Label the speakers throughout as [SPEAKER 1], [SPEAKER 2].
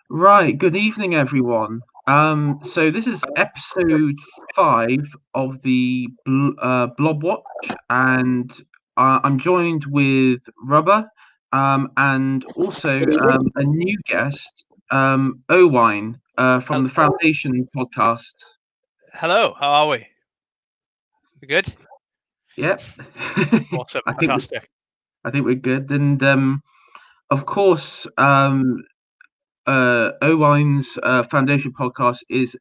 [SPEAKER 1] Right, good evening, everyone. So this is episode 5 of the Blob Watch, and I'm joined with Rubber, and also
[SPEAKER 2] Good evening.
[SPEAKER 1] a new guest, Owine, from
[SPEAKER 3] Hel-
[SPEAKER 1] the Foundation podcast.
[SPEAKER 3] Hello, how are we? We good?
[SPEAKER 1] Yep.
[SPEAKER 3] Awesome,
[SPEAKER 1] I think
[SPEAKER 3] fantastic.
[SPEAKER 1] I think we're good, and of course, Owine's Foundation podcast is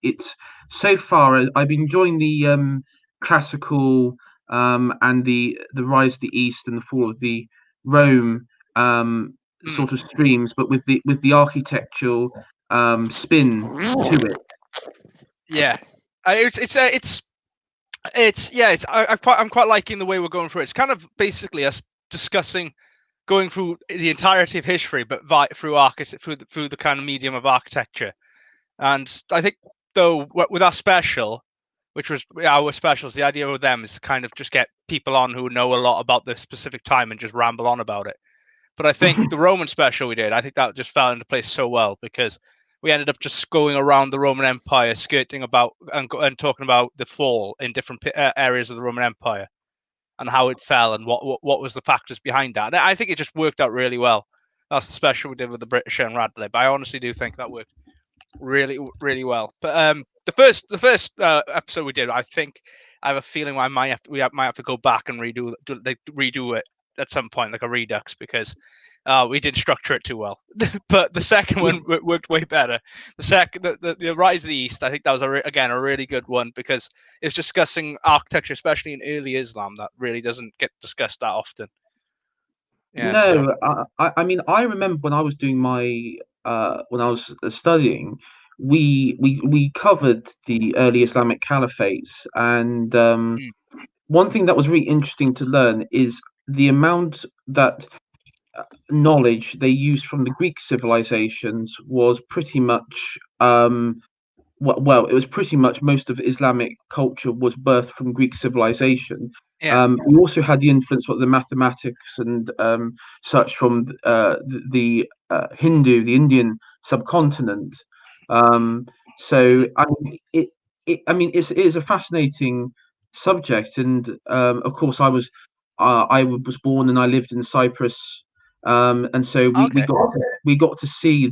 [SPEAKER 1] it's so far I've been enjoying the classical and the rise of the East and the fall of the Rome sort of streams, but with the architectural spin to it.
[SPEAKER 3] Yeah, I'm quite liking the way we're going through it. It's kind of basically us discussing going through the entirety of history, but through through the kind of medium of architecture. And I think though with our special, which was our specials, the idea with them is to kind of just get people on who know a lot about this specific time and just ramble on about it. But I think the Roman special we did, I think that just fell into place so well because we ended up just going around the Roman Empire, skirting about and talking about the fall in different areas of the Roman Empire and how it fell and what was the factors behind that. And I think it just worked out really well. That's the special we did with the British and Radley. But I honestly do think that worked really, really well. But the first episode we did, I think I have a feeling we might have to go back and redo it at some point, like a redux, because we didn't structure it too well. But the second one worked way better. The Rise of the East, I think that was again a really good one because it was discussing architecture, especially in early Islam, that really doesn't get discussed that often. Yeah. So
[SPEAKER 1] No, I mean I remember when I was doing my when I was studying, we covered the early Islamic caliphates, and
[SPEAKER 3] mm,
[SPEAKER 1] one thing that was really interesting to learn is the amount that knowledge they used from the Greek civilizations was pretty much well, it was pretty much most of Islamic culture was birthed from Greek civilization.
[SPEAKER 3] yeah,
[SPEAKER 1] We also had the influence of the mathematics and such from Hindu, the Indian subcontinent. Um, so I mean, I mean, it is a fascinating subject, and of course, I was born and I lived in Cyprus, and so
[SPEAKER 3] okay,
[SPEAKER 1] we got to see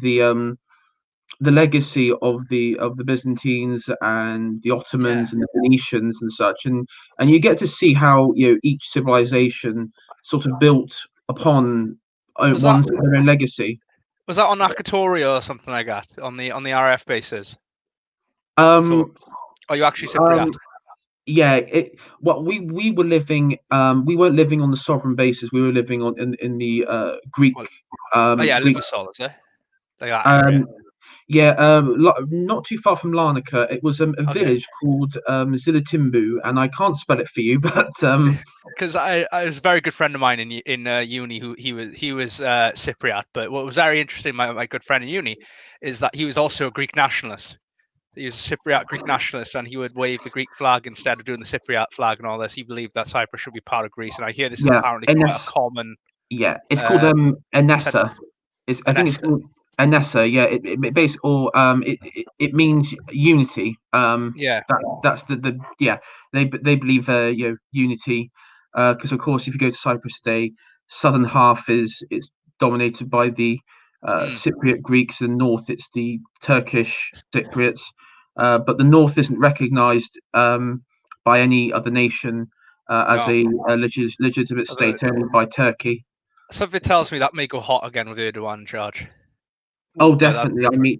[SPEAKER 1] the legacy of the Byzantines and the
[SPEAKER 3] yeah.
[SPEAKER 1] Ottomans and the Venetians and such, and you get to see how each civilization sort of built upon
[SPEAKER 3] Was that
[SPEAKER 1] their own legacy.
[SPEAKER 3] Was that on Akatori or something like that on the RF bases? I thought.
[SPEAKER 1] Um,
[SPEAKER 3] Are you actually
[SPEAKER 1] um,
[SPEAKER 3] Cypriot?
[SPEAKER 1] yeah, well, we were living we weren't living on the sovereign basis. We were living on in the Greek
[SPEAKER 3] Well, oh yeah,
[SPEAKER 1] Greek.
[SPEAKER 3] Limassol, is it? Like that area.
[SPEAKER 1] Um, Yeah, not too far from Larnaca. It was a
[SPEAKER 3] Okay.
[SPEAKER 1] village called Zilitimbu, and I can't spell it for you, but
[SPEAKER 3] Because I was a very good friend of mine in uni who he was Cypriot, but what was very interesting, my good friend in uni, is that he was also a Greek nationalist. He was a Cypriot Greek nationalist, and he would wave the Greek flag instead of doing the Cypriot flag and all this. He believed that Cyprus should be part of Greece, and I hear this is
[SPEAKER 1] yeah,
[SPEAKER 3] apparently quite a
[SPEAKER 1] Enes,
[SPEAKER 3] common
[SPEAKER 1] yeah, it's called
[SPEAKER 3] uh,
[SPEAKER 1] Enessa.
[SPEAKER 3] sentiment.
[SPEAKER 1] I think it's
[SPEAKER 3] Anessa.
[SPEAKER 1] called Enessa. Yeah, it basically or it means unity.
[SPEAKER 3] Yeah,
[SPEAKER 1] That's the yeah they believe unity, because of course if you go to Cyprus today, southern half is dominated by the
[SPEAKER 3] mm.
[SPEAKER 1] Cypriot Greeks, and north it's the Turkish Cypriots, but the north isn't recognised by any other nation as
[SPEAKER 3] No.
[SPEAKER 1] a legitimate state, only by Turkey.
[SPEAKER 3] Something tells me that may go hot again with Erdogan in charge.
[SPEAKER 1] Oh,
[SPEAKER 3] But that,
[SPEAKER 1] definitely. I mean,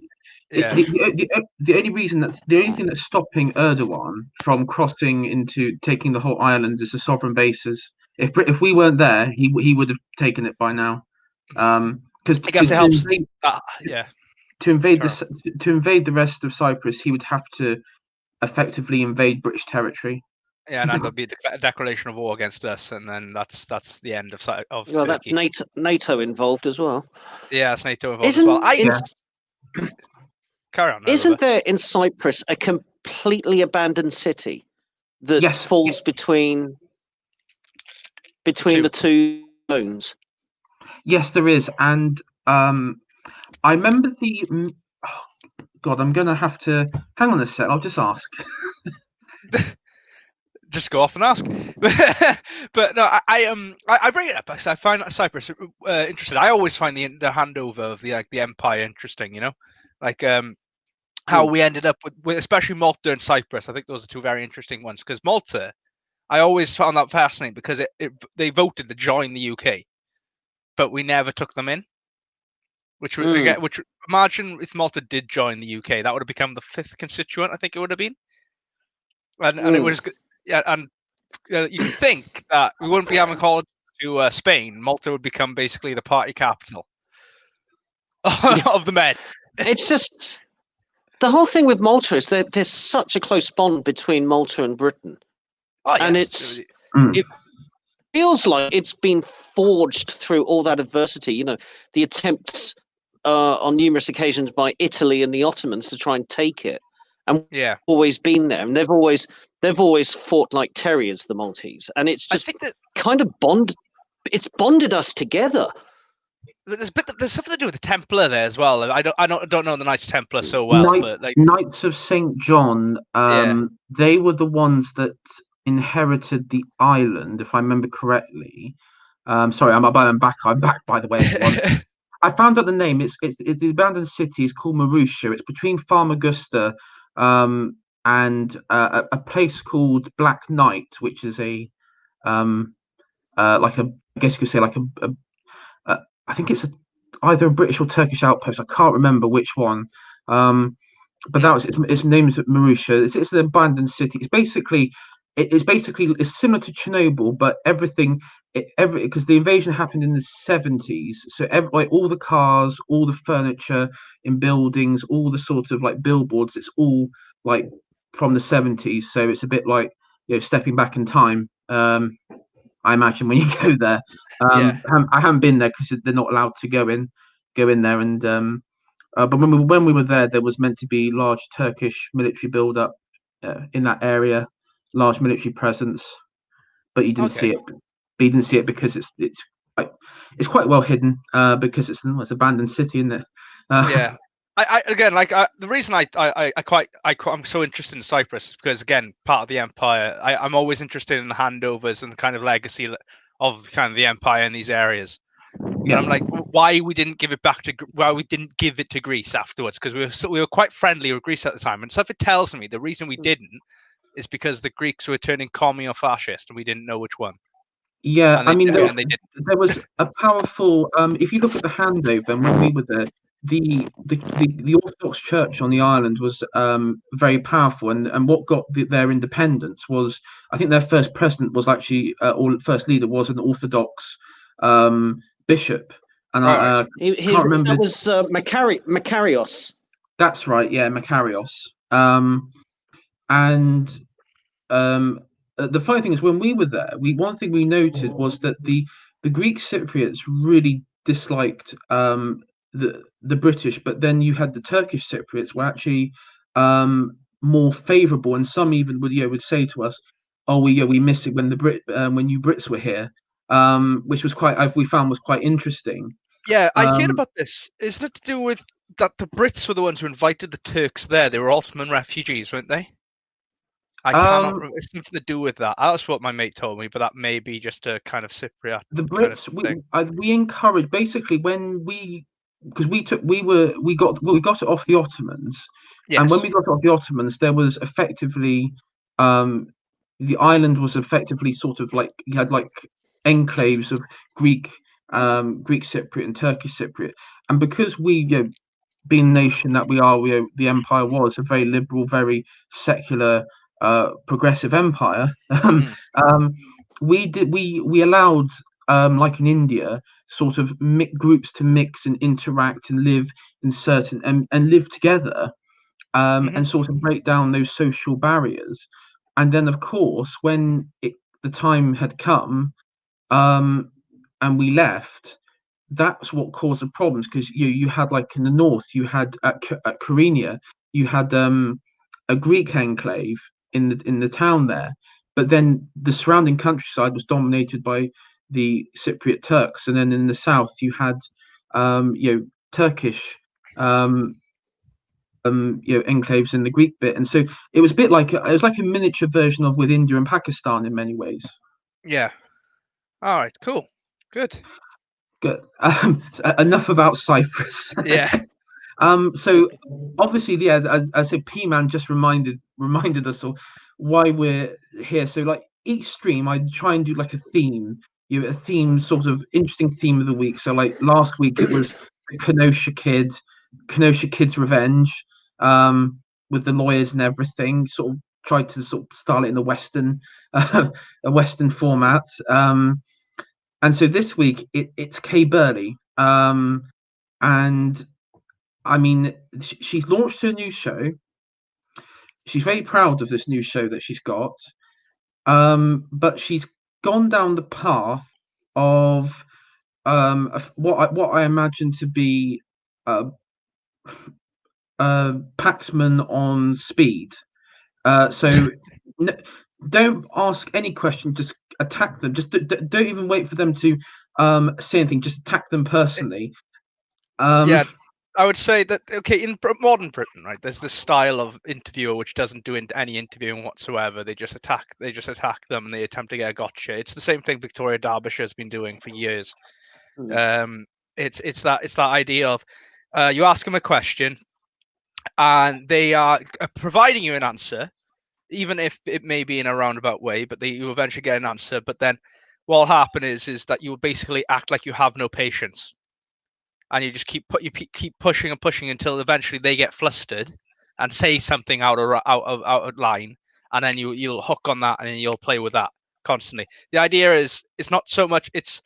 [SPEAKER 3] yeah,
[SPEAKER 1] the only reason the only thing that's stopping Erdogan from crossing into taking the whole island is the sovereign bases. If we weren't there, he would have taken it by now. Because
[SPEAKER 3] I guess it helps. Yeah,
[SPEAKER 1] to invade
[SPEAKER 3] carry on.
[SPEAKER 1] to invade the rest of Cyprus, he would have to effectively invade British territory.
[SPEAKER 3] Yeah, and then there'll be a declaration of war against us, and then that's the end of
[SPEAKER 2] Well, that's
[SPEAKER 3] Turkey.
[SPEAKER 2] NATO involved as well.
[SPEAKER 3] Yeah, it's NATO involved as well.
[SPEAKER 1] Yeah.
[SPEAKER 3] Carry on.
[SPEAKER 2] Isn't there in Cyprus a completely abandoned city that
[SPEAKER 1] Yes.
[SPEAKER 2] falls between the two zones?
[SPEAKER 1] Yes, there is, and I remember the. Oh, God, I'm gonna have to hang on a sec. I'll just ask.
[SPEAKER 3] Just go off and ask. But no, I bring it up because I find Cyprus interesting. I always find the handover of the empire interesting. Like how we ended up with especially Malta and Cyprus. I think those are two very interesting ones because Malta, I always found that fascinating because they voted to join the UK, but we never took them in. Which imagine if Malta did join the UK, that would have become the 5th constituent. I think it would have been, and it was and you could think that we wouldn't be having colonies to Spain. Malta would become basically the party capital of the Med.
[SPEAKER 2] It's just the whole thing with Malta is that there's such a close bond between Malta and Britain, and it feels like it's been forged through all that adversity. The attempts on numerous occasions by Italy and the Ottomans to try and take it, and always been there, and they've always fought like terriers, the Maltese, and it's just kind of it's bonded us together.
[SPEAKER 3] There's something to do with the Templar there as well. I don't know the Knights Templar so well, but like
[SPEAKER 1] Knights of St. John, they were the ones that inherited the island, if I remember correctly. Sorry, I'm back. I'm back, by the way, everyone. I found out the name. It's the abandoned city is called Marusha. It's between Famagusta and a place called Black Knight, which is I guess you could say like I think it's either a British or Turkish outpost. I can't remember which one. But that was its name is Marusha. It's an abandoned city. It's similar to Chernobyl, but because the invasion happened in the 70s, so all the cars, all the furniture in buildings, all the sort of like billboards, it's all like from the 70s. So it's a bit like stepping back in time. I imagine when you go there. I haven't been there because they're not allowed to go in there. And but when we were there was meant to be large Turkish military build-up in that area, large military presence, but you didn't see it. But you didn't see it because it's quite well hidden because it's an abandoned city, isn't it?
[SPEAKER 3] The reason I'm so interested in Cyprus is because again, part of the empire. I'm always interested in the handovers and the kind of legacy of kind of the empire in these areas. Yeah. And I'm like, why we didn't give it to Greece afterwards? Because we were quite friendly with Greece at the time, and stuff it tells me the reason we didn't is because the Greeks were turning commie or fascist, and we didn't know which one.
[SPEAKER 1] Yeah, I mean, there was a powerful. If you look at the handover, and when we were there, the Orthodox Church on the island was very powerful, and what got their independence was, I think their first president was actually, or first leader was an Orthodox bishop, and I can't remember.
[SPEAKER 2] That was Makarios.
[SPEAKER 1] That's right, yeah, Makarios. And the funny thing is, when we were there, one thing we noted was that the Greek Cypriots really disliked the British, but then you had the Turkish Cypriots were actually more favourable, and some even would say to us, "Oh, we miss it when when you Brits were here," which was we found was quite interesting.
[SPEAKER 3] Yeah, I heard about this. Isn't it to do with that the Brits were the ones who invited the Turks there? They were Ottoman refugees, weren't they? I cannot remember. It's something to do with that. That's what my mate told me, but that may be just a kind of Cypriot.
[SPEAKER 1] The Brits, we encouraged basically when because we got it off the Ottomans, and when we got it off the Ottomans, there was effectively the island was effectively sort of like you had like enclaves of Greek Cypriot and Turkish Cypriot, and because we being the nation that we are, the empire was a very liberal, very secular, progressive empire. We allowed like in India, sort of groups to mix and interact and live in certain and live together, and sort of break down those social barriers. And then, of course, when the time had come, and we left, that's what caused the problems, because you had like in the north, you had at Kyrenia, you had a Greek enclave in the town there, but then the surrounding countryside was dominated by the Cypriot Turks, and then in the south you had Turkish enclaves in the Greek bit, and so it was a bit like a miniature version of with India and Pakistan in many ways.
[SPEAKER 3] Yeah. All right. Cool. Good.
[SPEAKER 1] Good. Enough about Cyprus.
[SPEAKER 3] Yeah.
[SPEAKER 1] So obviously, yeah, as I said, P-Man just reminded us of why we're here. So like each stream, I try and do like a theme, a theme sort of interesting theme of the week. So like last week it was the Kenosha Kid's Revenge, with the lawyers and everything. Sort of tried to sort of style it in the Western, a Western format. And so this week it's Kay Burley, and I mean, she's launched her new show. She's very proud of this new show that she's got, but she's gone down the path of what I imagine to be Paxman on speed. So don't ask any question, just attack them. Just don't even wait for them to say anything. Just attack them personally.
[SPEAKER 3] Yeah. I would say that, okay, in modern Britain, right, there's this style of interviewer which doesn't do any interviewing whatsoever. They just attack them, and they attempt to get a gotcha. It's the same thing Victoria Derbyshire has been doing for years. It's that idea of you ask them a question, and they are providing you an answer, even if it may be in a roundabout way, but you eventually get an answer. But then what will happen is that you will basically act like you have no patience. And you just keep pushing and pushing until eventually they get flustered and say something out of line, and then you'll hook on that, and then you'll play with that constantly. The idea is it's not so much. It's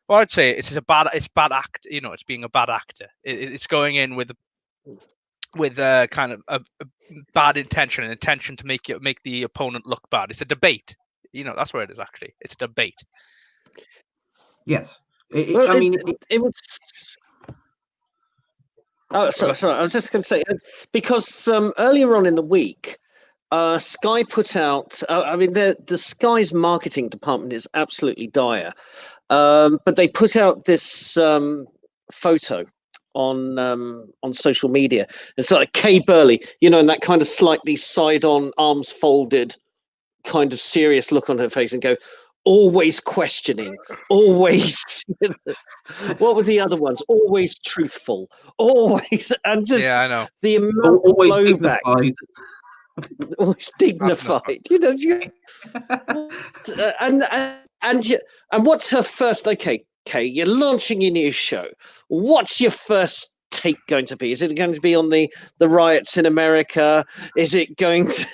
[SPEAKER 3] well, I'd say it's bad act. It's being a bad actor. It's going in with kind of a bad intention, an intention to make the opponent look bad. It's a debate. That's where it is actually. It's a debate.
[SPEAKER 1] Yes.
[SPEAKER 2] It was. Oh, sorry. I was just going to say, because earlier on in the week, Sky put out. The Sky's marketing department is absolutely dire, but they put out this photo on social media. It's like Kay Burley, in that kind of slightly side-on, arms folded, kind of serious look on her face, and go, always questioning, always. What were the other ones? Always truthful, always, and just
[SPEAKER 3] I know.
[SPEAKER 2] the amount
[SPEAKER 1] always
[SPEAKER 2] of
[SPEAKER 1] dignified.
[SPEAKER 2] Always dignified. And what's her first? Okay, Kay, you're launching your new show. What's your first take going to be? Is it going to be on the riots in America? Is it going to?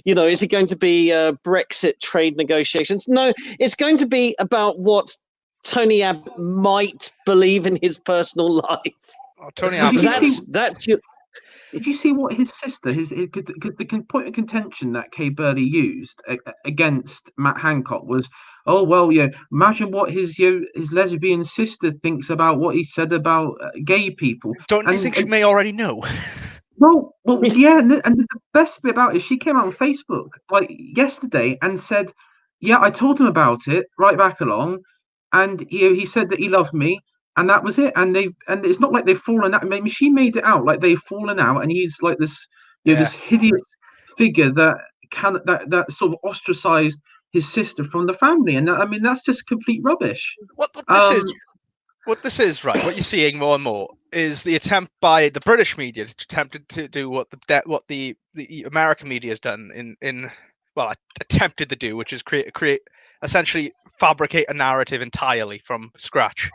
[SPEAKER 2] Is it going to be Brexit trade negotiations? No, it's going to be about what Tony Abbott might believe in his personal life.
[SPEAKER 3] Oh, Tony Abbott.
[SPEAKER 2] That's your.
[SPEAKER 1] Did you see what his sister, the point of contention that Kay Burley used against Matt Hancock was, oh well, imagine what his lesbian sister thinks about what he said about gay people.
[SPEAKER 3] Don't you think she may already know?
[SPEAKER 1] Well, yeah, and the best bit about it is she came out on Facebook like yesterday and said, yeah, I told him about it right back along, and he said that he loved me, and that was it. And it's not like they've fallen out. Maybe she made it out like they've fallen out, and he's like this, this hideous figure that sort of ostracized his sister from the family, and that's just complete rubbish.
[SPEAKER 3] What this is, right? What you're seeing more and more is the attempt by the British media to do what the American media has done attempted to do, which is create essentially fabricate a narrative entirely from scratch.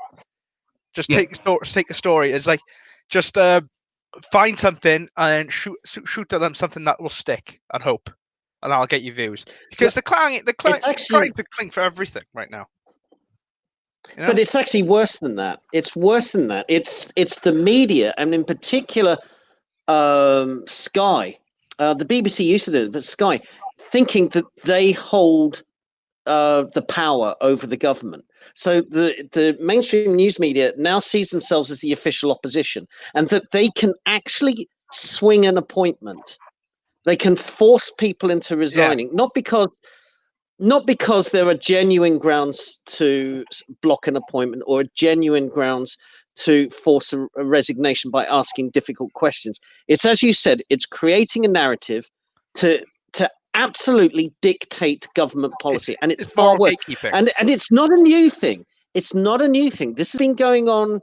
[SPEAKER 3] Just take a story. It's like just find something and shoot at them something that will stick and hope, and I'll get you views, because they're trying to cling for everything right now.
[SPEAKER 2] But it's actually worse than that. It's worse than that. It's the media, and in particular, Sky. The BBC used to do it, but Sky, thinking that they hold the power over the government. So the mainstream news media now sees themselves as the official opposition, and that they can actually swing an appointment. They can force people into resigning, not because not because there are genuine grounds to block an appointment or genuine grounds to force a resignation by asking difficult questions. It's, as you said, it's creating a narrative to absolutely dictate government policy, and it's far worse. And it's not a new thing. It's not a new thing. This has been going on.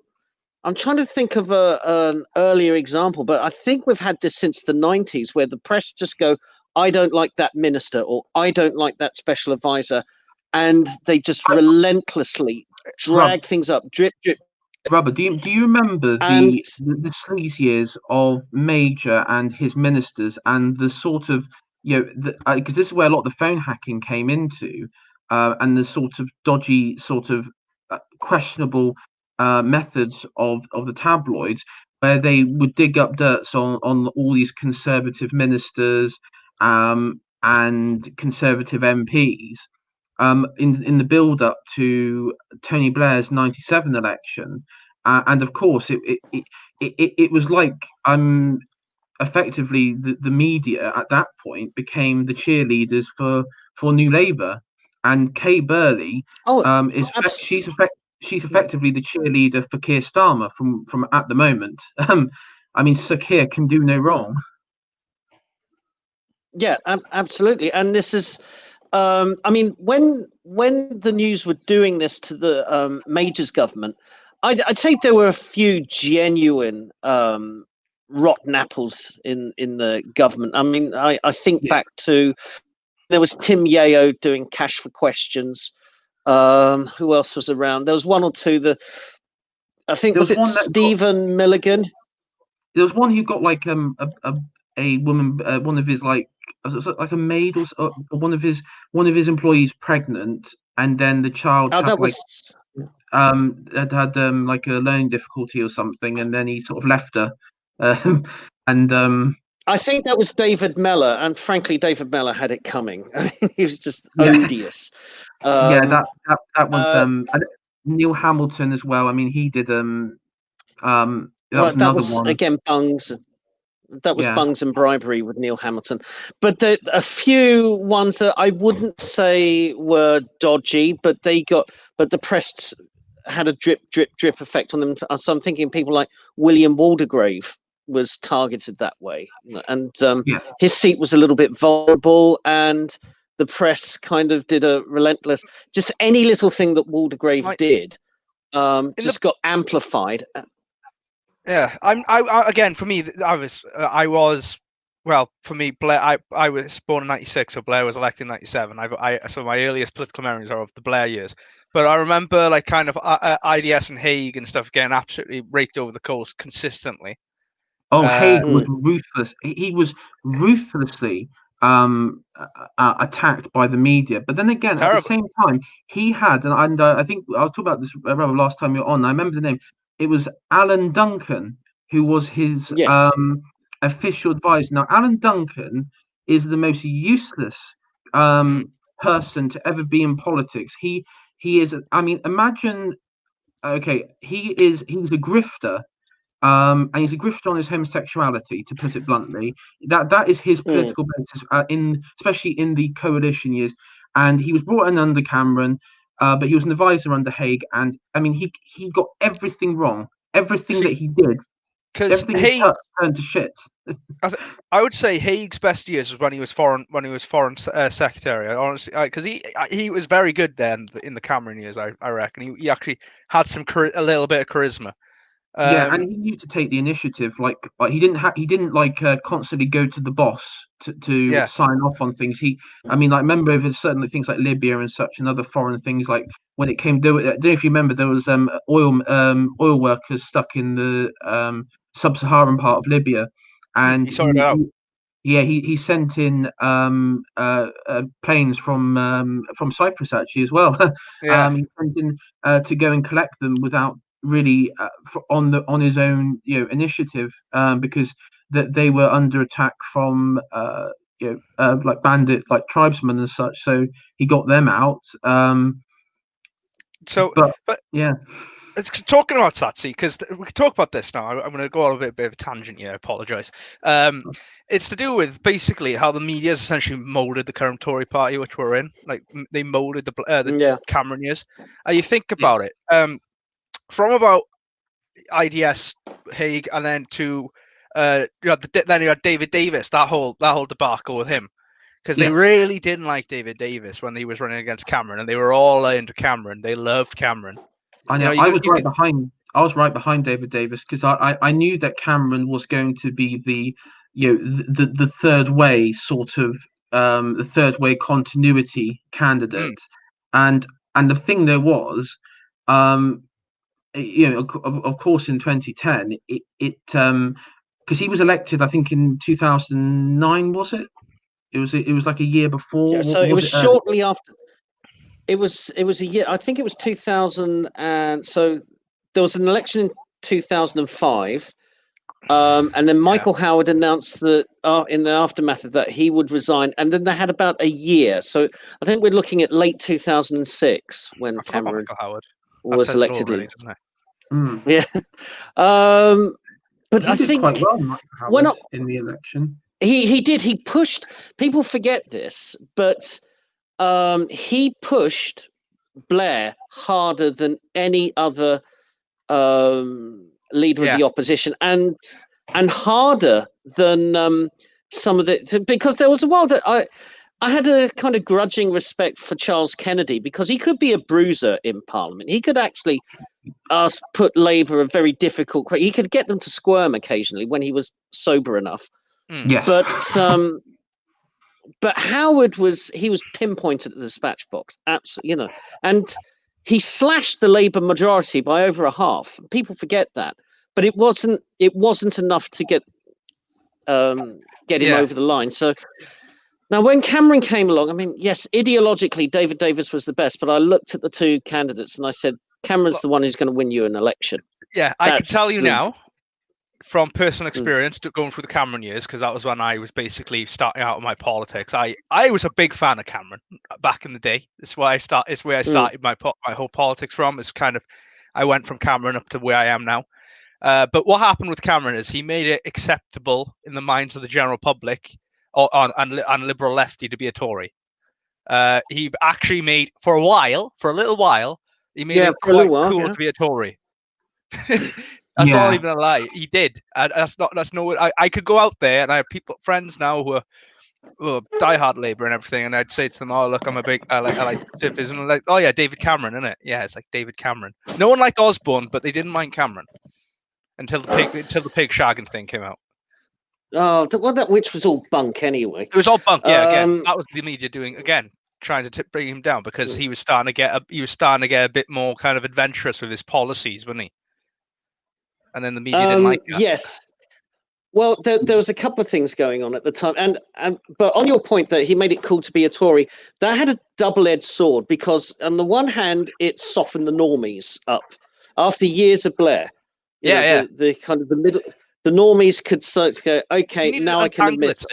[SPEAKER 2] I'm trying to think of an earlier example, but I think we've had this since the 90s, where the press just go, I don't like that minister, or I don't like that special advisor. And they just relentlessly drag things up, drip.
[SPEAKER 1] Rhubba, do you remember the sleaze years of Major and his ministers, and the sort of, because this is where a lot of the phone hacking came into, and the sort of dodgy, sort of questionable methods of the tabloids, where they would dig up dirts on all these conservative ministers and conservative MPs in the build up to Tony Blair's '97 election, and of course it was like effectively the media at that point became the cheerleaders for New Labour, and Kay Burley she's effectively the cheerleader for Keir Starmer from at the moment. I mean, Sir Keir can do no wrong.
[SPEAKER 2] Yeah, absolutely. And this is, I mean, when the news were doing this to the Major's government, I'd say there were a few genuine rotten apples in the government. I mean, I think back to, there was Tim Yeo doing Cash for Questions. Who else was around? There was one or two. I think was it Stephen Milligan.
[SPEAKER 1] There was one who got like a woman, one of his like a maid or one of his employees pregnant, and then the child had like a learning difficulty or something, and then he sort of left her, and
[SPEAKER 2] I think that was David Mellor, and frankly, David Mellor had it coming. He was just odious.
[SPEAKER 1] That was Neil Hamilton as well. I mean, he did that was another one
[SPEAKER 2] again. Bungs. That was bungs and bribery with Neil Hamilton. But a few ones that I wouldn't say were dodgy, but the press had a drip effect on them. So I'm thinking people like William Waldegrave was targeted that way. And his seat was a little bit vulnerable, and the press kind of did a relentless, just any little thing that Waldegrave did got amplified.
[SPEAKER 3] Yeah, I again, for me, I was well, for me, Blair. I was born in '96, so Blair was elected in '97. So my earliest political memories are of the Blair years. But I remember like kind of IDS and Hague and stuff getting absolutely raked over the coals consistently.
[SPEAKER 1] Oh, Hague was ruthless. He was ruthlessly attacked by the media. But then again, at the same time, he had, and I think I'll talk about this rather last time you're on. I remember the name. It was Alan Duncan, who was his official advisor. Now, Alan Duncan is the most useless person to ever be in politics. He is. I mean, imagine. Okay, he was a grifter. And he's a grifter on his homosexuality, to put it bluntly. That is his political basis, especially in the coalition years. And he was brought in under Cameron, but he was an advisor under Hague. And I mean, he got everything wrong. Everything that he did, everything he turned to shit.
[SPEAKER 3] I would say Hague's best years was when he was foreign secretary. Honestly, because he was very good then in the Cameron years. I reckon he actually had a little bit of charisma.
[SPEAKER 1] And he knew to take the initiative. Like he didn't constantly go to the boss to sign off on things. I mean, like, remember over certain things like Libya and such, and other foreign things, like when it came to, I don't know if you remember, there was oil workers stuck in the sub-Saharan part of Libya, and
[SPEAKER 3] he sorted it out.
[SPEAKER 1] He sent in planes from Cyprus actually as well. He sent in to go and collect them without really on his own initiative, because that they were under attack from like bandit, like tribesmen and such. So he got them out.
[SPEAKER 3] talking about that, see, because we can talk about this now. I'm going to go on a bit of a tangent here. I apologise. It's to do with basically how the media has essentially molded the current Tory party, which we're in. Like they molded the Cameron years. You think about it. From about IDS Hague, and then to then you had David Davis. That whole debacle with him. Because they really didn't like David Davis when he was running against Cameron, and they were all into Cameron. They loved Cameron.
[SPEAKER 1] I know. I was right behind David Davis because I knew that Cameron was going to be the third way sort of the third way continuity candidate, and the thing there was, of course in 2010 it because he was elected I think in 2009, was it? It was like a year before.
[SPEAKER 2] Yeah, so it was shortly after. It was a year. I think it was 2000, and so there was an election in 2005, and then Michael Howard announced that in the aftermath of that he would resign, and then they had about a year. So I think we're looking at late 2006 when Cameron was elected. Yeah, but I think
[SPEAKER 1] quite well, Michael Howard, in the election.
[SPEAKER 2] He did. He pushed. People forget this, but. He pushed Blair harder than any other leader of the opposition, and harder than some of the, because there was a while that I had a kind of grudging respect for Charles Kennedy because he could be a bruiser in Parliament. He could actually put Labour a very difficult. He could get them to squirm occasionally when he was sober enough.
[SPEAKER 1] Yes,
[SPEAKER 2] but Howard was pinpointed at the dispatch box, absolutely, and he slashed the Labour majority by over a half. People forget that, but it wasn't enough to get him over the line. So now when Cameron came along, I mean, yes, ideologically David Davis was the best, but I looked at the two candidates and I said Cameron's the one who's going to win you an election.
[SPEAKER 3] Yeah, I can tell you now. From personal experience, going through the Cameron years, because that was when I was basically starting out in my politics. I was a big fan of Cameron back in the day. It's where I started my whole politics from. It's kind of, I went from Cameron up to where I am now. But what happened with Cameron is he made it acceptable in the minds of the general public and liberal lefty to be a Tory. He actually made for a little while, he made it quite cool to be a Tory. That's not even a lie. He did. I could go out there and I have friends now who are diehard Labour and everything, and I'd say to them, "Oh, look, I like citizen." And like, "Oh yeah, David Cameron, isn't it?" Yeah, it's like David Cameron. No one liked Osborne, but they didn't mind Cameron until the pig shagging thing came out.
[SPEAKER 2] Oh, which was all bunk anyway.
[SPEAKER 3] It was all bunk. Yeah, again, that was the media doing trying to bring him down because he was starting to get a bit more kind of adventurous with his policies, wasn't he? And then the media didn't like that.
[SPEAKER 2] Yes. Well, there was a couple of things going on at the time, but on your point that he made it cool to be a Tory, that had a double-edged sword because on the one hand, it softened the normies up after years of Blair. The kind of the middle, the normies could go, okay, now I can admit,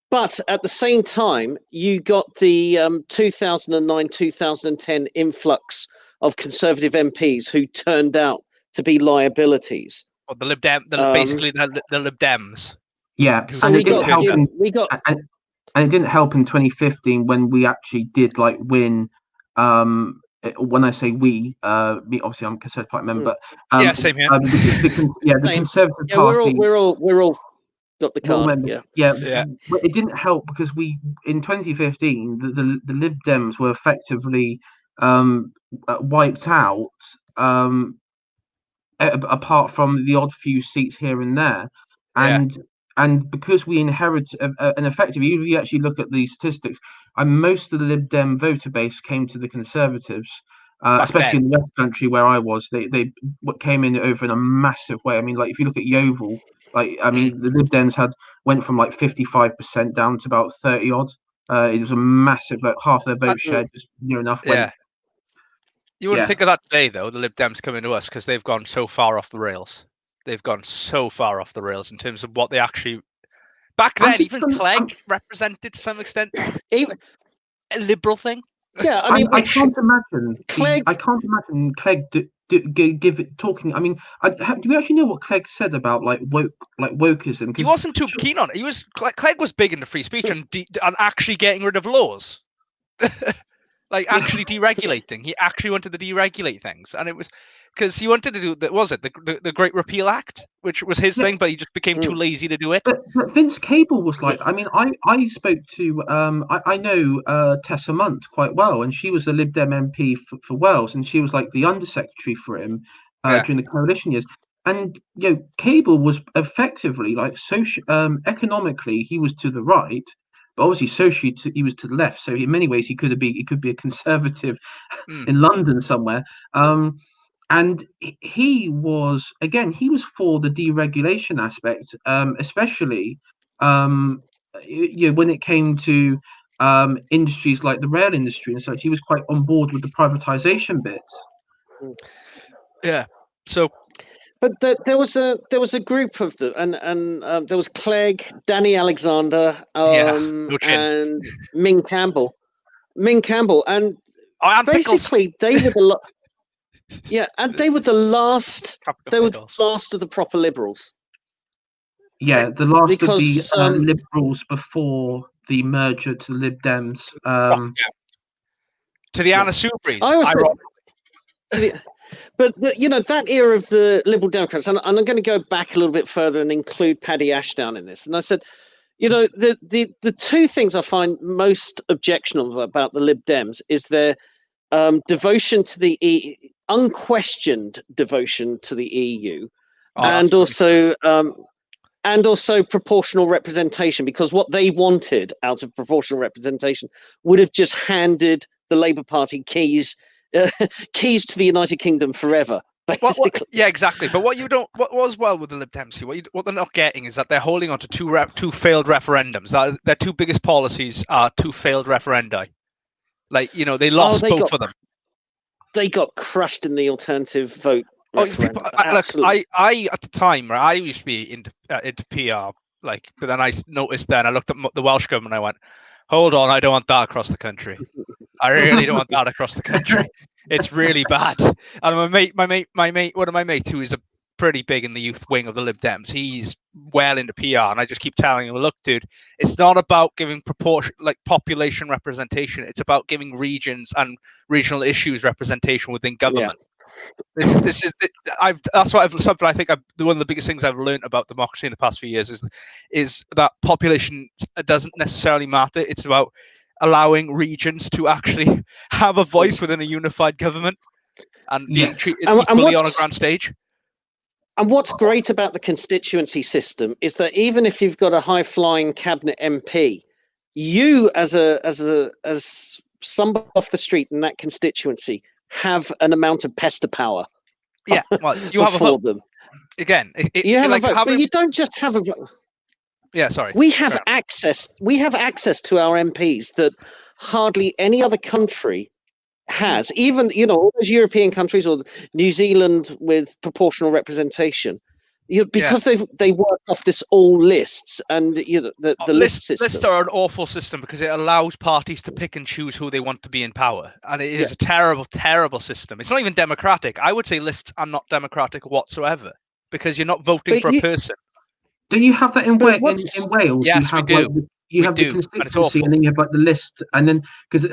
[SPEAKER 2] But at the same time, you got the 2009-2010 influx of Conservative MPs who turned out to be liabilities.
[SPEAKER 3] Well, the Lib Dem, basically the Lib Dems.
[SPEAKER 1] Yeah,
[SPEAKER 2] so
[SPEAKER 1] and it didn't help in 2015 when we actually did win. When I say we, me obviously I'm a Conservative Party member.
[SPEAKER 3] Same here.
[SPEAKER 1] The Conservative Party.
[SPEAKER 2] We're all got the card.
[SPEAKER 1] It didn't help because in 2015 the Lib Dems were effectively wiped out, apart from the odd few seats here and there, and because we inherit an effective, if you actually look at the statistics, most of the Lib Dem voter base came to the Conservatives, especially in the West Country where I was. They came in over in a massive way. I mean, if you look at Yeovil, the Lib Dems went from 55% down to about 30 odd. It was a massive, half their vote share, just near enough.
[SPEAKER 3] You wouldn't think of that today, though, the Lib Dems coming to us, because they've gone so far off the rails. They've gone so far off the rails in terms of what they actually... Back then, even Clegg represented to some extent a liberal thing.
[SPEAKER 2] Yeah, I mean,
[SPEAKER 1] I can't imagine.
[SPEAKER 2] Clegg.
[SPEAKER 1] I can't imagine Clegg give it talking. I mean, do we actually know what Clegg said about like wokeism?
[SPEAKER 3] He wasn't too keen on it. Clegg was big into free speech and actually getting rid of laws, like actually deregulating. He actually wanted to deregulate things, and it was because he wanted to do that. Was it the Great Repeal Act, which was his thing, but he just became too lazy to do it.
[SPEAKER 1] But Vince Cable was like, I mean, I spoke to I know Tessa Munt quite well, and she was a Lib Dem MP for Wales, and she was like the undersecretary for him during the coalition years. And Cable was effectively like economically he was to the right, but obviously socially he was to the left. So in many ways he could be a conservative in London somewhere. And he was for the deregulation aspect, especially when it came to industries like the rail industry and such. He was quite on board with the privatization bits.
[SPEAKER 3] Yeah. So,
[SPEAKER 2] but there was a group of them, and there was Clegg, Danny Alexander, and Ming Campbell, and basically they were the yeah, and they were the last. They were the last of the proper liberals.
[SPEAKER 1] Yeah, the last of the liberals before the merger to the Lib Dems.
[SPEAKER 3] To the Anna Soubries.
[SPEAKER 2] But that era of the Liberal Democrats, and I'm going to go back a little bit further and include Paddy Ashdown in this. And I said, the two things I find most objectionable about the Lib Dems is their devotion to the unquestioned devotion to the EU, and also proportional representation, because what they wanted out of proportional representation would have just handed the Labour Party keys to the United Kingdom forever.
[SPEAKER 3] Yeah, exactly. But what was well with the Lib Dems, what they're not getting is that they're holding on to two failed referendums. Their two biggest policies are two failed referenda. Like, they lost both of them.
[SPEAKER 2] They got crushed in the alternative vote.
[SPEAKER 3] Look, I at the time, right, I used to be into PR, but then I noticed then I looked at the Welsh government and I went, hold on, I don't want that across the country. I really don't want that across the country. It's really bad. And my mate, one of my mates who is pretty big in the youth wing of the Lib Dems, he's well into PR, and I just keep telling him, look, dude, it's not about giving population representation. It's about giving regions and regional issues representation within government. Yeah. Something I think one of the biggest things I've learned about democracy in the past few years is that population doesn't necessarily matter. It's about allowing regions to actually have a voice within a unified government and being treated equally on a grand stage.
[SPEAKER 2] And what's great about the constituency system is that even if you've got a high-flying cabinet MP, you as somebody off the street in that constituency have an amount of pester power.
[SPEAKER 3] Yeah, well, you have a vote. Them. Again,
[SPEAKER 2] you have a vote, but you don't just have a vote.
[SPEAKER 3] Yeah, sorry.
[SPEAKER 2] We have access. We have access to our MPs that hardly any other country has. Even all those European countries or New Zealand with proportional representation, because they work off this all lists, and the list system.
[SPEAKER 3] Lists are an awful system because it allows parties to pick and choose who they want to be in power, and it is a terrible, terrible system. It's not even democratic. I would say lists are not democratic whatsoever because you're not voting for a person.
[SPEAKER 1] Don't you have that in Wales?
[SPEAKER 3] Yes, we do.
[SPEAKER 1] You have the constituency, and then you have the list, and then because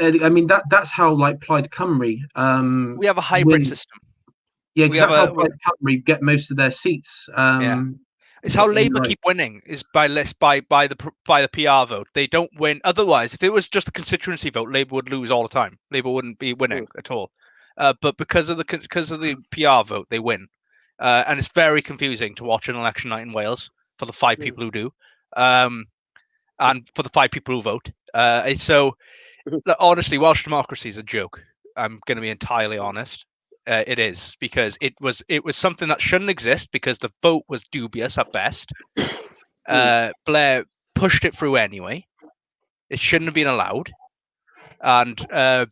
[SPEAKER 1] that's how Plaid Cymru.
[SPEAKER 3] We have a hybrid system.
[SPEAKER 1] Yeah, because that's how Plaid Cymru get most of their seats.
[SPEAKER 3] It's how Labour keep winning is by the PR vote. They don't win otherwise. If it was just a constituency vote, Labour would lose all the time. Labour wouldn't be winning at all. But because of the PR vote, they win, and it's very confusing to watch an election night in Wales for the 5 people who do. And for the 5 people who vote. So, honestly, Welsh democracy is a joke. I'm going to be entirely honest. It is, because it was something that shouldn't exist because the vote was dubious at best. Blair pushed it through anyway. It shouldn't have been allowed. And I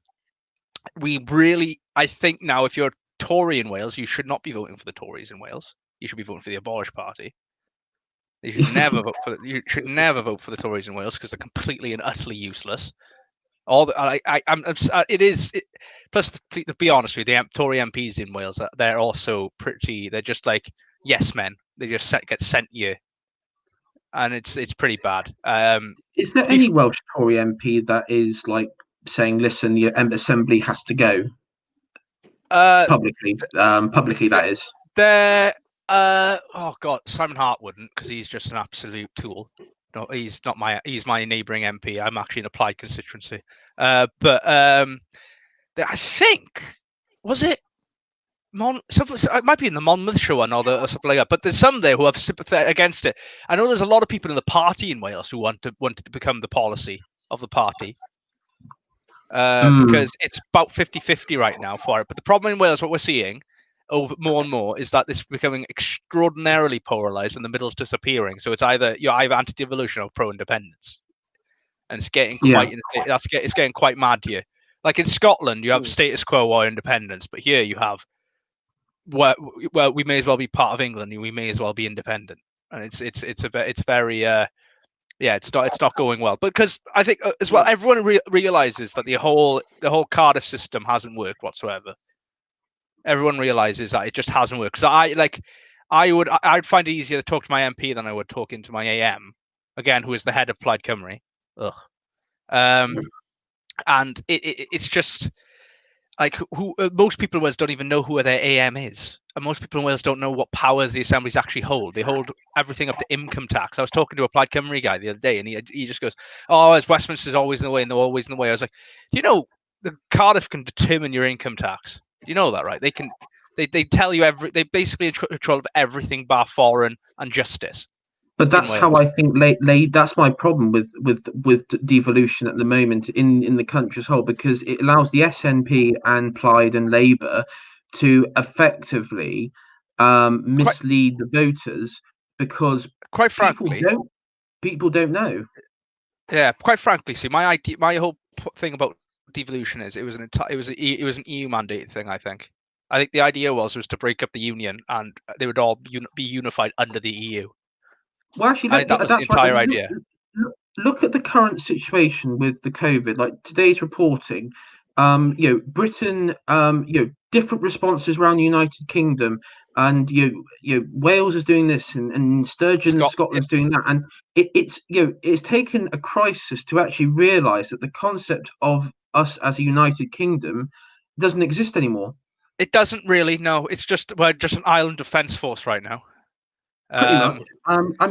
[SPEAKER 3] think now, if you're a Tory in Wales, you should not be voting for the Tories in Wales. You should be voting for the Abolish Party. You should never vote for the Tories in Wales because they're completely and utterly useless. Plus, to be honest with you, the Tory MPs in Wales, they're also pretty. They're just like yes men. They just get sent you, and it's pretty bad.
[SPEAKER 1] Is there any Welsh Tory MP that is like saying, "Listen, the Assembly has to go"? Publicly, that is.
[SPEAKER 3] Oh God, Simon Hart wouldn't, because he's just an absolute tool. No, he's not he's my neighbouring MP. I'm actually an applied constituency. But I think, was it it might be in the Monmouthshire one or something like that. But there's some there who have sympathy against it. I know there's a lot of people in the party in Wales who wanted to become the policy of the party. Because it's about 50-50 right now for it. But the problem in Wales, what we're seeing more and more, is that it's becoming extraordinarily polarized and the middle's disappearing. So you're either anti-devolution or pro-independence, and it's getting it's getting quite mad here. Like in Scotland, you have status quo or independence, but here you have well, we may as well be part of England, and we may as well be independent, and it's very it's not going well. Because I think as well, everyone realizes that the whole Cardiff system hasn't worked whatsoever. Everyone realizes that it just hasn't worked. So I'd find it easier to talk to my MP than I would talk into my AM, again, who is the head of Plaid Cymru. And it's just like most people in Wales don't even know who their AM is. And most people in Wales don't know what powers the assemblies actually hold. They hold everything up to income tax. I was talking to a Plaid Cymru guy the other day, and he just goes, "Oh, as Westminster's always in the way, and they're always in the way." I was like, "Do you know the Cardiff can determine your income tax? Do you know that, right? They can. They tell you they basically control everything bar foreign and justice."
[SPEAKER 1] But that's how I think that's my problem with devolution at the moment in the country as a whole, because it allows the SNP and Plaid and Labour to effectively mislead the voters, because
[SPEAKER 3] quite frankly
[SPEAKER 1] people don't know.
[SPEAKER 3] Yeah, quite frankly, see, my whole thing about devolution is it was an EU mandated thing. I think the idea was to break up the union and they would all be unified under the EU.
[SPEAKER 1] Well, actually,
[SPEAKER 3] that was the entire idea.
[SPEAKER 1] Look at the current situation with the COVID. Like today's reporting, Britain, different responses around the United Kingdom, and Wales is doing this, and Sturgeon, Scotland's doing that, and it's taken a crisis to actually realise that the concept of us as a United Kingdom doesn't exist anymore.
[SPEAKER 3] It doesn't really. No, we're just an island defence force right now.
[SPEAKER 1] Pretty much. I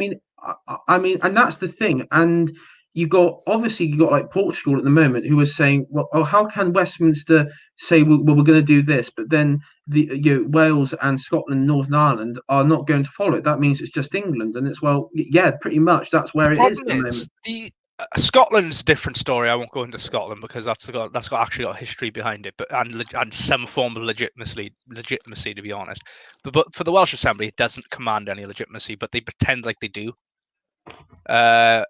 [SPEAKER 1] mean, and that's the thing. And you got like Portugal at the moment, who is saying, well, how can Westminster say, well, we're going to do this, but then Wales and Scotland, Northern Ireland are not going to follow it? That means it's just England, and it's pretty much that's where it is at the moment.
[SPEAKER 3] Scotland's a different story. I won't go into Scotland because that's actually got history behind it, and some form of legitimacy, to be honest. But for the Welsh Assembly, it doesn't command any legitimacy, but they pretend like they do. The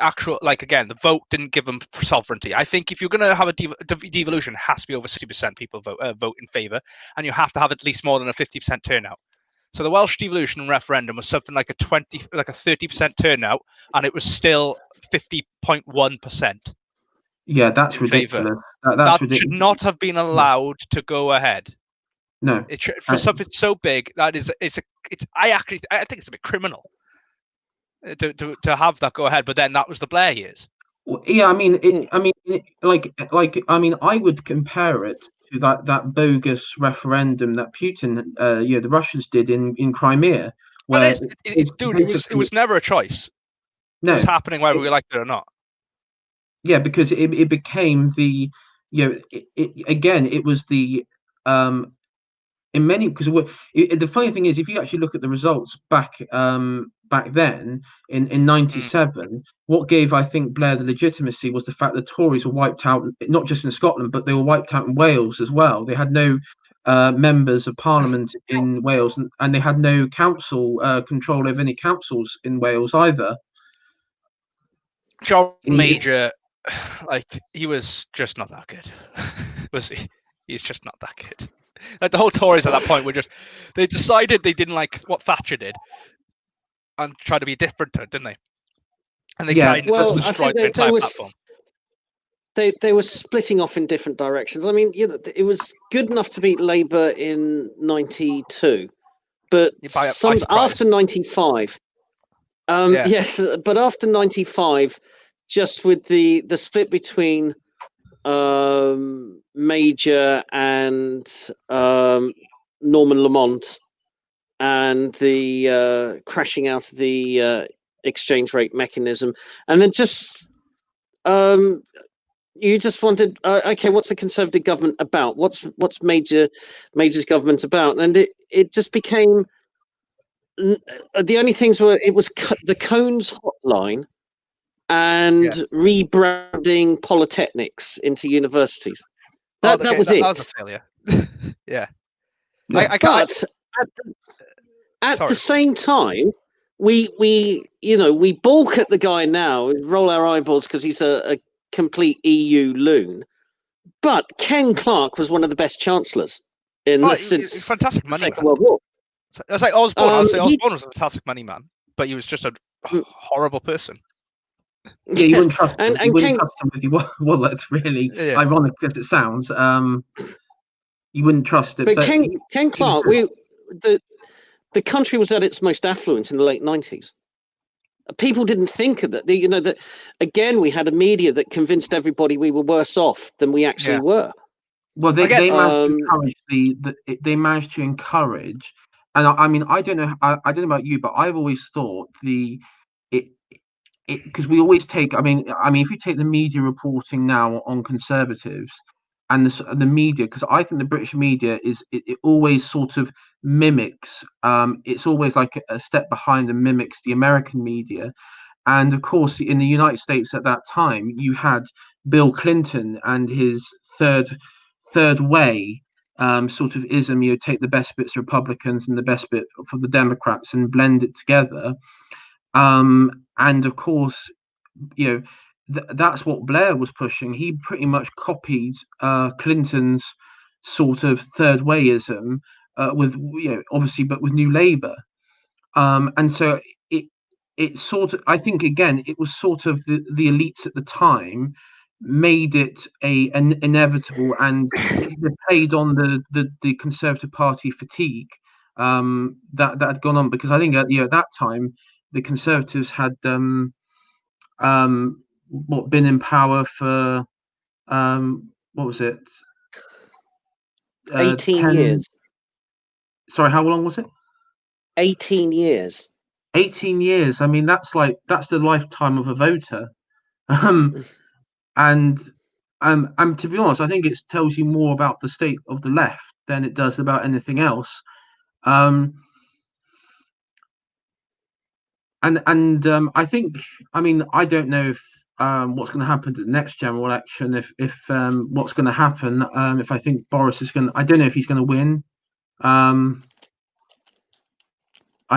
[SPEAKER 3] actual, like, again, the vote didn't give them sovereignty. I think if you're going to have a devolution, it has to be over 60% people vote in favour, and you have to have at least more than a 50% turnout. So the Welsh devolution referendum was something like a 30% turnout, and it was still 50.1%.
[SPEAKER 1] Yeah, that's ridiculous.
[SPEAKER 3] That should not have been allowed to go ahead.
[SPEAKER 1] No,
[SPEAKER 3] for something so big, I think it's a bit criminal to have that go ahead. But then that was the Blair years.
[SPEAKER 1] Well, yeah, I would compare it to that bogus referendum that Putin, the Russians did in Crimea, where
[SPEAKER 3] it was never a choice. No, it was happening whether we liked it or not.
[SPEAKER 1] Yeah, because it became the, it was the in many, because the funny thing is, if you actually look at the results back then in 97, what gave, I think, Blair the legitimacy was the fact that Tories were wiped out, not just in Scotland, but they were wiped out in Wales as well. They had no members of Parliament in Wales, and they had no council control over any councils in Wales either.
[SPEAKER 3] John Major, he was just not that good, was he? He's just not that good. Like the whole Tories at that point they decided they didn't like what Thatcher did and tried to be different to it, didn't they? And they kind of just destroyed the entire platform.
[SPEAKER 2] they were splitting off in different directions. I mean, it was good enough to beat Labour in 92, but after 95, yes, but after 95, just with the split between Major and Norman Lamont, and the crashing out of the exchange rate mechanism, and then just you just wanted, okay, what's the Conservative government about? What's Major's government about? And it just became the only things were it was the Cones hotline and rebranding polytechnics into universities. That was it.
[SPEAKER 3] That was a failure. Yeah.
[SPEAKER 2] But at the same time, we balk at the guy now, roll our eyeballs because he's a complete EU loon. But Ken Clarke was one of the best chancellors since
[SPEAKER 3] fantastic
[SPEAKER 2] the Second World War.
[SPEAKER 3] It's like Osborne. Osborne was a fantastic money man, but he was just a horrible person.
[SPEAKER 1] Yeah, you wouldn't trust him. You wouldn't trust him with your wallet, really. Yeah. Ironic as it sounds. You wouldn't trust it.
[SPEAKER 2] But Ken Clarke, the country was at its most affluent in the late 90s. People didn't think of that. That again, we had a media that convinced everybody we were worse off than we actually were.
[SPEAKER 1] Well, they managed to encourage, and I mean, I don't know about you, but I've always thought because we always take. I mean, if you take the media reporting now on Conservatives and the media, because I think the British media it always sort of mimics. It's always like a step behind and mimics the American media. And of course, in the United States at that time, you had Bill Clinton and his third way sort of ism. You take the best bits of Republicans and the best bit for the Democrats and blend it together. And of course, that's what Blair was pushing. He pretty much copied Clinton's sort of third wayism with obviously, but with New Labour. And so it sort of, I think again, it was sort of the elites at the time made it an inevitable, and they played on the Conservative Party fatigue that had gone on, because I think at that time the Conservatives had been in power for what was it?
[SPEAKER 2] 18 years.
[SPEAKER 1] Sorry, how long was it?
[SPEAKER 2] 18 years.
[SPEAKER 1] 18 years. I mean, that's the lifetime of a voter. And to be honest, I think it tells you more about the state of the left than it does about anything else. And I think, I mean, I don't know if what's going to happen at the next general election. If what's going to happen, if I think Boris is going, I don't know if he's going to win. I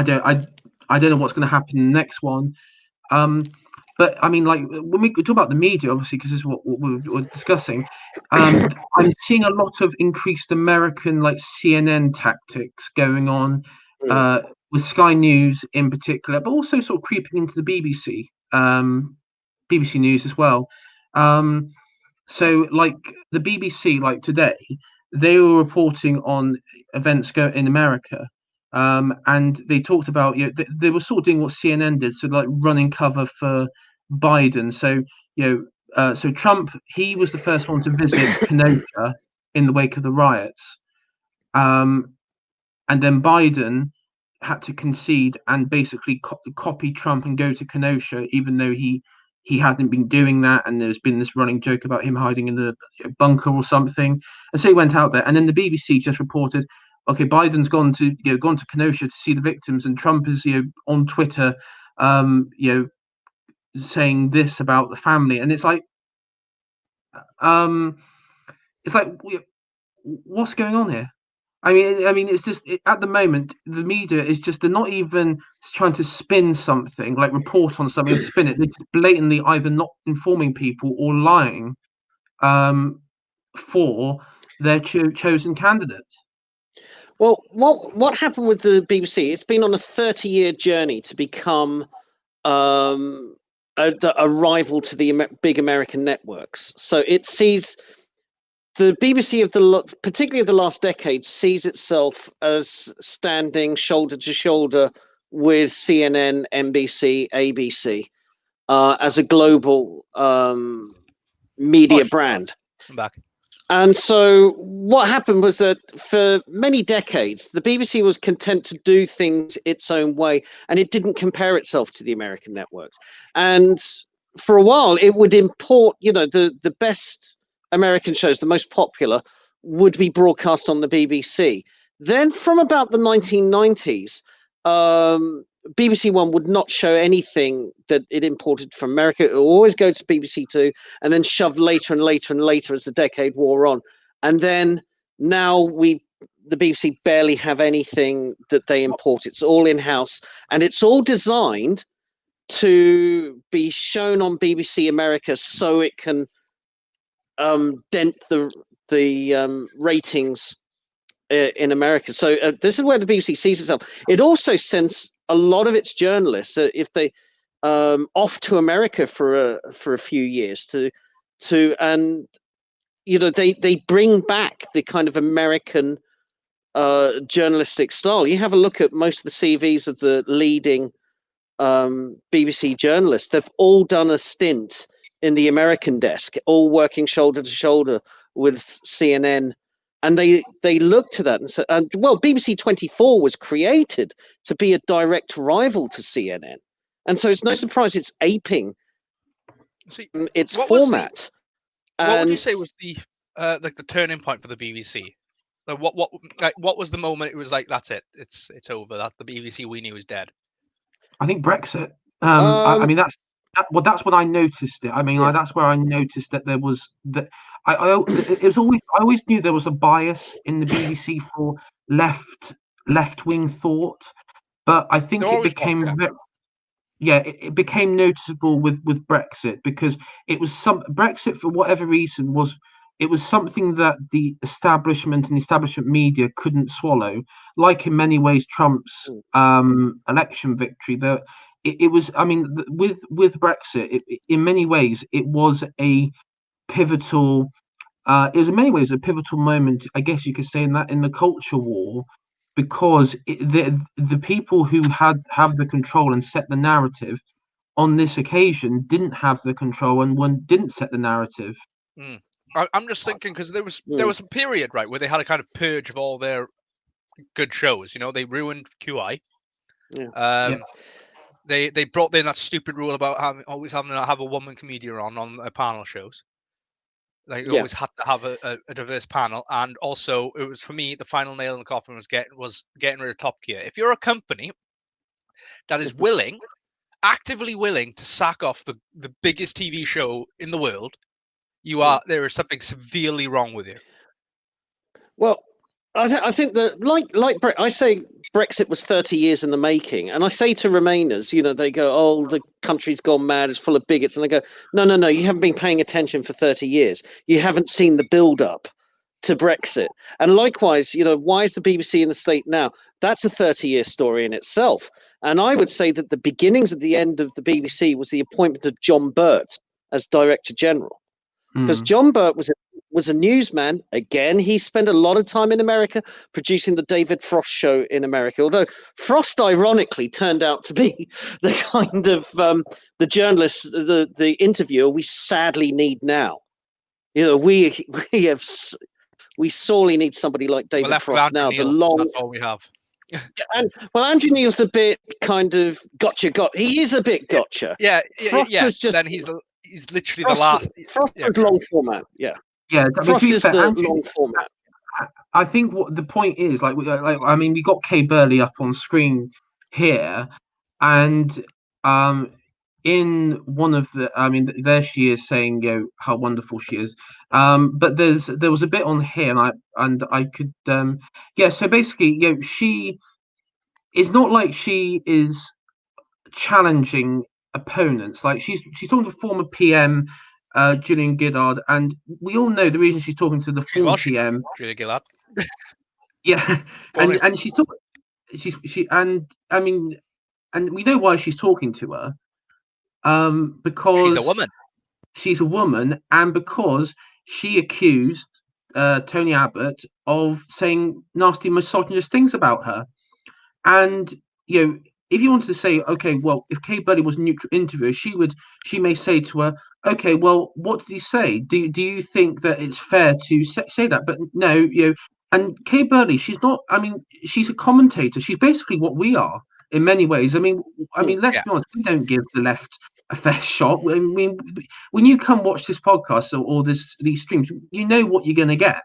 [SPEAKER 1] don't know what's going to happen in the next one. But I mean, like when we talk about the media, obviously, because this is what we're discussing, I'm seeing a lot of increased American like CNN tactics going on with Sky News in particular, but also sort of creeping into the BBC, BBC News as well. So like the BBC, like today, they were reporting on events in America. And they talked about they were sort of doing what CNN did, so like running cover for Biden. So so Trump, he was the first one to visit Kenosha in the wake of the riots, and then Biden had to concede and basically copy Trump and go to Kenosha, even though he hasn't been doing that, and there's been this running joke about him hiding in the bunker or something. And so he went out there, and then the BBC just reported, okay, Biden's gone to Kenosha to see the victims, and Trump is on Twitter, saying this about the family, and it's like what's going on here? I mean, it's just at the moment the media is just, they're not even trying to spin something, like report on something and spin it. They're just blatantly either not informing people or lying for their chosen candidate.
[SPEAKER 2] Well, what happened with the BBC? It's been on a 30-year journey to become a rival to the big American networks. So it sees the BBC particularly of the last decade, sees itself as standing shoulder to shoulder with CNN, NBC, ABC as a global media brand.
[SPEAKER 3] I'm back.
[SPEAKER 2] And so what happened was that for many decades, the BBC was content to do things its own way, and it didn't compare itself to the American networks. And for a while, it would import, the best American shows, the most popular, would be broadcast on the BBC. Then from about the 1990s, BBC One would not show anything that it imported from America. It would always go to BBC Two and then shoved later and later and later as the decade wore on. And then now the BBC barely have anything that they import. It's all in-house, and it's all designed to be shown on BBC America so it can dent the ratings in America. So this is where the BBC sees itself. It also sends a lot of its journalists, if they off to America for a few years and they bring back the kind of American journalistic style. You have a look at most of the CVs of the leading BBC journalists. They've all done a stint in the American desk, all working shoulder to shoulder with CNN. And they look to that and said, well, BBC 24 was created to be a direct rival to CNN. And so it's no surprise it's aping its format.
[SPEAKER 3] What would you say was the turning point for the BBC? Like what was the moment it was like, that's it, it's over, that the BBC we knew is dead?
[SPEAKER 1] I think Brexit. I mean that's when I noticed it. I mean, that's where I noticed that there was that. I always knew there was a bias in the BBC for left wing thought, but I think it became it became noticeable with Brexit, because it was Brexit, for whatever reason, was something that the establishment and the establishment media couldn't swallow. Like in many ways, Trump's election victory. It was, I mean, with Brexit, in many ways, it was a pivotal. It was in many ways a pivotal moment, I guess you could say, in the culture war, because the people who have the control and set the narrative on this occasion didn't have the control and didn't set the narrative.
[SPEAKER 3] I'm just thinking, because there was a period, right, where they had a kind of purge of all their good shows. They ruined QI. They brought in that stupid rule about always having to have a woman comedian on their panel shows. Like you always had to have a diverse panel, and also it was, for me, the final nail in the coffin was getting rid of Top Gear. If you're a company that is actively willing to sack off the biggest TV show in the world, there is something severely wrong with you.
[SPEAKER 2] Well, I think that I say Brexit was 30 years in the making, and I say to Remainers, they go, "Oh, the country's gone mad; it's full of bigots," and I go, "No, you haven't been paying attention for 30 years. You haven't seen the build-up to Brexit." And likewise, why is the BBC in the state now? That's a 30-year story in itself. And I would say that the beginnings of the end of the BBC was the appointment of John Burt as Director General, because John Burt was a newsman. Again, he spent a lot of time in America producing the David Frost show in America, although Frost ironically turned out to be the kind of the journalist, the interviewer we sadly need now. We sorely need somebody like David Frost now.
[SPEAKER 3] That's all we have.
[SPEAKER 2] And Andrew Neil's a bit kind of gotcha. He is a bit gotcha.
[SPEAKER 3] Yeah.
[SPEAKER 2] Was just,
[SPEAKER 3] then he's literally the last.
[SPEAKER 2] Frost was long format. Yeah.
[SPEAKER 1] Frost
[SPEAKER 2] is the long format.
[SPEAKER 1] I think what the point is, I mean, we got Kay Burley up on screen here, and in one of the, I mean, there she is saying, how wonderful she is. But there was a bit on here, and I could, So basically, she is not like she is challenging opponents. Like she's talking to former PM. Gillian Gillard, and we all know the reason she's talking to the former PM.
[SPEAKER 3] Gillian Gillard.
[SPEAKER 1] Yeah, and she's talking. And we know why she's talking to her. because
[SPEAKER 3] she's a woman.
[SPEAKER 1] She's a woman, and because she accused Tony Abbott of saying nasty, misogynist things about her. And if you wanted to say, okay, well, if Kay Burley was a neutral interviewer, she may say to her, okay, well, what did he say? Do you think that it's fair to say that? But no, and Kay Burley, she's not. I mean, she's a commentator. She's basically what we are in many ways. I mean, let's be honest. We don't give the left a fair shot. I mean, when you come watch this podcast or these streams, you know what you're going to get.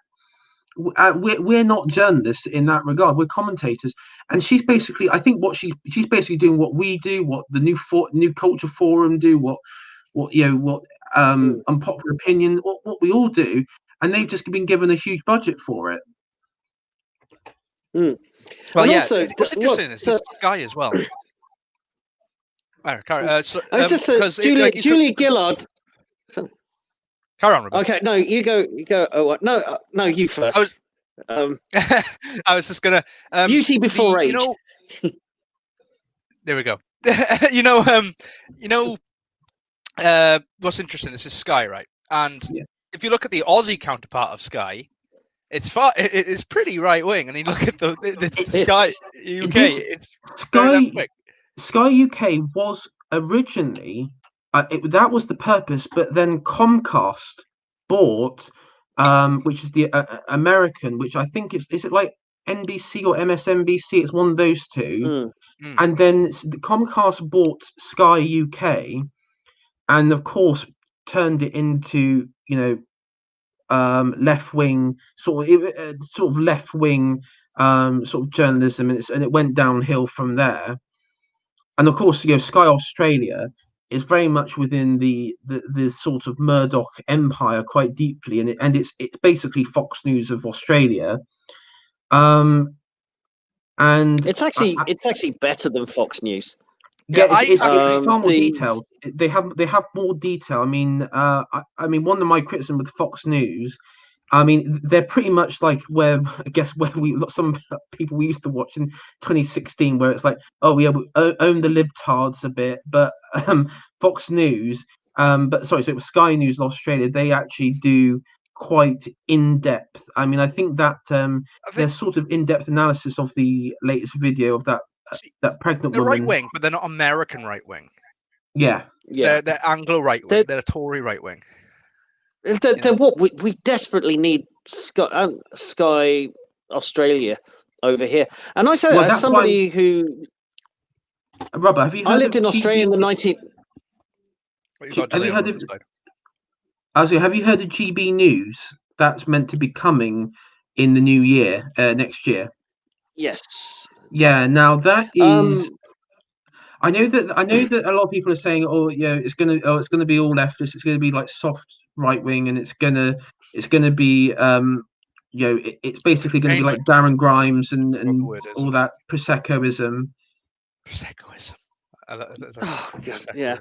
[SPEAKER 1] We're not journalists in that regard. We're commentators, and she's basically, I think, what she's basically doing what we do, what the New Culture Forum do, what unpopular opinion, what we all do, and they've just been given a huge budget for it.
[SPEAKER 3] Well, and also, what's interesting is Sky as well.
[SPEAKER 2] Because Julia Gillard.
[SPEAKER 3] Carry on, Rhubba.
[SPEAKER 2] Okay, no, you go. Oh, no, you first.
[SPEAKER 3] I was just gonna
[SPEAKER 2] beauty before age.
[SPEAKER 3] There we go. What's interesting? This is Sky, right? And if you look at the Aussie counterpart of Sky, it's pretty right wing. And you look at the Sky UK.
[SPEAKER 1] Sky UK was originally. That was the purpose, but then Comcast bought, which is the American, which I think is it like NBC or MSNBC? It's one of those two. And then Comcast bought Sky UK, and of course turned it into left wing sort of left wing sort of journalism, and it went downhill from there. And of course, Sky Australia is very much within the sort of Murdoch empire quite deeply, and it's basically Fox News of Australia. And
[SPEAKER 2] it's actually better than Fox News.
[SPEAKER 1] Yeah, it's far more detailed. They have more detail. I mean, one of my criticisms with Fox News, I mean, they're pretty much like where some people we used to watch in 2016, where it's like, oh yeah, we own the libtards a bit, but Fox News, so it was Sky News Australia. They actually do quite in depth. I mean, I think that there's sort of in depth analysis of the latest video of that pregnant woman.
[SPEAKER 3] They're right wing, but they're not American right wing.
[SPEAKER 1] Yeah.
[SPEAKER 3] They're Anglo right wing. They're a Tory right wing.
[SPEAKER 2] They're what we desperately need Sky Australia over here. And I say that as somebody who
[SPEAKER 1] Rhubba, have you heard
[SPEAKER 2] I lived in Australia in the 19
[SPEAKER 1] Have you heard of GB News? That's meant to be coming in the new year, next year.
[SPEAKER 2] Yes.
[SPEAKER 1] Yeah, now that is I know that a lot of people are saying, oh yeah, it's gonna be all leftist, it's gonna be like soft right wing, and it's gonna be it's basically gonna be like Darren Grimes and all that proseccoism.
[SPEAKER 3] Proseccoism.
[SPEAKER 2] Yeah.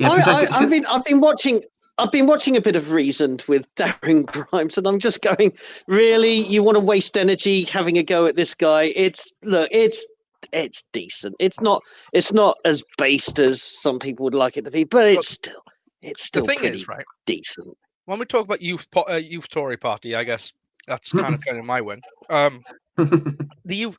[SPEAKER 2] I've been watching a bit of Reasoned with Darren Grimes, and I'm just going, really, you want to waste energy having a go at this guy? It's decent. It's not as based as some people would like it to be, but it's still
[SPEAKER 3] the thing is, right,
[SPEAKER 2] decent.
[SPEAKER 3] When we talk about youth Tory party, I guess that's kind of my wing. The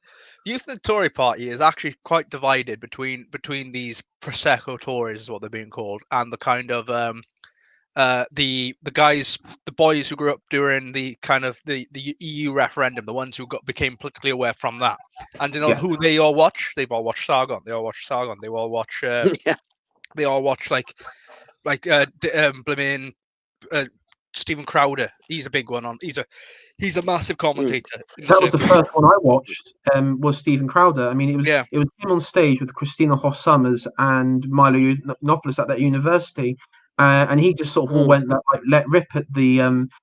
[SPEAKER 3] youth in the Tory party is actually quite divided between these Prosecco Tories, is what they're being called, and the kind of the boys who grew up during the kind of the EU referendum, the ones who became politically aware from that, and who they all watch. They've all watched Sargon. They all watch Sargon. They all watch. They all watch like blimmin' Stephen Crowder. He's a big one on. He's a massive commentator.
[SPEAKER 1] That was the first one I watched. Was Stephen Crowder. I mean, it was him on stage with Christina Hoff Sommers and Milo Yiannopoulos at that university. And he just sort of went like let rip at the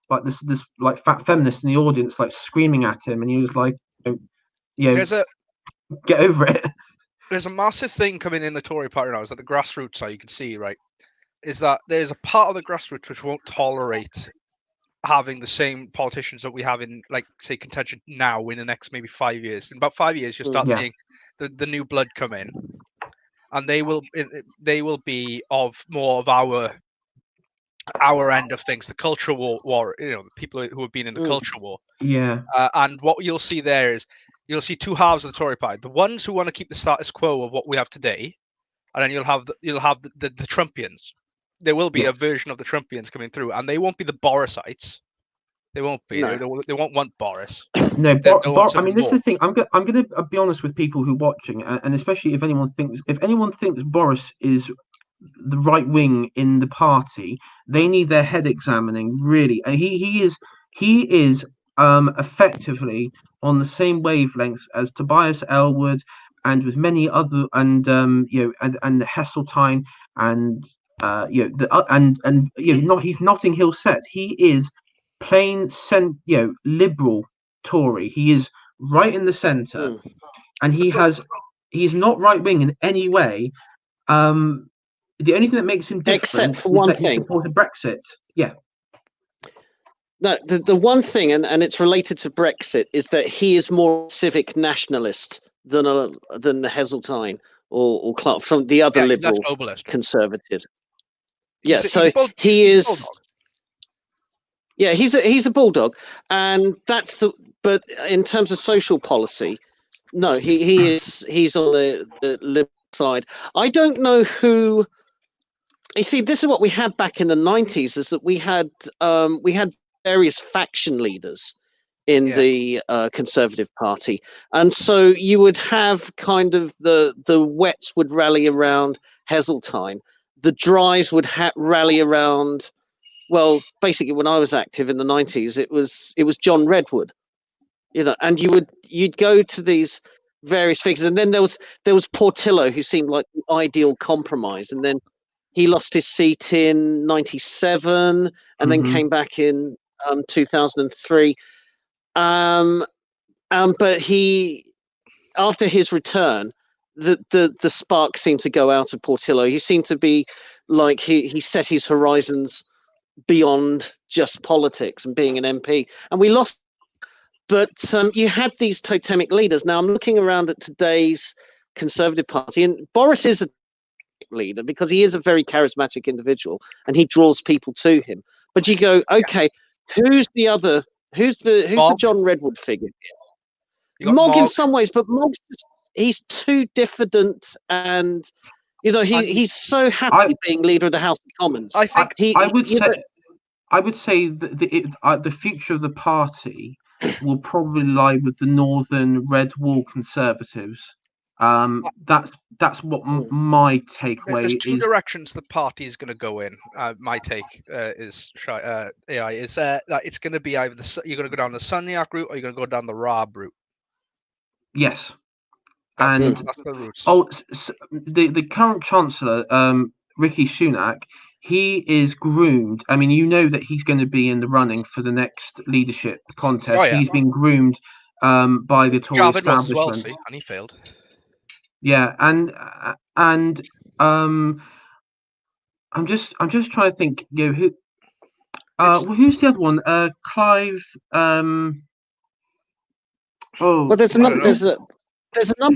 [SPEAKER 1] like this like fat feminist in the audience, like screaming at him, and he was like, get over it.
[SPEAKER 3] There's a massive thing coming in the Tory party now. Is that the grassroots side you can see, right? Is that there's a part of the grassroots which won't tolerate having the same politicians that we have in, like, say, contention now in the next maybe 5 years. In about 5 years, you'll start seeing the new blood come in. and they will be of more of our end of things, the cultural war. The people who have been in the culture war.
[SPEAKER 1] Yeah.
[SPEAKER 3] And what you'll see there is you'll see two halves of the Tory party: the ones who want to keep the status quo of what we have today, and then you'll have the Trumpians. There will be a version of the Trumpians coming through, and they won't be the Borisites. They won't be. No. They won't want Boris.
[SPEAKER 1] No, I mean, this is the thing. I'm going to be honest with people who are watching, and especially if anyone thinks Boris is the right wing in the party, they need their head examining, really. And he is effectively on the same wavelengths as Tobias Ellwood, and with many other, and Heseltine, and he's Notting Hill set. He is plain liberal Tory. He is right in the centre, and he's not right wing in any way. The only thing that makes him different
[SPEAKER 2] except for one thing,
[SPEAKER 1] he supported Brexit. Yeah.
[SPEAKER 2] No, the one thing, and it's related to Brexit, is that he is more civic nationalist than Heseltine or Clark, from the other liberal conservatives. Yeah, so he is. Yeah, he's a bulldog, and that's the. But in terms of social policy, no, he's on the liberal side. I don't know who. You see, this is what we had back in the 90s: is that we had various faction leaders in the Conservative Party, and so you would have kind of the wets would rally around Heseltine, the dries would rally around. Well, basically, when I was active in the 90s, it was John Redwood, and you'd go to these various figures, and then there was Portillo, who seemed like the ideal compromise, and then he lost his seat in 97, and then came back in 2003. But after his return, the spark seemed to go out of Portillo. He seemed to be like he set his horizons beyond just politics and being an MP, and we lost. But you had these totemic leaders. Now I'm looking around at today's Conservative Party, and Boris is a leader because he is a very charismatic individual and he draws people to him. But you go, okay, who's the John Redwood figure here? Mog in some ways, but Mog's he's too diffident, and he's so happy being leader of the House of Commons.
[SPEAKER 1] I would say that the future of the party will probably lie with the Northern Red Wall Conservatives. That's what my takeaway is.
[SPEAKER 3] There's two directions the party is going to go in. My take is AI is that it's going to be either you're going to go down the Sunyak route or you're going to go down the Raab route.
[SPEAKER 1] Yes.
[SPEAKER 3] That's the routes.
[SPEAKER 1] The current Chancellor, Rishi Sunak, he is groomed. I mean, that he's going to be in the running for the next leadership contest. Oh, yeah. He's been groomed by the Tory establishment,
[SPEAKER 3] and he failed.
[SPEAKER 1] Yeah, and I'm just trying to think. Who? Who's the other one? Clive.
[SPEAKER 2] Well, there's a number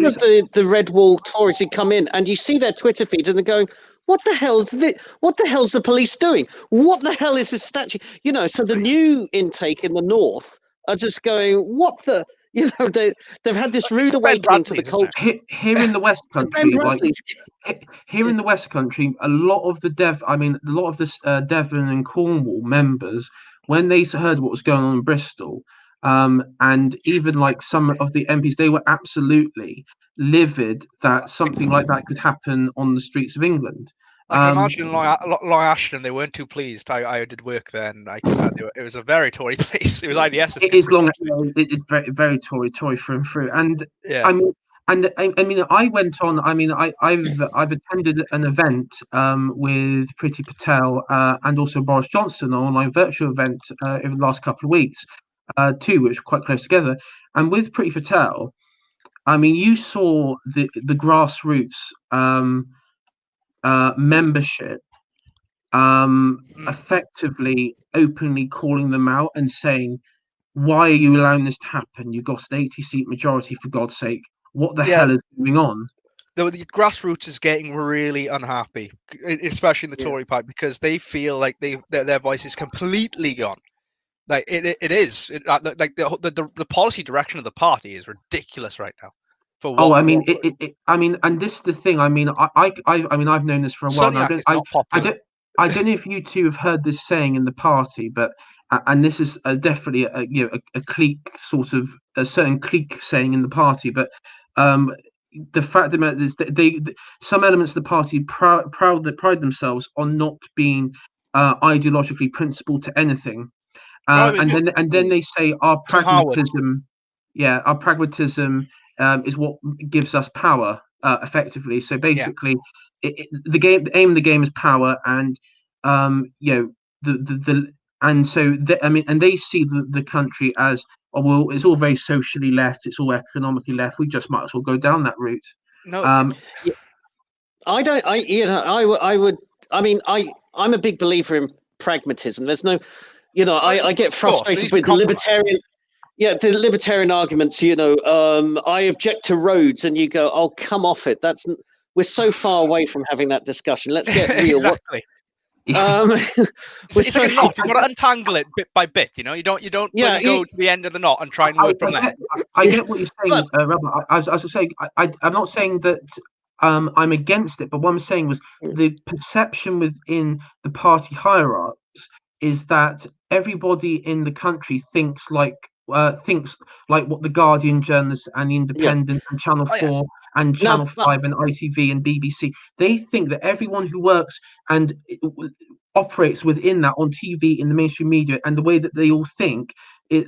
[SPEAKER 2] of the Red Wall Tories who come in, and you see their Twitter feeds, and they're going, "What the hell's the police doing? What the hell is this statue?" So the new intake in the north are just going, "What the." They've had this rude awakening to the culture.
[SPEAKER 1] Here in the West Country, in the West Country, a lot of the Devon and Cornwall members, when they heard what was going on in Bristol, and even some of the MPs, they were absolutely livid that something like that could happen on the streets of England.
[SPEAKER 3] I can imagine Long Ashton, they weren't too pleased. I did work there, and it was a very Tory place. It was IDS.
[SPEAKER 1] It is Long Ashton. It is very, very Tory through and through. And yeah. I went on. I've attended an event with Priti Patel and also Boris Johnson, an online virtual event over the last couple of weeks, two which were quite close together. And with Priti Patel, you saw the grassroots. Membership effectively openly calling them out and saying, why are you allowing this to happen? You've got an 80-seat majority, for God's sake. What the hell is going on?
[SPEAKER 3] the grassroots is getting really unhappy, especially in the Tory party, because they feel like their voice is completely gone. Like it is. Like the policy direction of the party is ridiculous right now.
[SPEAKER 1] I mean, I mean, and this is the thing. I mean, I mean, I've known this for a while. And I don't know if you two have heard this saying in the party, but and this is definitely a clique sort of a certain clique saying in the party, but the fact of the matter is that some elements of the party pride themselves on not being ideologically principled to anything, and then they say our pragmatism, is what gives us power, effectively. So basically, the aim of the game is power, and and so I mean, and they see the country as, oh, well, it's all very socially left, it's all economically left. We just might as well go down that route.
[SPEAKER 3] No,
[SPEAKER 2] I don't. I would. I mean, I'm a big believer in pragmatism. There's no, I get frustrated with the libertarian. Yeah, the libertarian arguments. I object to roads, and you go, "Oh, come off it." We're so far away from having that discussion. Let's get real.
[SPEAKER 3] Exactly. It's like a knot. You've got to untangle it bit by bit. You don't go to the end of the knot and try and work from there.
[SPEAKER 1] I get what you're saying, Rhubba. I was saying, I'm not saying that I'm against it, but what I'm saying was the perception within the party hierarchs is that everybody in the country thinks like what the Guardian journalists and the Independent and Channel 4 and Channel 5 and ITV and BBC. They think that everyone who works and operates within that on TV in the mainstream media, and the way that they all think,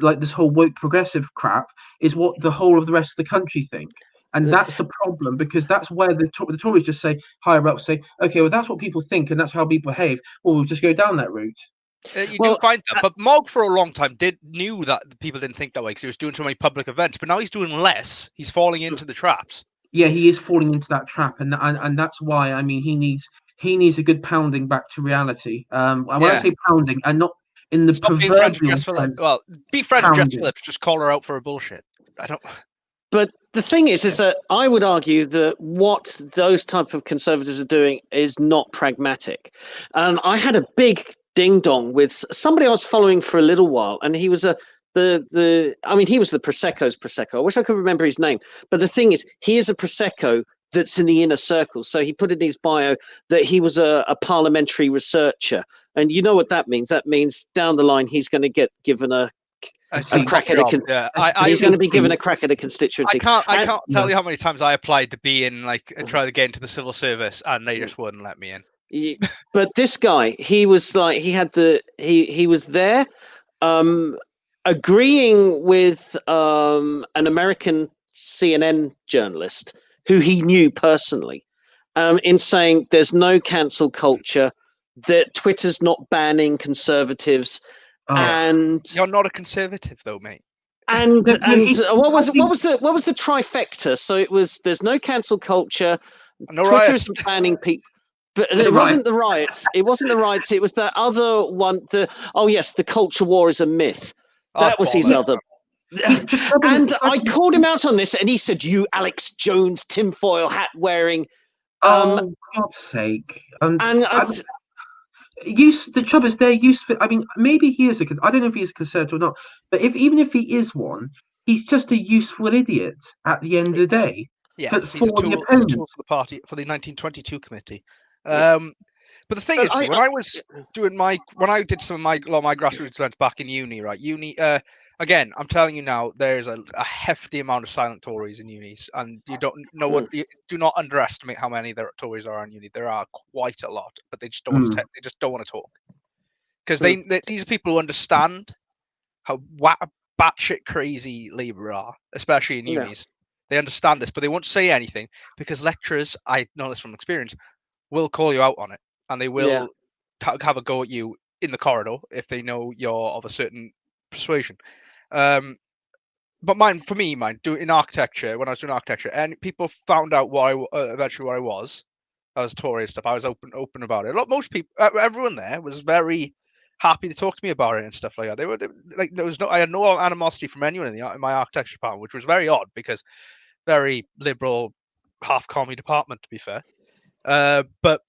[SPEAKER 1] like this whole woke progressive crap, is what the whole of the rest of the country think. And that's the problem, because that's where the Tories just say, higher up say, okay, well, that's what people think and that's how people behave. Well, we'll just go down that route.
[SPEAKER 3] You do find that, but Mog for a long time knew that people didn't think that way because he was doing so many public events. But now he's doing less. He's falling into the traps.
[SPEAKER 1] Yeah, he is falling into that trap, and that's why, I mean, he needs a good pounding back to reality. When I say pounding, and not in the proverbial sense.
[SPEAKER 3] Be friends with Jess Phillips. Just call her out for her bullshit. I don't.
[SPEAKER 2] But the thing is that I would argue that what those type of conservatives are doing is not pragmatic. And I had a big ding dong with somebody I was following for a little while, and he was he was the Prosecco's Prosecco. I wish I could remember his name. But the thing is, he is a Prosecco that's in the inner circle. So he put in his bio that he was a parliamentary researcher. And you know what that means? That means down the line he's going to get given a crack at he's going to be given a crack at a constituency.
[SPEAKER 3] I can't tell you how many times I applied to be in and try to get into the civil service, and they just wouldn't let me in.
[SPEAKER 2] But this guy, he was like, he was there, agreeing with an American CNN journalist who he knew personally, in saying there's no cancel culture, that Twitter's not banning conservatives. And
[SPEAKER 3] you're not a conservative though, mate.
[SPEAKER 2] And what was the trifecta? So it was, there's no cancel culture, Twitter isn't banning people. But it wasn't the riots. It wasn't the riots. It was that other one. The culture war is a myth. That was his other. And I called him out on this, and he said, "You Alex Jones tinfoil hat wearing."
[SPEAKER 1] For God's sake! The trouble is, they're used for. I mean, maybe he is I don't know if he's a conservative or not. But even if he is one, he's just a useful idiot at the end of the day.
[SPEAKER 3] Yes, he's a tool for the party, for the 1922 committee. But the thing is, when I did some of my grassroots events back in uni, right? Again, I'm telling you now, there's a hefty amount of silent Tories in unis, and you don't know you do not underestimate how many there Tories are in uni. There are quite a lot, but they just don't want to. They just don't want to talk, because these are people who understand how batshit crazy Labour are, especially in unis. They understand this, but they won't say anything because lecturers, I know this from experience, will call you out on it, and they will have a go at you in the corridor if they know you're of a certain persuasion. But doing in architecture, when I was doing architecture, and people found out eventually what I was Tory and stuff. I was open about it. Most people, everyone there was very happy to talk to me about it and stuff like that. They were like, I had no animosity from anyone in my architecture department, which was very odd because very liberal, half comedy department, to be fair. But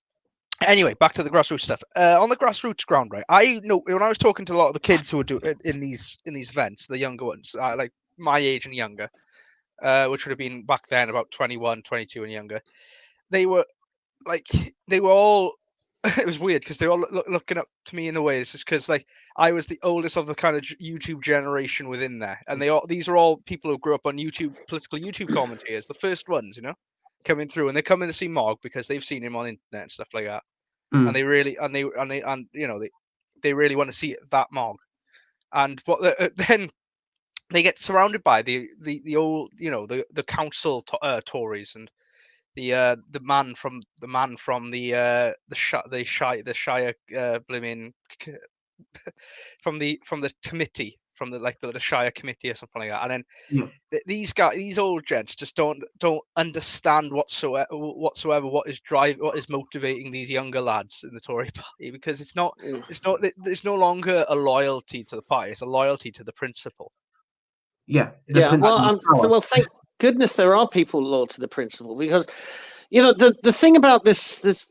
[SPEAKER 3] anyway, back to the grassroots stuff. On the grassroots ground, right? I know when I was talking to a lot of the kids who were in these events, the younger ones, like my age and younger, which would have been back then about 21, 22 and younger. They were all. It was weird because they were all looking up to me in a way. It's just because like I was the oldest of the kind of YouTube generation within there, and these are all people who grew up on YouTube, political YouTube commentators, the first ones, coming through, and they come in to see Mog because they've seen him on internet and stuff like that, and they really they really want to see that Mog, and then they get surrounded by the old the council Tories and the man from the Shire blimmin' from the committee from the Shire committee or something like that, and then these old gents just don't understand whatsoever what is motivating these younger lads in the Tory party, because it's no longer a loyalty to the party, it's a loyalty to the principle.
[SPEAKER 2] Well, thank goodness there are people loyal to the principle, because the thing about this, as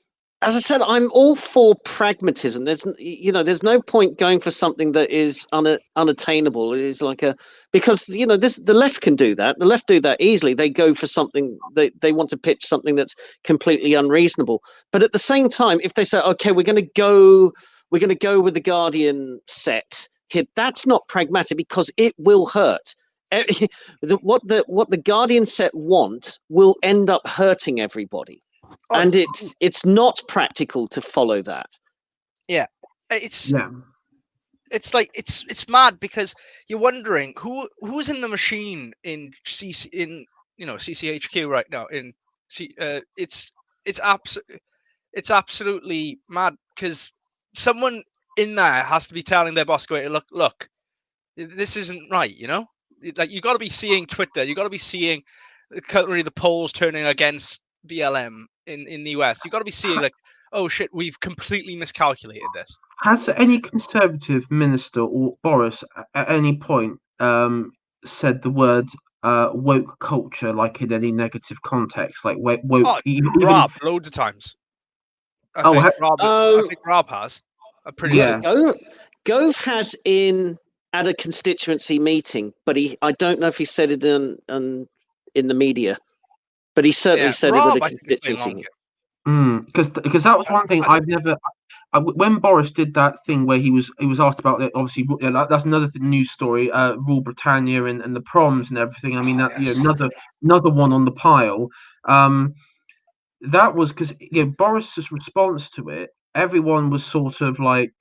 [SPEAKER 2] I said, I'm all for pragmatism. There's no point going for something that is unattainable. It is because the left can do that. The left do that easily. They go for something they want to pitch something that's completely unreasonable. But at the same time, if they say, okay, we're going to go with the Guardian set here, that's not pragmatic, because it will hurt. What the Guardian set want will end up hurting everybody, and it's not practical to follow that.
[SPEAKER 3] It's mad, because you're wondering who's in the machine in CCHQ right now. It's absolutely mad, because someone in there has to be telling their boss, "Go, look, this isn't right," Like, you got to be seeing Twitter. You got to be seeing currently the polls turning against BLM in the US. You got to be seeing like, oh shit, we've completely miscalculated this.
[SPEAKER 1] Has any Conservative minister or Boris at any point said the word woke culture, like in any negative context, like woke?
[SPEAKER 3] Rob, loads of times. I think Rob has. I'm pretty sure.
[SPEAKER 2] Gove has at a constituency meeting, but I don't know if he said it in the media, but he certainly said
[SPEAKER 3] Rob,
[SPEAKER 2] it at a constituency meeting.
[SPEAKER 1] Because that was one thing I've never. When Boris did that thing where he was asked about it, obviously that's another news story. Rule Britannia and the proms and everything. I mean another one on the pile. That was because Boris's response to it, everyone was sort of like,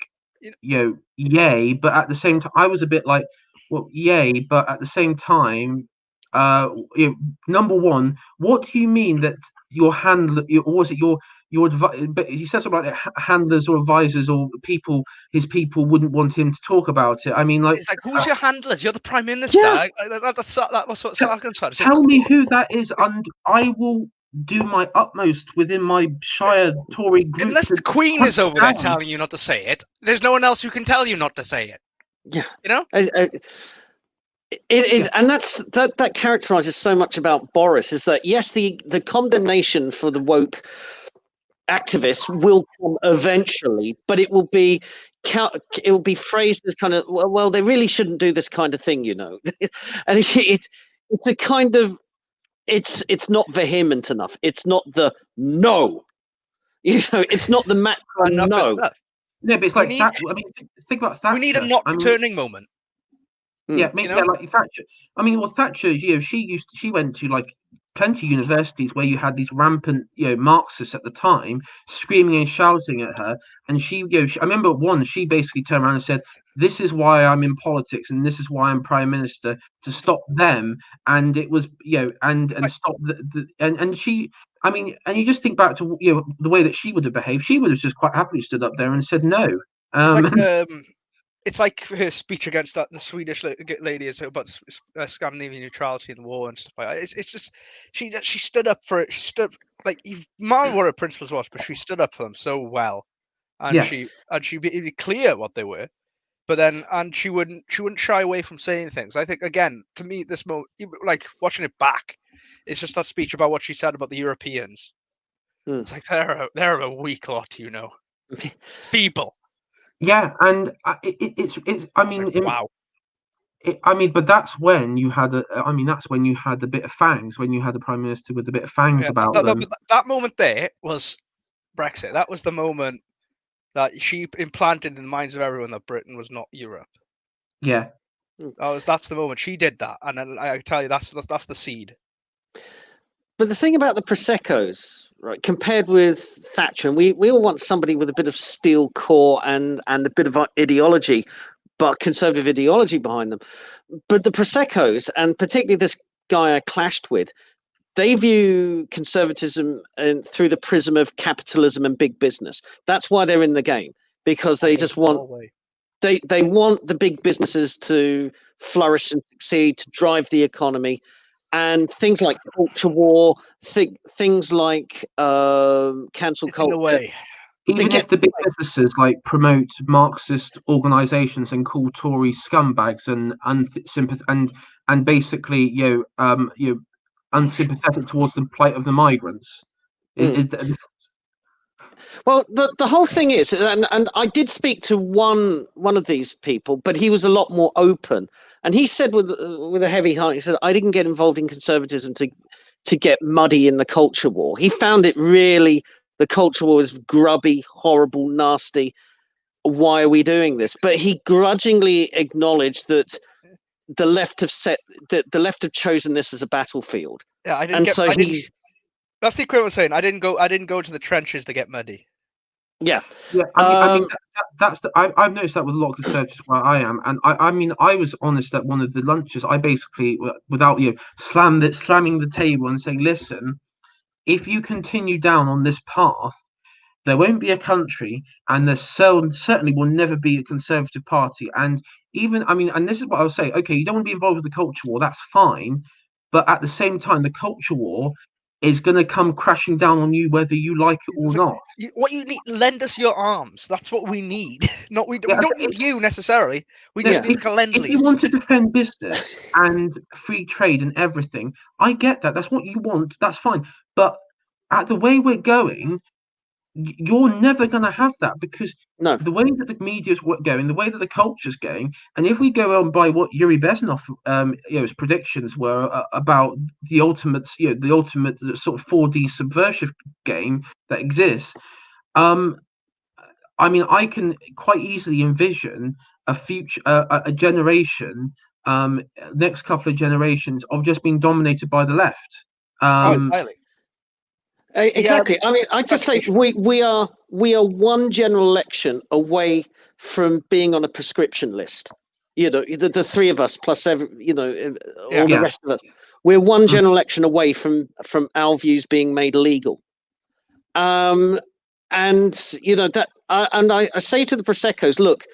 [SPEAKER 1] yay, but at the same time, I was a bit like, well, yay, but at the same time, number one, what do you mean that your handler, or was it your but he said something like handlers or advisors or his people wouldn't want him to talk about it. I mean,
[SPEAKER 3] it's like, who's your handlers? You're the Prime Minister.
[SPEAKER 1] Yeah.
[SPEAKER 3] That was what Sargon said.
[SPEAKER 1] Tell me who that is, and I will do my utmost within my Shire Tory group.
[SPEAKER 3] Unless the Queen is over there telling you not to say it, there's no one else who can tell you not to say it.
[SPEAKER 2] Yeah, and that characterizes so much about Boris, is that yes, the condemnation for the woke activists will come eventually, but it will be phrased as kind of, well, they really shouldn't do this kind of thing, and it's a kind of. It's not vehement enough. It's not the no. It's not the Macron no.
[SPEAKER 1] Yeah, but it's like Thatcher. I mean, think about Thatcher.
[SPEAKER 3] We need a not returning moment.
[SPEAKER 1] Yeah, like Thatcher. I mean, well, Thatcher, she went to like plenty of universities where you had these rampant, Marxists at the time screaming and shouting at her, and I remember she basically turned around and said, "This is why I'm in politics, and this is why I'm Prime Minister, to stop them." And it was, and stop and she. I mean, and you just think back to the way that she would have behaved. She would have just quite happily stood up there and said no.
[SPEAKER 3] It's like her speech against the Swedish lady about Scandinavian neutrality in the war and stuff like that. It's just she stood up for it. She stood like man what her principles was, but she stood up for them so well, and she made it clear what they were. But then, and she wouldn't shy away from saying things. I think, again, to me, this like watching it back, It's just that speech about what she said about the Europeans. It's like they're a weak lot, you know, feeble.
[SPEAKER 1] Yeah, and it's. I mean,
[SPEAKER 3] like, wow.
[SPEAKER 1] But that's when you had that's when you had a bit of fangs. When you had a prime minister with a bit of fangs about them.
[SPEAKER 3] That moment there was Brexit. That was the moment that she implanted in the minds of everyone that Britain was not Europe.
[SPEAKER 1] Yeah,
[SPEAKER 3] that's the moment she did that, and then I tell you that's the seed.
[SPEAKER 2] But the thing about the Proseccos, right, compared with Thatcher, and we all want somebody with a bit of steel core and a bit of ideology, but conservative ideology behind them. But the Proseccos, and particularly this guy I clashed with, they view conservatism through the prism of capitalism and big business. That's why they're in the game, because they just want they want the big businesses to flourish and succeed, to drive the economy. And things like culture war, things like cancel culture.
[SPEAKER 3] In the way.
[SPEAKER 1] Even if the big businesses like promote Marxist organisations and call Tories scumbags and basically unsympathetic towards the plight of the migrants.
[SPEAKER 2] Well, the whole thing is, and I did speak to one of these people, but he was a lot more open, and he said with a heavy heart, he said, "I didn't get involved in conservatism to get muddy in the culture war." He found it really, the culture war was grubby, horrible, nasty. Why are we doing this? But he grudgingly acknowledged that the left have chosen this as a battlefield.
[SPEAKER 3] Yeah, I didn't. That's the equivalent of saying I didn't go to the trenches to get muddy.
[SPEAKER 2] Yeah.
[SPEAKER 1] I've noticed that with a lot of conservatives where I am, and I was honest at one of the lunches. I basically, without slamming the table and saying, "Listen, if you continue down on this path, there won't be a country, and there certainly will never be a Conservative Party." And even, and this is what I was saying. Okay, you don't want to be involved with the culture war. That's fine, but at the same time, the culture war is going to come crashing down on you whether you like it or not.
[SPEAKER 3] What you need, lend us your arms. That's what we need. We don't need you necessarily. We just need a lend-lease.
[SPEAKER 1] If you want to defend business and free trade and everything, I get that. That's what you want. That's fine. But at the way we're going, you're never going to have that, because the way that the media's going, the way that the culture's going, and if we go on by what Yuri Bezmenov, his predictions were about the ultimate sort of 4D subversive game that exists, I can quite easily envision a future, a generation, next couple of generations of just being dominated by the left.
[SPEAKER 3] Entirely.
[SPEAKER 2] Exactly. I just say we are one general election away from being on a prescription list. The three of us plus all the rest of us. We're one general election away from our views being made illegal. And that, and I say to the Proseccos, look,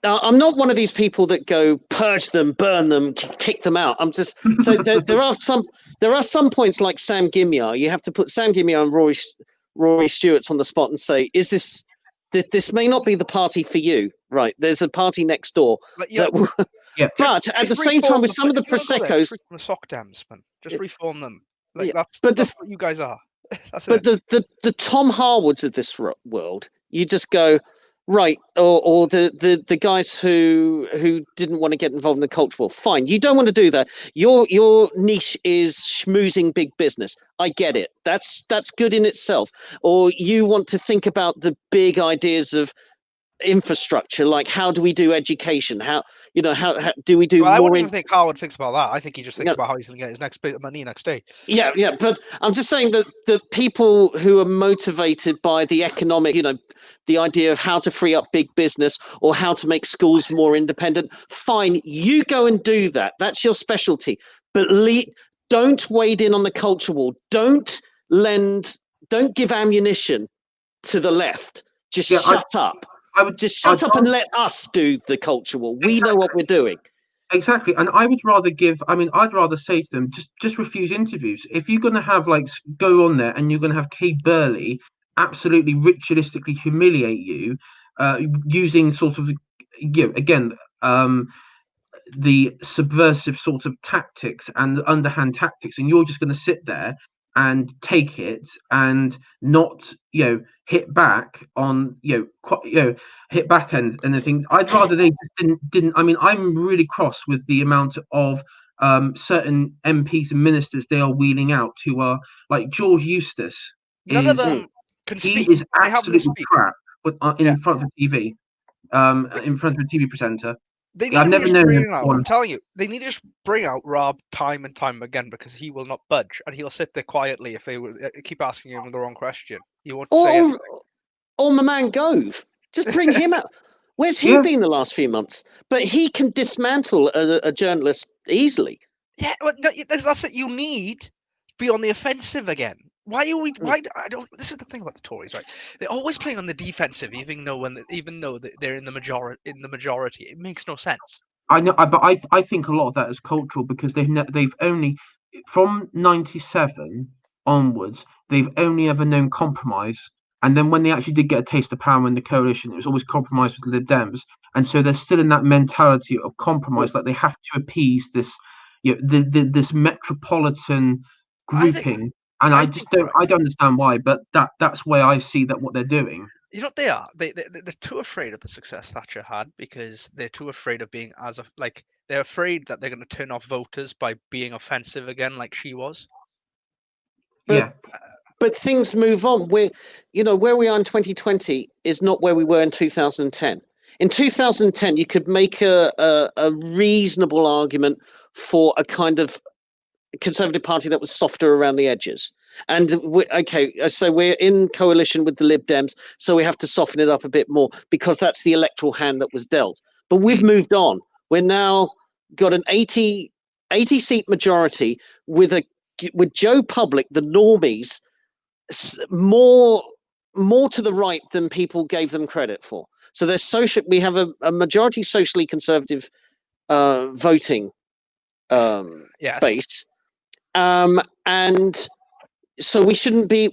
[SPEAKER 2] I'm not one of these people that go purge them, burn them, kick them out. I'm just so there are some points like Sam Gimyar. You have to put Sam Gimyar and Rory Stewart's on the spot and say, is this may not be the party for you, right? There's a party next door. But at the same time, with some of the Proseccos,
[SPEAKER 3] sock dams, man, just reform them. That's what you guys are.
[SPEAKER 2] The Tom Harwoods of this world, you just go. Right, or the guys who didn't want to get involved in the culture war. Fine, you don't want to do that. Your niche is schmoozing big business. I get it. That's good in itself. Or you want to think about the big ideas of infrastructure, like how do we do education? How do we do?
[SPEAKER 3] Well, I wouldn't even think Howard thinks about that. I think he just thinks about how he's going to get his next bit of money next day.
[SPEAKER 2] Yeah, but I'm just saying that the people who are motivated by the economic, the idea of how to free up big business or how to make schools more independent, fine, you go and do that. That's your specialty. But don't wade in on the culture war. Don't give ammunition to the left. Just shut up. Shut up and let us do the culture war. We know what we're doing.
[SPEAKER 1] Exactly. And I would rather I'd rather say to them, just refuse interviews. If you're going to have go on there and you're going to have Kay Burley absolutely ritualistically humiliate you, using sort of, again, the subversive sort of tactics and underhand tactics, and you're just going to sit there and take it and not hit back on hit back and anything. I'd rather they just didn't. I mean, I'm really cross with the amount of certain MPs and ministers they are wheeling out who are like George Eustace.
[SPEAKER 3] None of them can speak.
[SPEAKER 1] He is
[SPEAKER 3] They have no
[SPEAKER 1] absolutely
[SPEAKER 3] speak.
[SPEAKER 1] crap in front of the TV. In front of a TV presenter.
[SPEAKER 3] They need
[SPEAKER 1] I've never known him.
[SPEAKER 3] I'm telling you, they need to just bring out Rob time and time again, because he will not budge, and he'll sit there quietly if they keep asking him the wrong question. He won't say anything.
[SPEAKER 2] Or my man Gove. Just bring him out. Where's he been the last few months? But he can dismantle a journalist easily.
[SPEAKER 3] Yeah, well, that's it. You need to be on the offensive again. Why are we? Why I don't? This is the thing about the Tories, right? They're always playing on the defensive, even though they're in the majority. It makes no sense.
[SPEAKER 1] I know, but I think a lot of that is cultural, because they've only from '97 onwards they've only ever known compromise, and then when they actually did get a taste of power in the coalition, it was always compromise with the Lib Dems, and so they're still in that mentality of compromise, like they have to appease this, this metropolitan grouping. And I don't understand why, but that's why I see that what they're doing.
[SPEAKER 3] You know what they are? They're too afraid of the success Thatcher had, because they're too afraid of being they're afraid that they're going to turn off voters by being offensive again, like she was.
[SPEAKER 2] But things move on. Where we are in 2020 is not where we were in 2010. In 2010, you could make a reasonable argument for a kind of Conservative Party that was softer around the edges. And so we're in coalition with the Lib Dems, so we have to soften it up a bit more, because that's the electoral hand that was dealt. But we've moved on. We're now got an 80 seat majority with Joe Public, the normies, more to the right than people gave them credit for. So there's we have a majority socially conservative voting base. And so we shouldn't be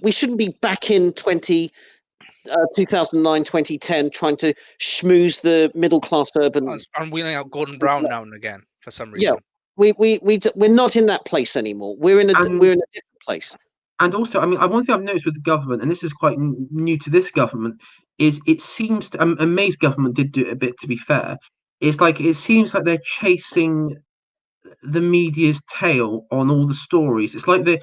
[SPEAKER 2] back in 2009, 2010 trying to schmooze the middle class urban.
[SPEAKER 3] I'm wheeling out Gordon Brown now and again for some reason.
[SPEAKER 2] Yeah, we're not in that place anymore. We're in a different place.
[SPEAKER 1] And also, I mean, one thing I've noticed with the government, and this is quite new to this government, is it seems to, and May's government did do it a bit, to be fair. It's like it seems like they're chasing the media's tail on all the stories. It's like they're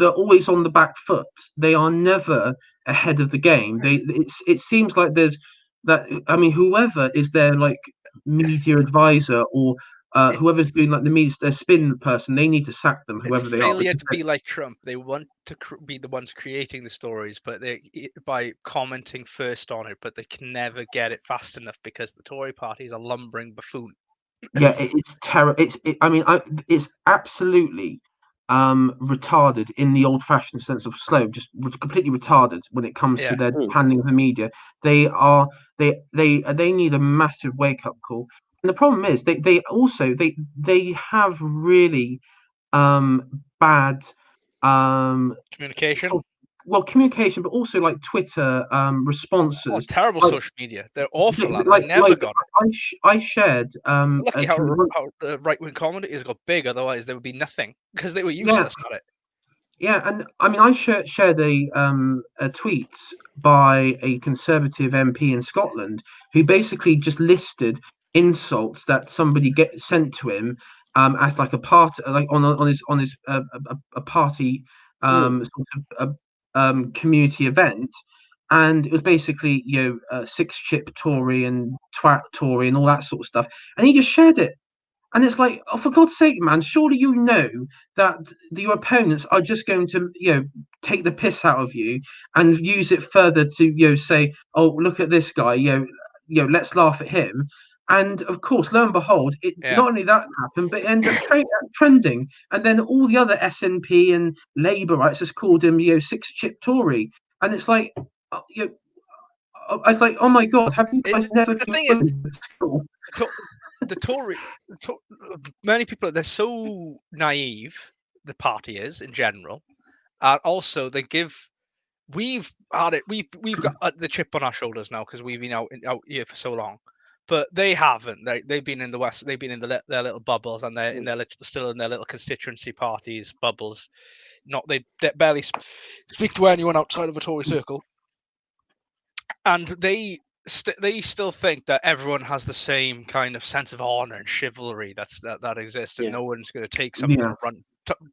[SPEAKER 1] always on the back foot. They are never ahead of the game. It seems like there's that. I mean, whoever is their like media advisor or whoever's doing like the media spin person, they need to sack them. Whoever they are.
[SPEAKER 3] It's failure to be like Trump. They want to be the ones creating the stories, but by commenting first on it, but they can never get it fast enough, because the Tory party is a lumbering buffoon.
[SPEAKER 1] Yeah, it's terrible. It's absolutely retarded in the old-fashioned sense of slow, just completely retarded when it comes to their handling of the media. They need a massive wake-up call. And the problem is they also have really bad
[SPEAKER 3] communication.
[SPEAKER 1] Communication, but also like Twitter responses.
[SPEAKER 3] Oh, terrible social media. They're awful. I never got it.
[SPEAKER 1] I shared.
[SPEAKER 3] Lucky how the right-wing comedy has got big. Otherwise, there would be nothing, because they were useless at it.
[SPEAKER 1] Yeah, and I mean, I shared a tweet by a Conservative MP in Scotland who basically just listed insults that somebody sent to him as like a part, like on his a party sort of community event, and it was basically six chip Tory and twat Tory and all that sort of stuff, and he just shared it. And it's like, oh, for God's sake, man, surely you know that your opponents are just going to take the piss out of you and use it further to say, oh, look at this guy, let's laugh at him. And of course, lo and behold, not only that happened, but it ended up trending. And then all the other SNP and Labour rights just called him, six chip Tory. And it's like, I was like, oh my God, have you guys never?
[SPEAKER 3] The thing is, the Tory, many people, they're so naive. The party is in general, and also we've had it. We've got the chip on our shoulders now, because we've been out here for so long. but they haven't. They've been in the West. They've been in their little bubbles, and they're still in their little constituency parties bubbles. They barely speak to anyone outside of a Tory circle, and they still think that everyone has the same kind of sense of honor and chivalry that exists, and no one's going to take something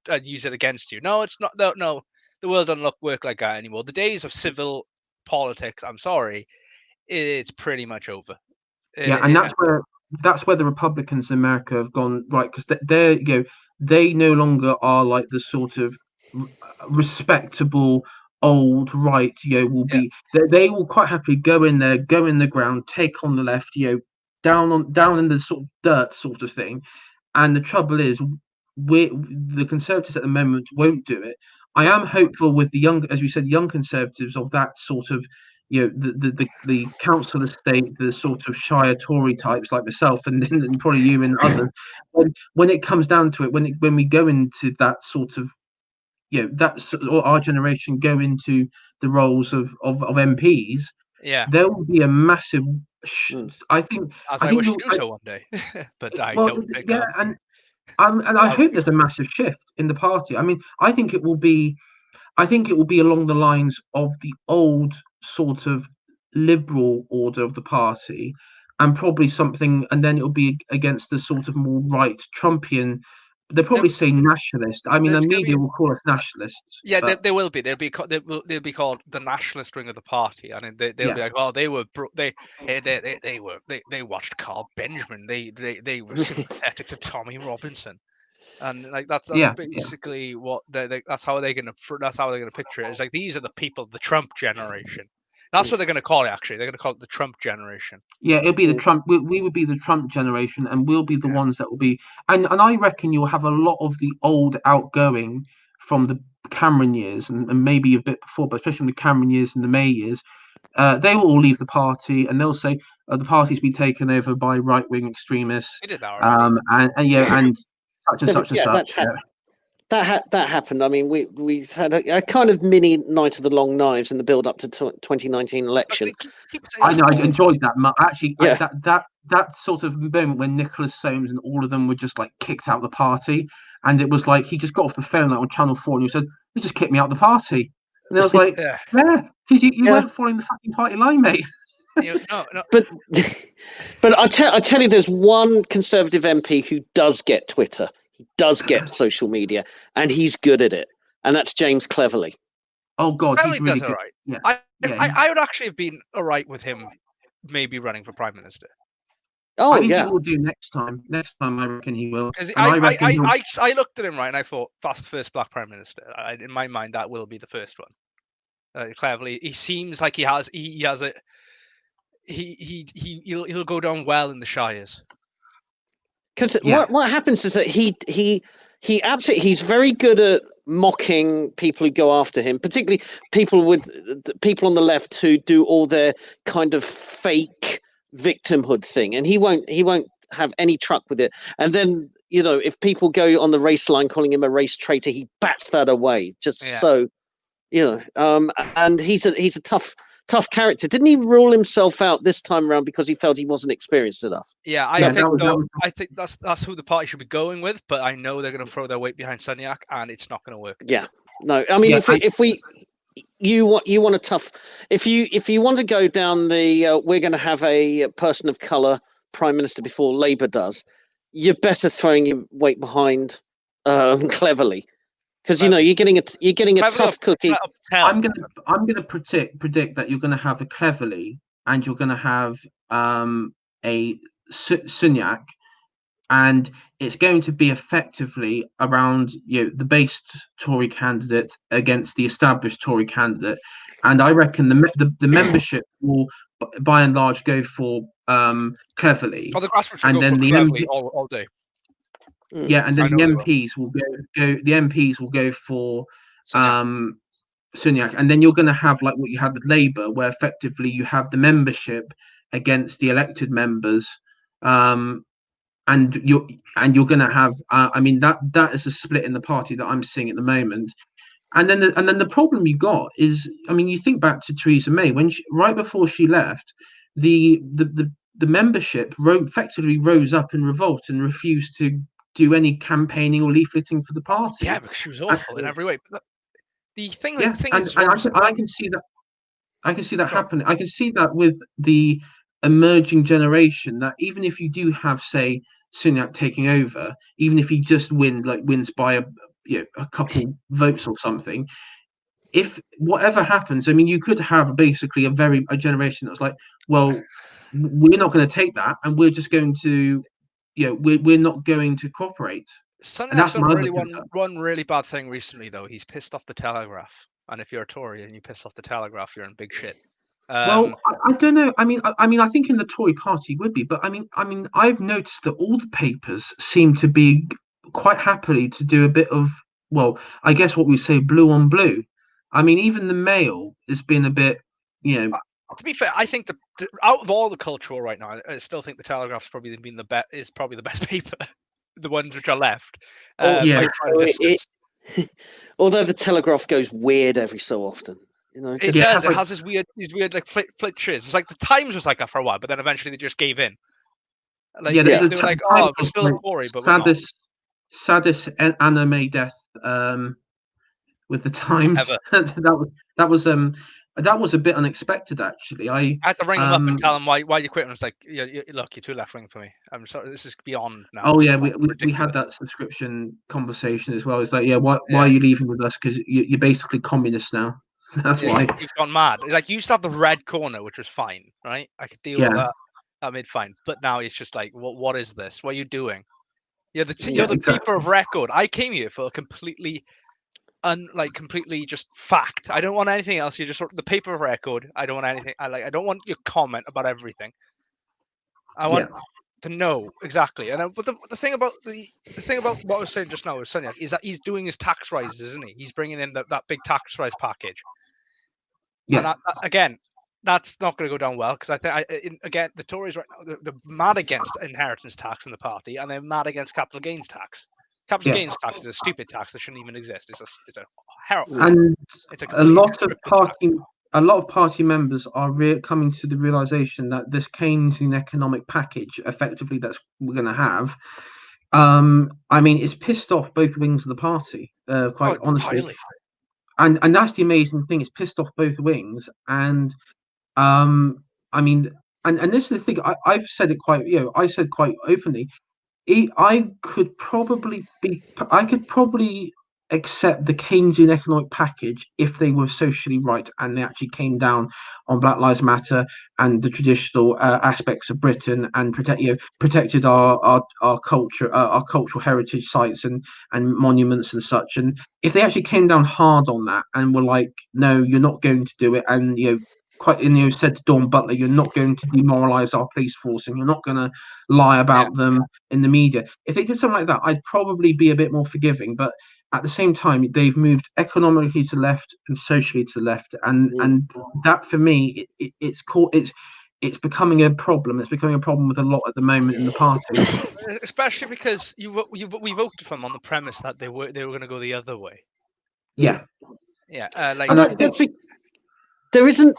[SPEAKER 3] and use it against you. No, it's not. No, the world doesn't work like that anymore. The days of civil politics, I'm sorry, it's pretty much over.
[SPEAKER 1] And that's where the Republicans in America have gone right, because they no longer are like the sort of respectable old right. They will quite happily go in there, go in the ground, take on the left, down in the sort of dirt sort of thing. And the trouble is, the Conservatives at the moment won't do it. I am hopeful with the young, as we said, young Conservatives of that sort of, the council estate, the sort of Shire Tory types like myself and probably you and others. When it comes down to it, when we go into that sort of, that's our generation go into the roles of MPs. There will be a massive. I think.
[SPEAKER 3] I wish to do so one day, but I don't think.
[SPEAKER 1] And I hope there's a massive shift in the party. I mean, I think it will be along the lines of the old sort of liberal order of the party, and probably something, and then it'll be against the sort of more right Trumpian. They'll probably say nationalist. I mean, the media will call us nationalists.
[SPEAKER 3] Yeah, they will be. They'll be called the nationalist wing of the party, and they'll be like, oh, they watched Carl Benjamin. They were sympathetic to Tommy Robinson, and like that's basically what that's how they're gonna picture it. It's like these are the people of the Trump generation. That's what they're going to call it, actually. They're going to call it the Trump generation.
[SPEAKER 1] Yeah, it'll be the Trump. We would be the Trump generation, and we'll be the ones that will be. And I reckon you'll have a lot of the old outgoing from the Cameron years, and maybe a bit before, but especially the Cameron years and the May years. They will all leave the party, and they'll say the party's been taken over by right-wing extremists.
[SPEAKER 3] They did that already.
[SPEAKER 1] And such and such and such.
[SPEAKER 2] That happened. I mean, we had a kind of mini Night of the Long Knives in the build up to 2019 election.
[SPEAKER 1] I know, I enjoyed that. Actually, that sort of moment when Nicholas Soames and all of them were just like kicked out of the party, and it was like he just got off the phone on Channel 4 and he said, "They just kicked me out of the party," and I was like, because you weren't following the fucking party line, mate.
[SPEAKER 3] No.
[SPEAKER 2] But I tell you, there's one Conservative MP who does get Twitter. He does get social media, and he's good at it. And that's James Cleverly.
[SPEAKER 1] Oh God,
[SPEAKER 3] Cleverly
[SPEAKER 1] he's really
[SPEAKER 3] does
[SPEAKER 1] good.
[SPEAKER 3] All right. I would actually have been all right with him, maybe running for Prime Minister.
[SPEAKER 2] Oh,
[SPEAKER 1] I think he will do next time. Next time, I reckon he will.
[SPEAKER 3] Because I looked at him right, and I thought that's the first Black Prime Minister. In my mind, that will be the first one. Cleverly, he seems like he'll go down well in the Shires.
[SPEAKER 2] Because what happens is that he absolutely, he's very good at mocking people who go after him, particularly people on the left who do all their kind of fake victimhood thing, and he won't have any truck with it. And then if people go on the race line calling him a race traitor, he bats that away so. And he's a tough character. Didn't he rule himself out this time around because he felt he wasn't experienced enough?
[SPEAKER 3] Yeah, I think that's who the party should be going with. But I know they're going to throw their weight behind Sunyak, and it's not going to work.
[SPEAKER 2] Yeah, no. I mean, you want a tough. If you want to go down the, we're going to have a person of color prime minister before Labour does. You're better throwing your weight behind Cleverly. Because you're getting a tough cookie.
[SPEAKER 1] I'm gonna predict that you're gonna have a Cleverly and you're gonna have a Sunyak, and it's going to be effectively around the based Tory candidate against the established Tory candidate, and I reckon the membership will by and large go for Cleverly.
[SPEAKER 3] Oh, the grassroots will go for Cleverly all day.
[SPEAKER 1] Yeah, and then the MPs will go. The MPs will go for Sunyak, and then you're going to have like what you had with Labour, where effectively you have the membership against the elected members, and you're going to have. I mean that is a split in the party that I'm seeing at the moment, and then the problem you got is, I mean, you think back to Theresa May when right before she left, the the membership effectively rose up in revolt and refused to do any campaigning or leafleting for the party.
[SPEAKER 3] Yeah, because she was awful in every way. But the thing
[SPEAKER 1] I can see that. I can see that happening. I can see that with the emerging generation. That even if you do have, say, Sunak taking over, even if he just wins by a couple votes or something, if whatever happens, I mean, you could have basically a generation that's like, well, we're not going to take that, and we're just going to, we're not going to cooperate.
[SPEAKER 3] Sunak's done really one really bad thing recently, though. He's pissed off the Telegraph, and if you're a Tory and you piss off the Telegraph, you're in big shit.
[SPEAKER 1] Well, I don't know. I mean, I think in the Tory party would be, but I mean, I've noticed that all the papers seem to be quite happily to do a bit of, well, I guess what we say, blue on blue. I mean, even the Mail has been a bit,
[SPEAKER 3] To be fair, I think the out of all the cultural right now, I still think the Telegraph's probably been the best paper, the ones which are left.
[SPEAKER 2] Although the Telegraph goes weird every so often.
[SPEAKER 3] It does. It has these weird like flitches. It's like the Times was like that for a while, but then eventually they just gave in. Like, they were like, "Oh, we're still a Tory, but we're not."
[SPEAKER 1] Saddest anime death with the Times. That was a bit unexpected, actually. I
[SPEAKER 3] had to ring him up and tell him why you quit. And I was like, look, you're too left wing for me. I'm sorry, this is beyond now.
[SPEAKER 1] Oh yeah, we had that subscription conversation as well. It's like, why are you leaving with us? Because you're basically communist now. That's why
[SPEAKER 3] you've gone mad. Like, you used to have the red corner, which was fine, right? I could deal with that. That made fine. But now it's just like, what is this? What are you doing? You're the keeper of record. I came here for completely just fact. I don't want anything else. You're just sort of the paper of record. I don't want anything. I don't want your comment about everything. I want to know exactly. And but the thing about what I was saying just now with Sunyak is that he's doing his tax rises, isn't he? He's bringing in that big tax rise package. Yeah. And again, that's not going to go down well, because I think again, the Tories right now, they're mad against inheritance tax in the party, and they're mad against capital gains tax. Capital gains tax is a stupid tax that shouldn't even exist. It's a horrible. And it's
[SPEAKER 1] a lot of party members are coming to the realization that this Keynesian economic package, effectively, that we're going to have, I mean, it's pissed off both wings of the party, quite honestly. Entirely. And that's the amazing thing. It's pissed off both wings, and I mean, and this is the thing. I've said it quite, I said quite openly. I could probably accept the Keynesian economic package if they were socially right and they actually came down on Black Lives Matter and the traditional aspects of Britain, and protected our culture, our cultural heritage sites and monuments and such. And if they actually came down hard on that and were like, no, you're not going to do it, and said to Dawn Butler, you're not going to demoralize our police force, and you're not going to lie about them in the media. If they did something like that, I'd probably be a bit more forgiving. But at the same time, they've moved economically to the left and socially to the left, and that, for me, it's becoming a problem. It's becoming a problem with a lot at the moment in the party,
[SPEAKER 3] especially because we voted for them on the premise that they were going to go the other way.
[SPEAKER 1] Yeah.
[SPEAKER 2] There isn't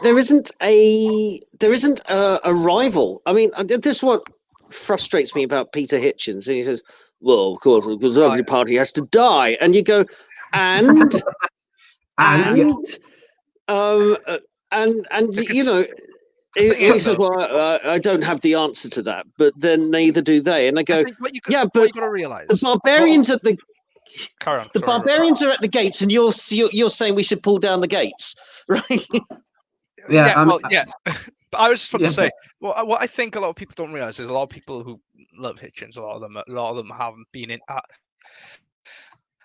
[SPEAKER 2] a rival. I mean, this is what frustrates me about Peter Hitchens. And he says, well, of course, the Conservative Party has to die. And you go, and he says, well, I don't have the answer to that, but then neither do they. And I go,
[SPEAKER 3] but you got to realize
[SPEAKER 2] the barbarians at the
[SPEAKER 3] barbarians
[SPEAKER 2] are at the gates, and you're saying we should pull down the gates, right?
[SPEAKER 3] But I was just about to say, well, what I think a lot of people don't realize is a lot of people who love Hitchens, a lot of them haven't been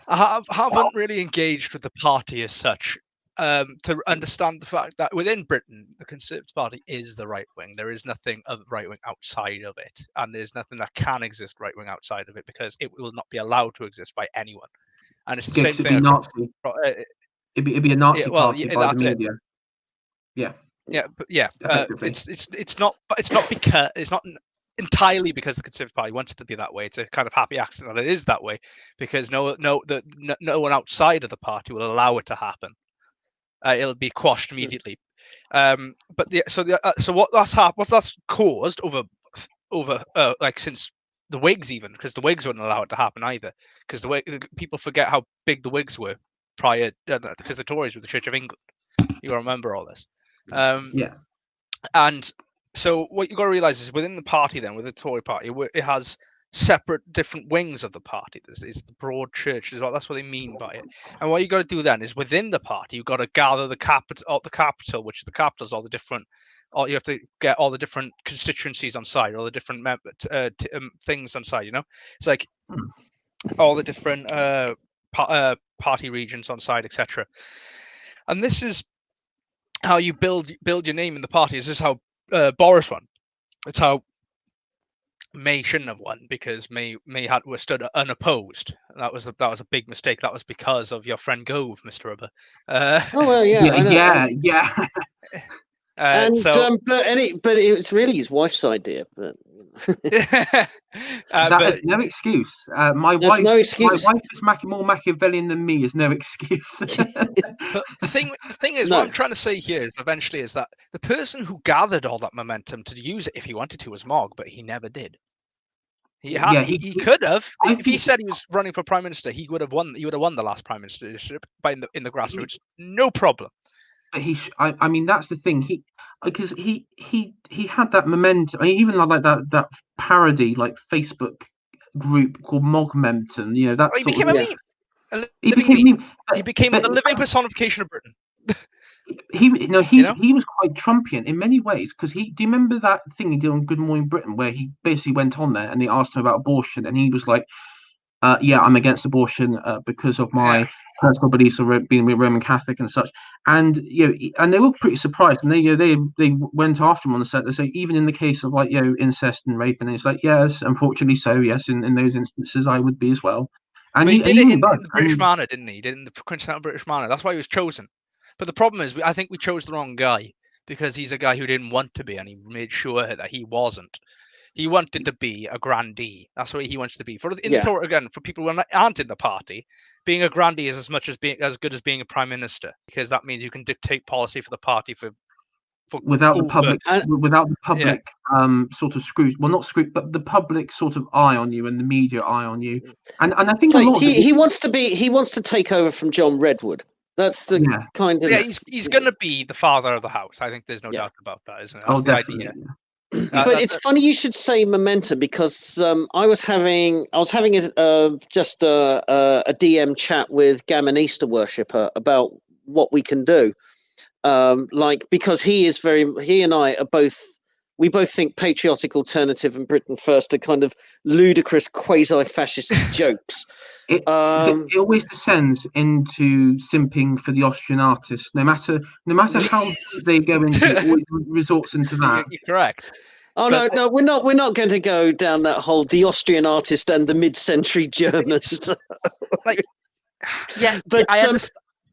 [SPEAKER 3] haven't really engaged with the party as such, to understand the fact that within Britain, the Conservative Party is the right wing. There is nothing of right wing outside of it, and there's nothing that can exist right wing outside of it, because it will not be allowed to exist by anyone. And it's the same thing.
[SPEAKER 1] It'd be a Nazi party by the media.
[SPEAKER 3] It's not entirely because the Conservative Party wants it to be that way. It's a kind of happy accident that it is that way, because no one outside of the party will allow it to happen. It'll be quashed immediately. So what that's caused over over like since the Whigs, even, because the Whigs wouldn't allow it to happen either, because people forget how big the Whigs were prior, because the Tories were the Church of England. You remember all this. And so what you got to realize is within the party, then, with the Tory party, it has separate different wings of the party. There's the broad church as well. That's what they mean by it. And what you got to do then is within the party, you've got to gather the capital, which is the capitals, all the different. You have to get all the different constituencies on side, all the different things on side. You know, it's like all the different party regions on side, etc. And this is how you build your name in the party. This is how Boris won. It's how May shouldn't have won, because May was stood unopposed. That was a big mistake. That was because of your friend Gove, Mr. Rhubba.
[SPEAKER 2] Oh well, yeah,
[SPEAKER 1] yeah.
[SPEAKER 2] But it was really his wife's idea. But
[SPEAKER 1] that is no excuse. My wife is more Machiavellian than me. Is no excuse.
[SPEAKER 3] But the thing is, what I'm trying to say here is eventually is that the person who gathered all that momentum to use it, if he wanted to, was Mogg, but he never did. He could have. If he said he was running for prime minister, he would have won. He would have won the last prime ministership in the grassroots, no problem.
[SPEAKER 1] I mean, that's the thing. Because he had that momentum. I mean, even like that parody like Facebook group called Mogmentum. You know, that
[SPEAKER 3] he became a meme.
[SPEAKER 1] He became
[SPEAKER 3] the living personification of Britain.
[SPEAKER 1] He was quite Trumpian in many ways, because do you remember that thing he did on Good Morning Britain where he basically went on there and they asked him about abortion and he was like, yeah, I'm against abortion because of my personal beliefs of being Roman Catholic and such. And and they were pretty surprised, and they went after him on the set. They say even in the case of like incest and rape, and it's like, yes, unfortunately so, yes, in those instances I would be as well. And
[SPEAKER 3] he did it in the British manner, didn't he? He did it in the quintessential British manner. That's why he was chosen. But the problem is, I think we chose the wrong guy, because he's a guy who didn't want to be, and he made sure that he wasn't. He wanted to be a grandee. That's what he wants to be. For people who aren't in the party, being a grandee is as good as being a prime minister, because that means you can dictate policy for the party
[SPEAKER 1] without the public sort of scrutiny. Well, not scrutiny, but the public sort of eye on you and the media eye on you. And I think
[SPEAKER 2] he wants to take over from John Redwood. That's the kind of
[SPEAKER 3] he's going to be the father of the house. I think there's no doubt about that, isn't it? That's the idea.
[SPEAKER 2] But it's funny you should say momentum, because I was having just a DM chat with Gammon Easter worshipper about what we can do, because he and I are both. We both think patriotic alternative and Britain first are kind of ludicrous quasi-fascist jokes.
[SPEAKER 1] It always descends into simping for the Austrian artist. No matter how they go into it, always resorts into that.
[SPEAKER 3] You're correct.
[SPEAKER 2] Oh no, we're not going to go down that whole the Austrian artist and the mid-century Germans.
[SPEAKER 3] But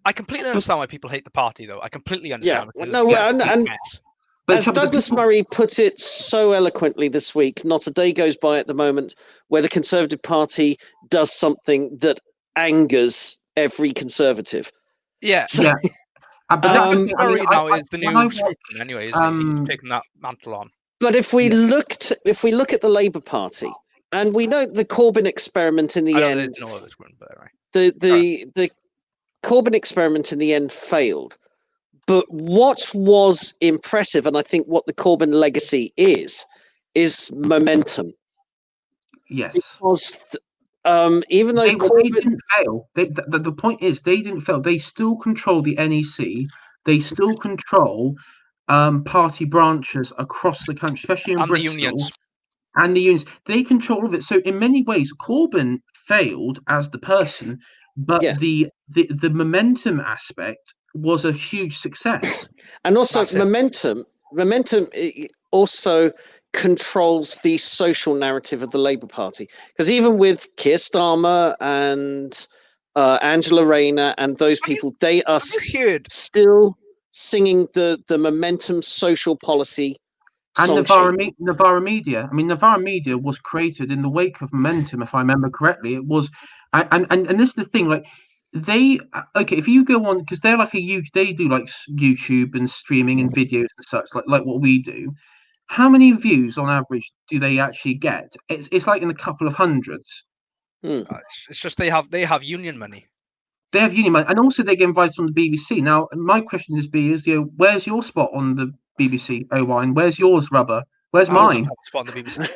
[SPEAKER 3] I completely understand why people hate the party, though. I completely understand.
[SPEAKER 2] As Douglas Murray put it so eloquently this week, not a day goes by at the moment where the Conservative Party does something that angers every Conservative.
[SPEAKER 3] Yeah. But Douglas Murray now is the new spokesman anyway, isn't he? He's taken that mantle on.
[SPEAKER 2] But if we look at the Labour Party, and we know the Corbyn experiment in the end, the Corbyn experiment in the end failed. But what was impressive, and I think what the Corbyn legacy is momentum.
[SPEAKER 1] Yes.
[SPEAKER 2] Because even though
[SPEAKER 1] they didn't fail, the point is they didn't fail. They still control the NEC. They still control party branches across the country, especially in Bristol. And the unions. They control all of it. So in many ways, Corbyn failed as the person, but the momentum aspect was a huge success.
[SPEAKER 2] And also momentum also controls the social narrative of the Labour Party, because even with Keir Starmer and Angela Rayner and those people, they are still singing the momentum social policy.
[SPEAKER 1] And Novara Media. I mean, Novara Media was created in the wake of momentum, if I remember correctly. It was, and this is the thing, like, if you go on, because they're like they do like YouTube and streaming and videos and such, like what we do. how many views on average do they actually get? It's like in a couple of hundreds.
[SPEAKER 3] It's just they have union money.
[SPEAKER 1] They have union money, and also they get invited on the BBC. Now, my question is, where's your spot on the BBC, Owain? Where's yours, Rhubba? Where's mine?
[SPEAKER 3] Spot on the BBC.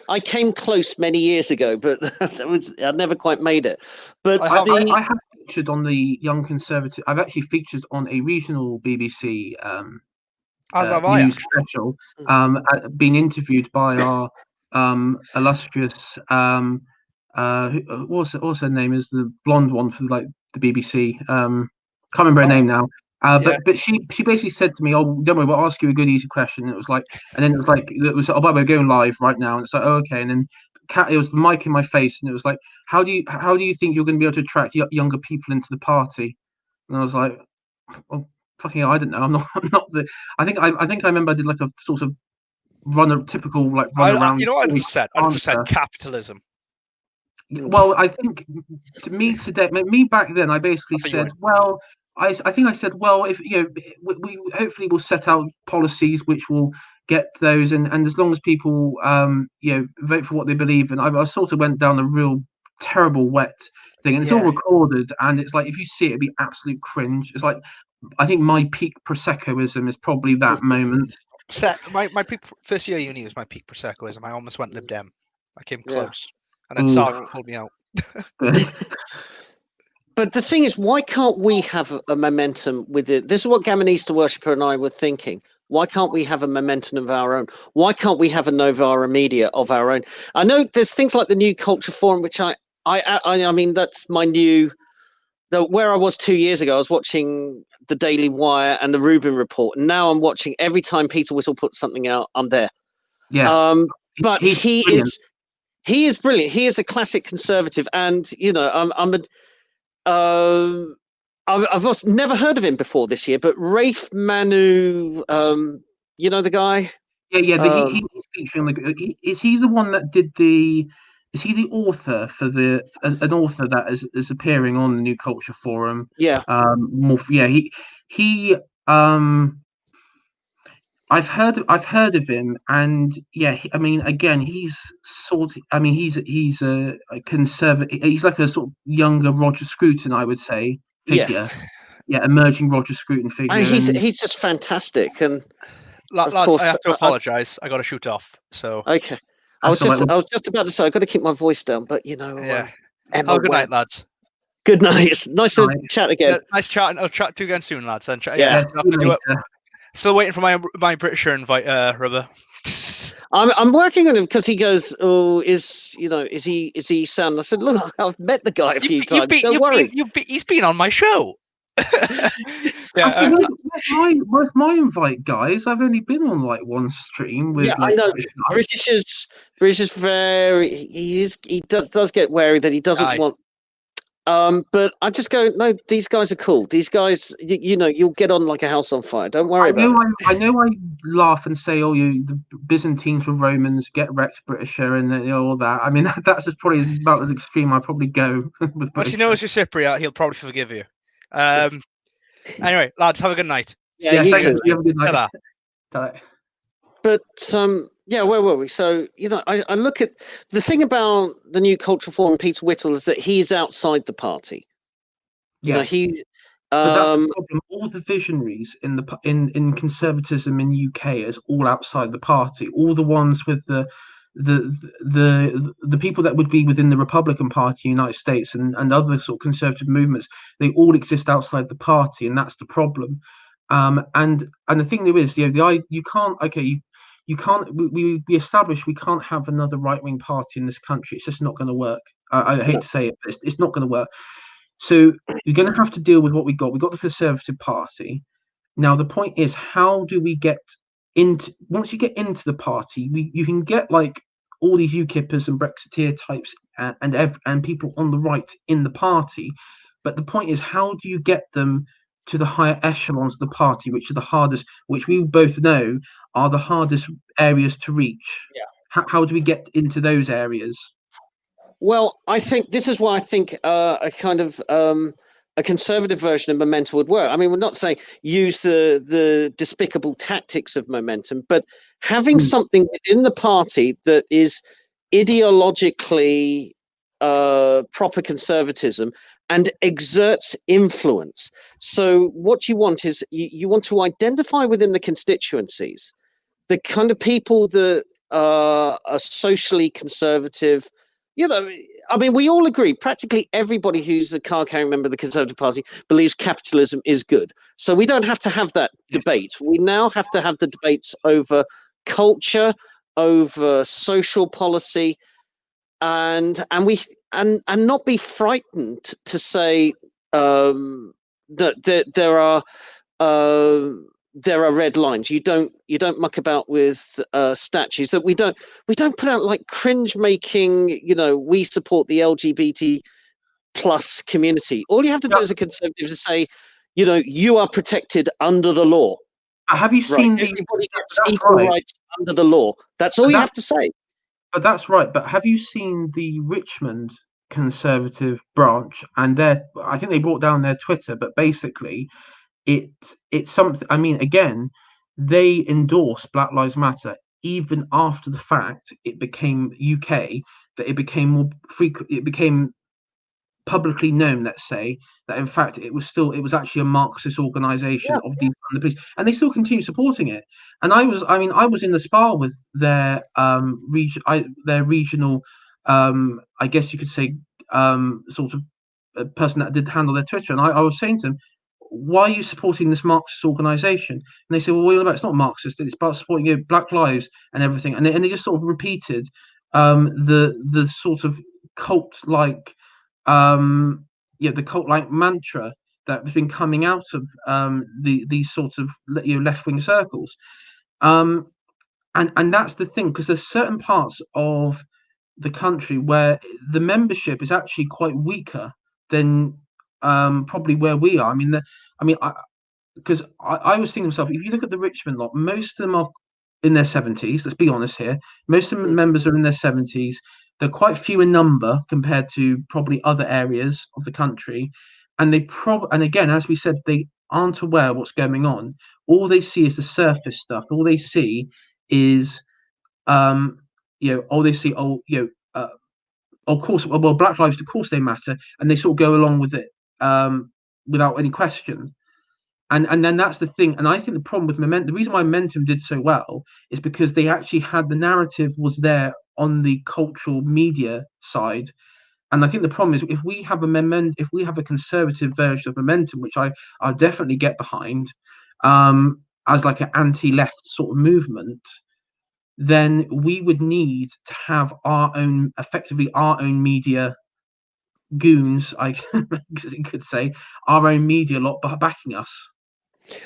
[SPEAKER 2] I came close many years ago, but I never quite made it. But
[SPEAKER 1] I have featured on the Young Conservative. I've actually featured on a regional BBC news special, being interviewed by our illustrious what's her name, is the blonde one for the BBC. Can't remember her name now. But she basically said to me, "Oh, don't worry, we'll ask you a good easy question." And it was like, oh, by the way, we're going live right now. And it's like, oh, okay. And then it was the mic in my face, and it was like, how do you think you're going to be able to attract younger people into the party? And I was like, well, fucking hell, I don't know. I'm not the. I think I remember I did like a sort of typical run around.
[SPEAKER 3] You know what I'd said? I'd have said capitalism.
[SPEAKER 1] Well, I think me back then, I basically said, well, I think I said, well, if we hopefully will set out policies which will get those, and as long as people vote for what they believe in. I sort of went down a real terrible wet thing, and it's all recorded, and it's like if you see it, it'd be absolute cringe. It's like I think my peak Proseccoism is probably that moment.
[SPEAKER 3] My peak first year uni was my peak Proseccoism. I almost went Lib Dem. I came close. And then Sergeant pulled me out.
[SPEAKER 2] But the thing is, why can't we have a momentum with it? This is what Gamonista Worshipper and I were thinking. Why can't we have a momentum of our own? Why can't we have a Novara Media of our own? I know there's things like the New Culture Forum, which I mean, that's my new. Where I was 2 years ago, I was watching the Daily Wire and the Rubin Report, and now I'm watching every time Peter Whittle puts something out. I'm there.
[SPEAKER 1] Yeah.
[SPEAKER 2] But he is. He is brilliant. He is a classic conservative, and I've never heard of him before this year. But Rafe Manu, you know the guy.
[SPEAKER 1] Yeah. But he's featuring is he the one that did the? Is he the author for an author that is appearing on the New Culture Forum?
[SPEAKER 2] Yeah.
[SPEAKER 1] He I've heard of him, and I mean, again, he's a conservative. He's like a sort of younger Roger Scruton, I would say, figure. Yes. Emerging Roger Scruton figure.
[SPEAKER 2] I mean, he's just fantastic, and
[SPEAKER 3] lads, I have to apologise. I got to shoot off. So
[SPEAKER 2] okay, I was just about to say I got to keep my voice down, but
[SPEAKER 3] Emma, good night, lads.
[SPEAKER 2] Good night. Nice to chat again.
[SPEAKER 3] Yeah, nice chatting. I'll chat to you again soon, lads. And do it. Still waiting for my Britisher invite, Rhubba.
[SPEAKER 2] I'm working on him because he goes, oh, is he Sam? I said, look, I've met the guy a few times. Don't worry.
[SPEAKER 3] He's been on my show.
[SPEAKER 1] Where's my invite, guys? I've only been on like one stream with.
[SPEAKER 2] Yeah, I know. British is very. He does get wary that he doesn't want. But I just go, no, these guys are cool. These guys, you'll get on like a house on fire. Don't worry about it.
[SPEAKER 1] I know I laugh and say, oh, the Byzantines were Romans, get wrecked, Britisher, and all that. I mean, that's just probably about the extreme I'd probably go with.
[SPEAKER 3] Once he knows you're Cypriot, he'll probably forgive you. Anyway, lads, have a good night.
[SPEAKER 1] Yeah, you have a good night.
[SPEAKER 2] Ta-da. But where were we? So I look at the thing about the New Culture Forum. Peter Whittle is that he's outside the party.
[SPEAKER 1] Yeah,
[SPEAKER 2] he's.
[SPEAKER 1] But that's the problem. All the visionaries in conservatism in the UK is all outside the party. All the ones with the people that would be within the Republican Party in the United States and other sort of conservative movements, they all exist outside the party, and that's the problem. And the thing there is, you can't. Okay, you can't. We established we can't have another right-wing party in this country. It's just not going to work. I hate to say it, but it's not going to work. So you're going to have to deal with what we got. We got the Conservative Party. Now the point is, how do we get into? Once you get into the party, you can get like all these UKIPers and Brexiteer types and people on the right in the party. But the point is, how do you get them to the higher echelons of the party, which are the hardest, which we both know are the hardest areas to reach?
[SPEAKER 2] Yeah.
[SPEAKER 1] How do we get into those areas?
[SPEAKER 2] Well, I think this is why I think a kind of a conservative version of Momentum would work. I mean, we're not saying use the despicable tactics of Momentum, but having something within the party that is ideologically proper conservatism and exerts influence. So what you want is you want to identify within the constituencies the kind of people that are socially conservative. You know, I mean, we all agree, practically everybody who's a card-carrying member of the Conservative Party believes capitalism is good. So we don't have to have that debate. We now have to have the debates over culture, over social policy, and not be frightened to say that there are red lines. You don't muck about with statues. That we don't put out like cringe making. You know, we support the LGBT plus community. All you have to do as a conservative is say, you know, you are protected under the law.
[SPEAKER 1] Have you seen
[SPEAKER 2] everybody gets equal rights under the law? That's all you have to say.
[SPEAKER 1] But that's right. But have you seen the Richmond Conservative branch? And I think they brought down their Twitter, but basically it's something. I mean, again, they endorse Black Lives Matter even after the fact it became UK, that it became more frequent. It became publicly known, let's say, that in fact it was actually a Marxist organization of defund the police, and they still continue supporting it. And I was in the spa with their regional, I guess you could say, sort of person that did handle their Twitter, and I was saying to them, why are you supporting this Marxist organization? And they said, well, it's not Marxist, it's about supporting Black lives and everything. And they just sort of repeated the sort of cult-like the cult-like mantra that has been coming out of these sort of left-wing circles, and that's the thing, because there's certain parts of the country where the membership is actually quite weaker than probably where we are. Because I was thinking to myself, if you look at the Richmond lot, most of them are in their 70s. Let's be honest here. Most of the members are in their 70s. They're quite few in number compared to probably other areas of the country, and and again, as we said, they aren't aware of what's going on. All they see is the surface stuff. All they see is, of course, well, Black lives, of course, they matter, and they sort of go along with it without any question. And then that's the thing. And I think the problem with Momentum, the reason why Momentum did so well, is because they actually had the narrative was there on the cultural media side. And I think the problem is if we have a conservative version of Momentum, which I'll definitely get behind, as like an anti-left sort of movement, then we would need to have effectively our own media goons, I could say, our own media lot backing us.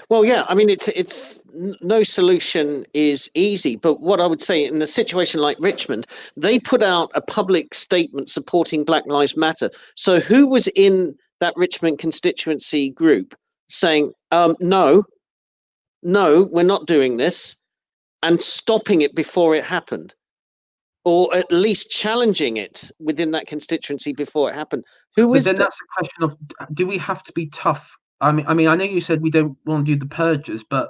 [SPEAKER 2] Well, yeah, I mean, it's no solution is easy, but what I would say in a situation like Richmond, they put out a public statement supporting Black Lives Matter. So who was in that Richmond constituency group saying, no, we're not doing this, and stopping it before it happened, or at least challenging it within that constituency before it happened? That's
[SPEAKER 1] the question of, do we have to be tough? I mean, I know you said we don't want to do the purges, but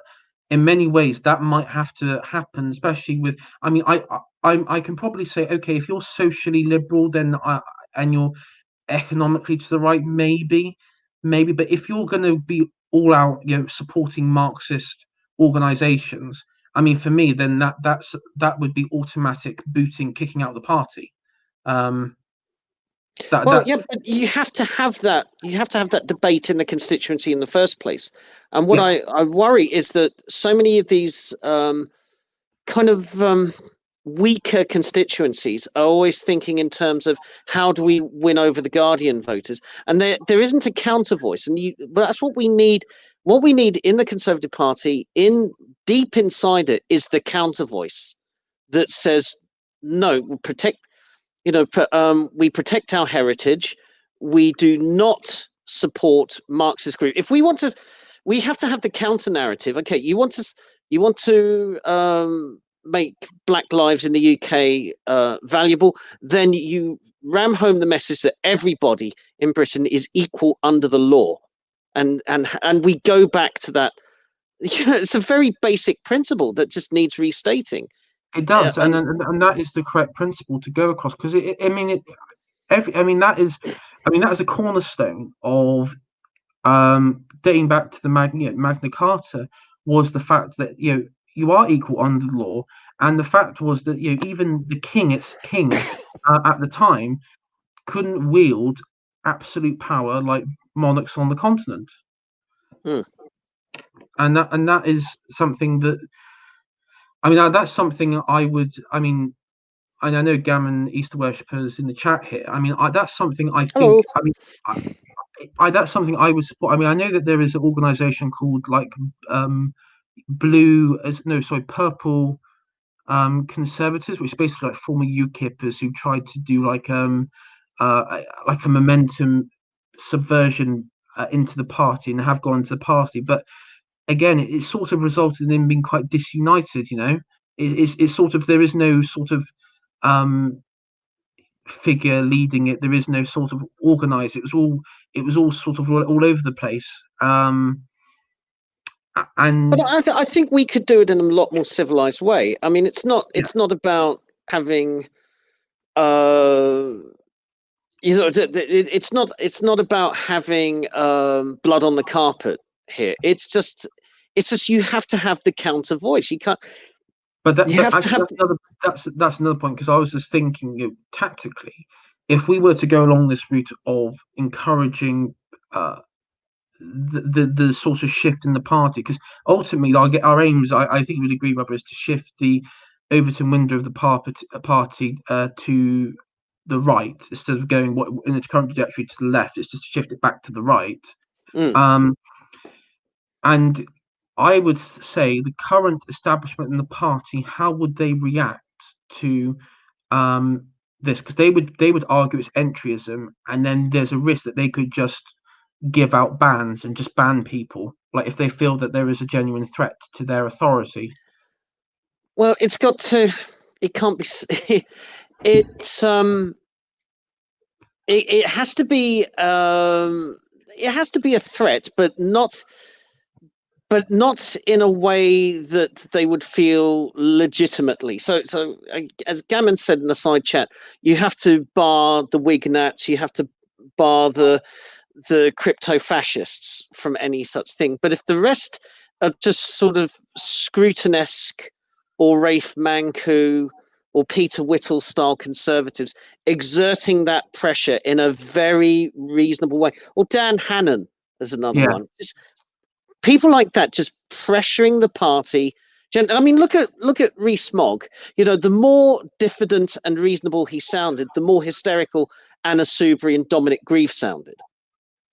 [SPEAKER 1] in many ways that might have to happen, especially with. I mean, I can probably say, okay, if you're socially liberal, then and you're economically to the right, maybe, but if you're going to be all out, supporting Marxist organizations, I mean, for me, then that would be automatic booting, kicking out the party.
[SPEAKER 2] But you have to have that. You have to have that debate in the constituency in the first place. And what I worry is that so many of these weaker constituencies are always thinking in terms of how do we win over the Guardian voters, and there isn't a counter voice. And but that's what we need. What we need in the Conservative Party, deep inside it, is the counter voice that says, no, protect. We protect our heritage. We do not support Marxist group. If we want to, we have to have the counter narrative. Okay, you want to make black lives in the UK valuable, then you ram home the message that everybody in Britain is equal under the law, and we go back to that. It's a very basic principle that just needs restating.
[SPEAKER 1] It does, and that is the correct principle to go across, because that is a cornerstone of dating back to the Magna Carta, was the fact that you are equal under the law, and the fact was that even the king at the time couldn't wield absolute power like monarchs on the continent. And that is something that that's something I would and I know Gammon Easter worshippers in the chat here. That's something I think. That's something I would support. I know that there is an organization called Purple Conservatives, which is basically like former UKIPers who tried to do like a momentum subversion into the party, and have gone to the party. But again, it sort of resulted in them being quite disunited. It's sort of, there is no sort of figure leading it. There is no sort of organized. It was all sort of all over the place.
[SPEAKER 2] But I think we could do it in a lot more civilized way. It's not about having it's not about having blood on the carpet here. It's just you have to have the counter voice. You can't.
[SPEAKER 1] But that's another point, because I was just thinking, tactically, if we were to go along this route of encouraging the sort of shift in the party, because ultimately our aims, I think we'd agree, Rhubba, is to shift the Overton window of the party to the right, instead of going in its current trajectory to the left. It's just to shift it back to the right. And I would say the current establishment in the party, how would they react to this? Because they would argue it's entryism, and then there's a risk that they could just give out bans and just ban people, like if they feel that there is a genuine threat to their authority.
[SPEAKER 2] Well, it can't be. It has to be. It has to be a threat, but not in a way that they would feel legitimately. So as Gammon said in the side chat, you have to bar the Wignats, you have to bar the crypto fascists from any such thing. But if the rest are just sort of Scruton-esque or Rafe Manku or Peter Whittle style conservatives exerting that pressure in a very reasonable way, or Dan Hannan as another one, just people like that just pressuring the party. Look at Rees-Mogg. The more diffident and reasonable he sounded, the more hysterical Anna Soubry and Dominic Grieve sounded.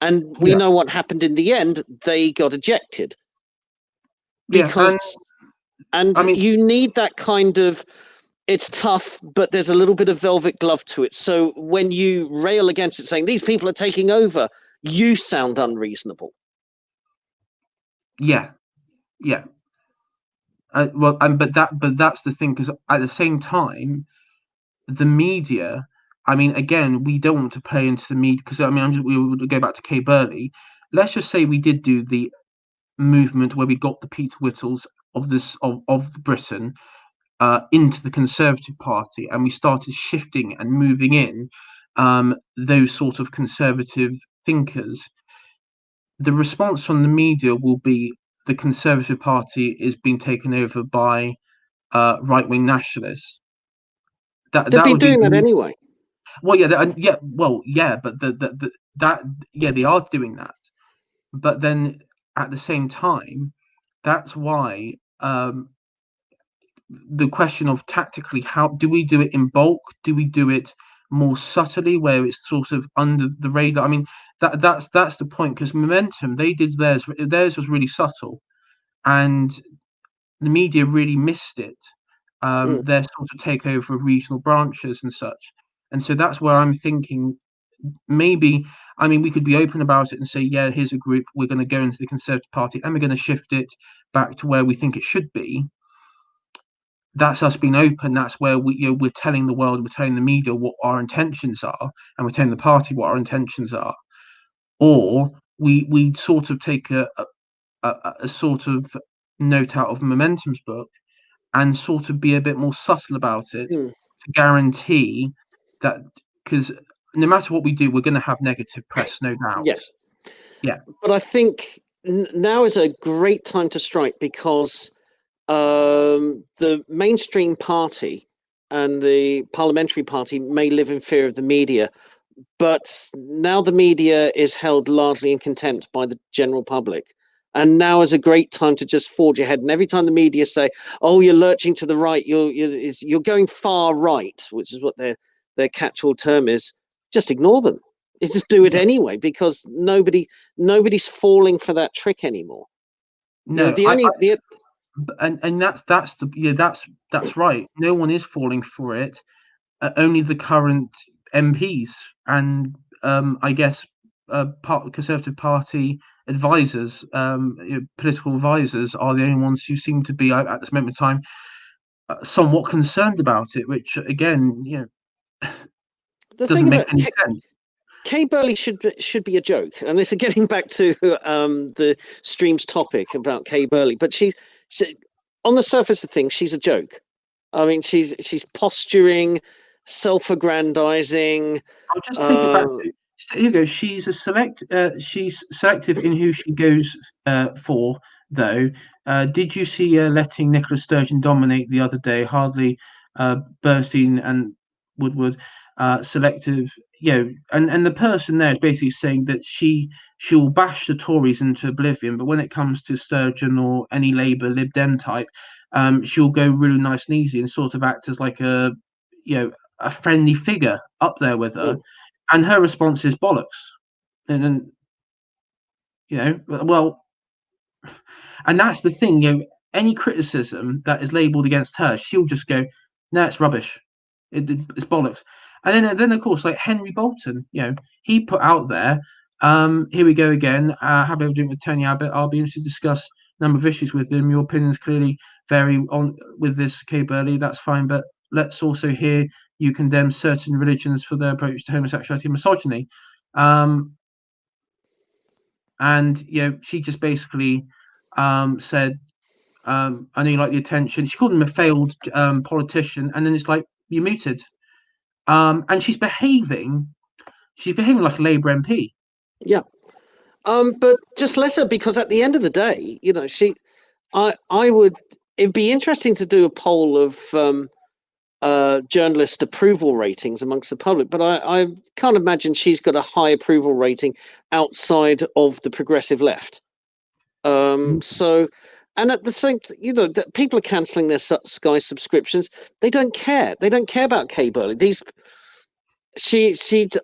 [SPEAKER 2] And we know what happened in the end. They got ejected. Because you need that kind of, it's tough, but there's a little bit of velvet glove to it. So when you rail against it, saying these people are taking over, you sound unreasonable.
[SPEAKER 1] Yeah. But that's the thing, because at the same time, the media. Again, we don't want to play into the media, because we would go back to Kay Burley. Let's just say we did do the movement where we got the Peter Whittles of Britain into the Conservative Party, and we started shifting and moving in those sort of conservative thinkers. The response from the media will be the Conservative Party is being taken over by right-wing nationalists.
[SPEAKER 2] They've been doing that anyway.
[SPEAKER 1] Well, but they are doing that. But then at the same time, that's why the question of tactically, how do we do it in bulk? Do we do it more subtly, where it's sort of under the radar? That's the point, because Momentum, they did theirs was really subtle, and the media really missed it. Their sort of takeover of regional branches and such. And so that's where I'm thinking, maybe, we could be open about it and say, yeah, here's a group, we're going to go into the Conservative Party and we're going to shift it back to where we think it should be. that's us being open. That's where we're telling the world, we're telling the media what our intentions are, and we're telling the party what our intentions are. Or we sort of take a sort of note out of Momentum's book and sort of be a bit more subtle about it to guarantee that, because no matter what we do, we're going to have negative press, no doubt.
[SPEAKER 2] Yes.
[SPEAKER 1] Yeah.
[SPEAKER 2] But I think now is a great time to strike, because the mainstream party and the parliamentary party may live in fear of the media, but now the media is held largely in contempt by the general public. And now is a great time to just forge ahead. And every time the media say, "Oh, you're lurching to the right, you're going far right," which is what their catch-all term is, just ignore them. Just do it anyway, because nobody's falling for that trick anymore.
[SPEAKER 1] No, and that's right. No one is falling for it. Only the current MPs and I guess Conservative Party advisors, political advisors, are the only ones who seem to be at this moment in time somewhat concerned about it. Which again, doesn't make any sense.
[SPEAKER 2] Kay Burley should be a joke, and this is getting back to the stream's topic about Kay Burley. But she, on the surface of things, she's a joke. I mean, she's posturing, self-aggrandizing.
[SPEAKER 1] I'll just take it back to, here you go. She's selective in who she goes for, though. Did you see her letting Nicola Sturgeon dominate the other day? Hardly Bernstein and Woodward. Selective, and the person there is basically saying that she'll bash the Tories into oblivion, but when it comes to Sturgeon or any Labour Lib Dem type, she'll go really nice and easy and sort of act as like a friendly figure up there with her. And her response is bollocks. And then well, and that's the thing, any criticism that is labelled against her, she'll just go, no, it's rubbish, it's bollocks. And then of course, like Henry Bolton, he put out there, here we go again, have a drink with Tony Abbott. I'll be interested to discuss a number of issues with him. Your opinions clearly vary on with this, Kay Burley. That's fine, but let's also hear you condemn certain religions for their approach to homosexuality and misogyny. And she just basically said, I know you like the attention. She called him a failed politician, and then it's like, you're muted. And she's behaving like a Labour MP.
[SPEAKER 2] Yeah. But just let her, because at the end of the day, it'd be interesting to do a poll of journalist approval ratings amongst the public, but I can't imagine she's got a high approval rating outside of the progressive left. So, and at the same, people are cancelling their Sky subscriptions. They don't care. They don't care about Kay Burley.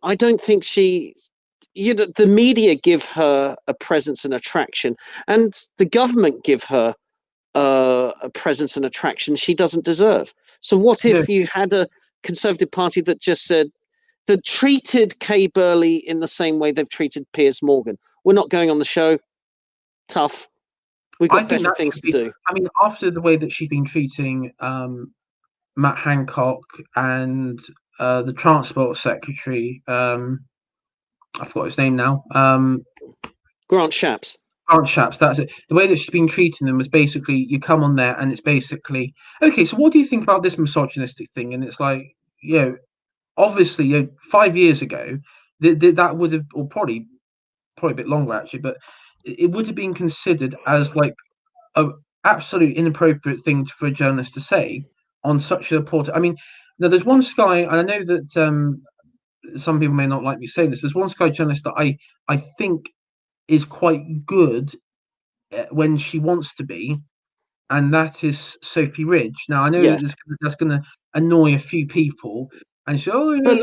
[SPEAKER 2] I don't think the media give her a presence and attraction, and the government give her a presence and attraction she doesn't deserve. So what if you had a Conservative Party that just said, that treated Kay Burley in the same way they've treated Piers Morgan? We're not going on the show. Tough. We've got better things to do.
[SPEAKER 1] I mean, after the way that she's been treating Matt Hancock and the Transport Secretary, I forgot his name now.
[SPEAKER 2] Grant Shapps.
[SPEAKER 1] That's it. The way that she's been treating them was basically, you come on there and it's basically, okay, so what do you think about this misogynistic thing? And it's like, obviously, 5 years ago, that would have, or probably a bit longer actually, but it would have been considered as like a absolute inappropriate thing for a journalist to say on such a important. I mean, now there's one Sky, and I know that some people may not like me saying this. There's one Sky journalist that I think is quite good when she wants to be, and that is Sophie Ridge. Now I know that's going to annoy a few people, and
[SPEAKER 2] but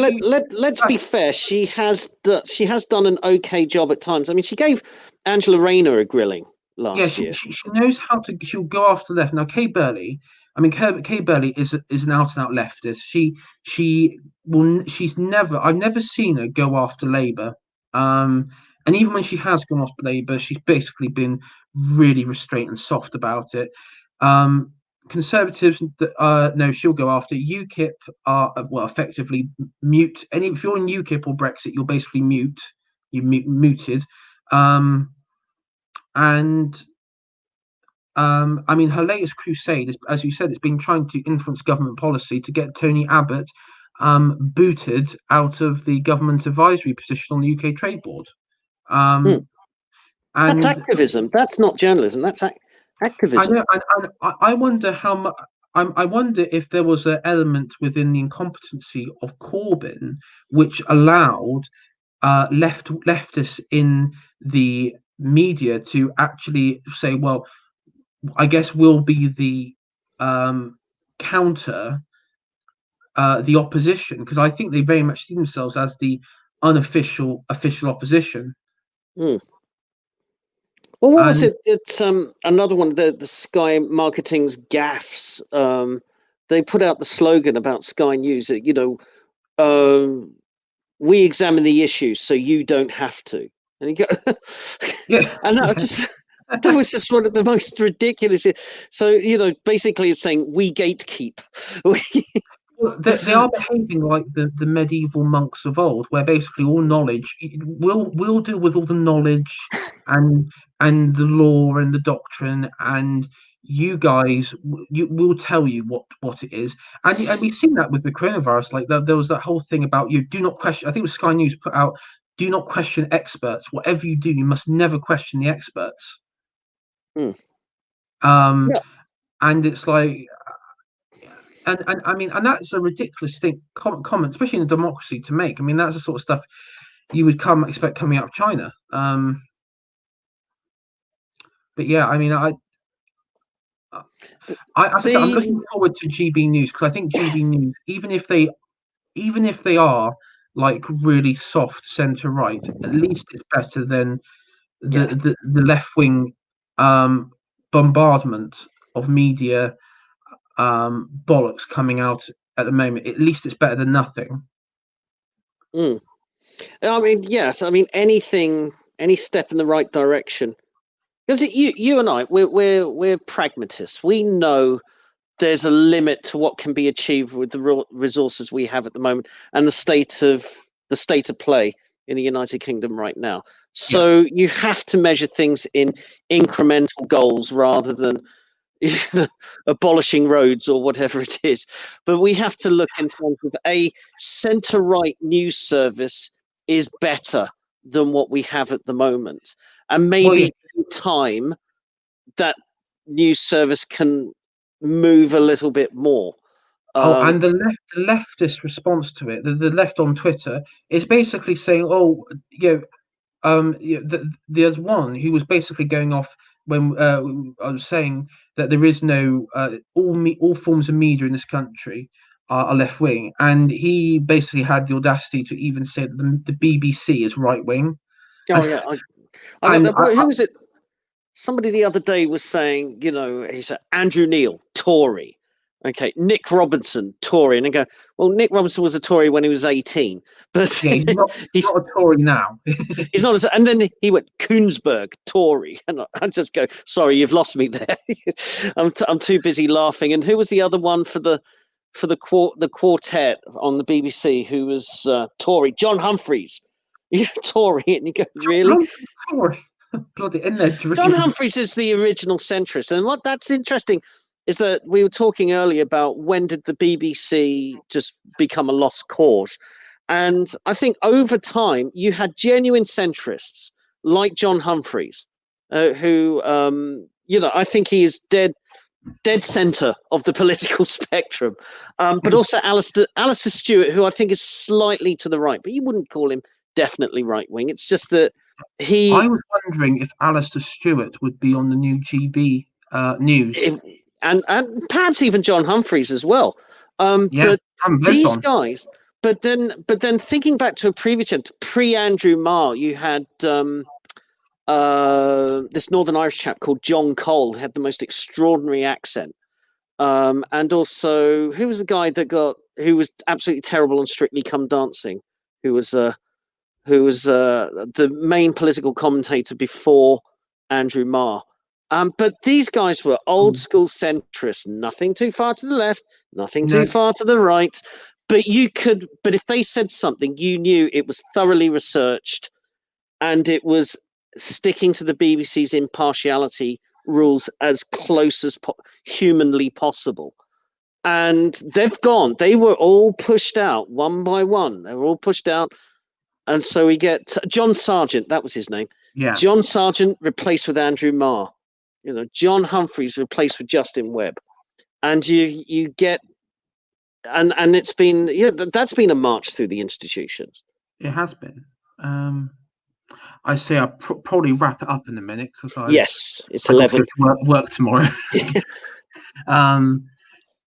[SPEAKER 2] let's be fair. She has done an okay job at times. I mean, she gave Angela Rayner a grilling last year.
[SPEAKER 1] She knows how to. She'll go after left. Now Kay Burley. I mean, Kay Burley is an out and out leftist. She's never. I've never seen her go after Labour. And even when she has gone after Labour, she's basically been really restrained and soft about it. Conservatives, no, she'll go after. UKIP are effectively mute. If you're in UKIP or Brexit, you're basically mute. You're muted. I mean, her latest crusade is, as you said, it's been trying to influence government policy to get Tony Abbott booted out of the government advisory position on the UK Trade Board.
[SPEAKER 2] And that's activism. That's not journalism. That's activism.
[SPEAKER 1] I know, and I wonder how much. I wonder if there was an element within the incompetency of Corbyn which allowed leftists in the media to actually say, well, I guess we'll be the counter, the opposition, because I think they very much see themselves as the official opposition.
[SPEAKER 2] Well, what was it? It's another one. The Sky Marketing's gaffes. They put out the slogan about Sky News. We examine the issue so you don't have to. And you go,
[SPEAKER 1] yeah.
[SPEAKER 2] And that was just one of the most ridiculous. So basically, it's saying we gatekeep.
[SPEAKER 1] Well, they are behaving like the medieval monks of old, where basically all knowledge we'll deal with all the knowledge and the law and the doctrine, and you guys will tell you what it is. And we've seen that with the coronavirus. Like there was that whole thing about you do not question. I think it was Sky News put out, do not question experts. Whatever you do, you must never question the experts.
[SPEAKER 2] Yeah.
[SPEAKER 1] And it's like. And I mean, and that's a ridiculous thing, comment, especially in a democracy, to make. I mean, that's the sort of stuff you would expect coming out of China. But yeah, I mean, I'm looking forward to GB News, because I think GB News, even if they are like really soft centre right, at least it's better than the left wing bombardment of media. Bollocks coming out at the moment. At least it's better than nothing.
[SPEAKER 2] I mean, yes. I mean, any step in the right direction. Because you and I, we're pragmatists. We know there's a limit to what can be achieved with the resources we have at the moment and the state of play in the United Kingdom right now. So you have to measure things in incremental goals rather than abolishing roads or whatever it is. But we have to look in terms of a centre-right news service is better than what we have at the moment. And maybe in time that news service can move a little bit more.
[SPEAKER 1] And the leftist response to it, the left on Twitter, is basically saying, there's one who was basically going off when I was saying that there is no all forms of media in this country are left wing, and he basically had the audacity to even say that the BBC is right wing.
[SPEAKER 2] Oh yeah, who was it? Somebody the other day was saying, he said Andrew Neil, Tory. Okay, Nick Robinson, Tory, and I go, well, Nick Robinson was a Tory when he was 18, but
[SPEAKER 1] he's not a Tory now.
[SPEAKER 2] He's not. And then he went Koonsberg, Tory, and I just go, sorry, you've lost me there. I'm too busy laughing. And who was the other one for the quartet on the BBC? Who was Tory? John Humphreys. You're Tory, and you go, really?
[SPEAKER 1] Tory. Bloody in there.
[SPEAKER 2] John Humphreys is the original centrist, and what that's interesting is that we were talking earlier about when did the BBC just become a lost cause. And I think over time, you had genuine centrists like John Humphreys, who, I think he is dead centre of the political spectrum. But also Alistair Stewart, who I think is slightly to the right, but you wouldn't call him definitely right-wing. It's just that I
[SPEAKER 1] was wondering if Alistair Stewart would be on the new GB News.
[SPEAKER 2] And perhaps even John Humphreys as well. But these guys... But then thinking back to a previous pre-Andrew Marr, you had this Northern Irish chap called John Cole, who had the most extraordinary accent. And also, who was the guy who was absolutely terrible on Strictly Come Dancing, who was the main political commentator before Andrew Marr. But these guys were old school centrists, nothing too far to the left, nothing too far to the right. But if they said something, you knew it was thoroughly researched and it was sticking to the BBC's impartiality rules as close as humanly possible. And they've gone. They were all pushed out one by one. They were all pushed out. And so we get John Sargent, that was his name.
[SPEAKER 1] Yeah.
[SPEAKER 2] John Sargent replaced with Andrew Marr. John Humphreys replaced with Justin Webb. And you get and it's been that's been a march through the institutions.
[SPEAKER 1] It has been. I say I'll probably wrap it up in a minute because
[SPEAKER 2] yes, it's 11.
[SPEAKER 1] To work tomorrow.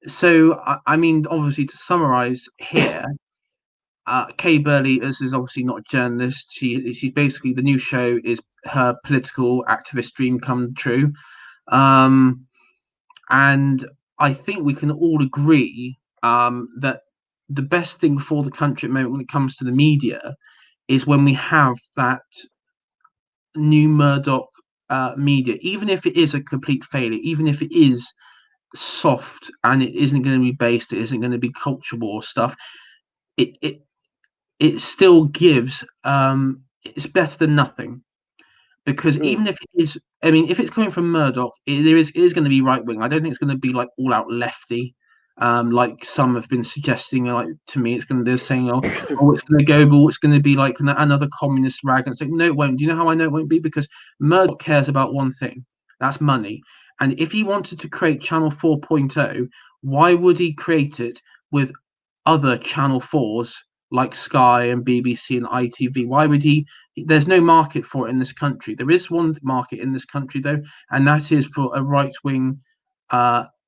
[SPEAKER 1] So I mean, obviously, to summarize here, Kay Burley is obviously not a journalist. She's basically, the new show is her political activist dream come true, and I think we can all agree that the best thing for the country at the moment when it comes to the media is when we have that new Murdoch media, even if it is a complete failure, even if it is soft and it isn't going to be based, it isn't going to be culture war stuff, it still gives it's better than nothing, because even if it is, I mean, if it's coming from Murdoch, it is going to be right wing. I don't think it's going to be like all out lefty, like some have been suggesting. Like, to me, it's going to be saying, oh, it's going to go, but it's going to be like another communist rag, and say, no, it won't. Do you know how I know it won't be? Because Murdoch cares about one thing, that's money. And if he wanted to create Channel 4.0, why would he create it with other Channel 4s like Sky and BBC and ITV? Why would he? There's no market for it in this country. There is one market in this country, though, and that is for a right-wing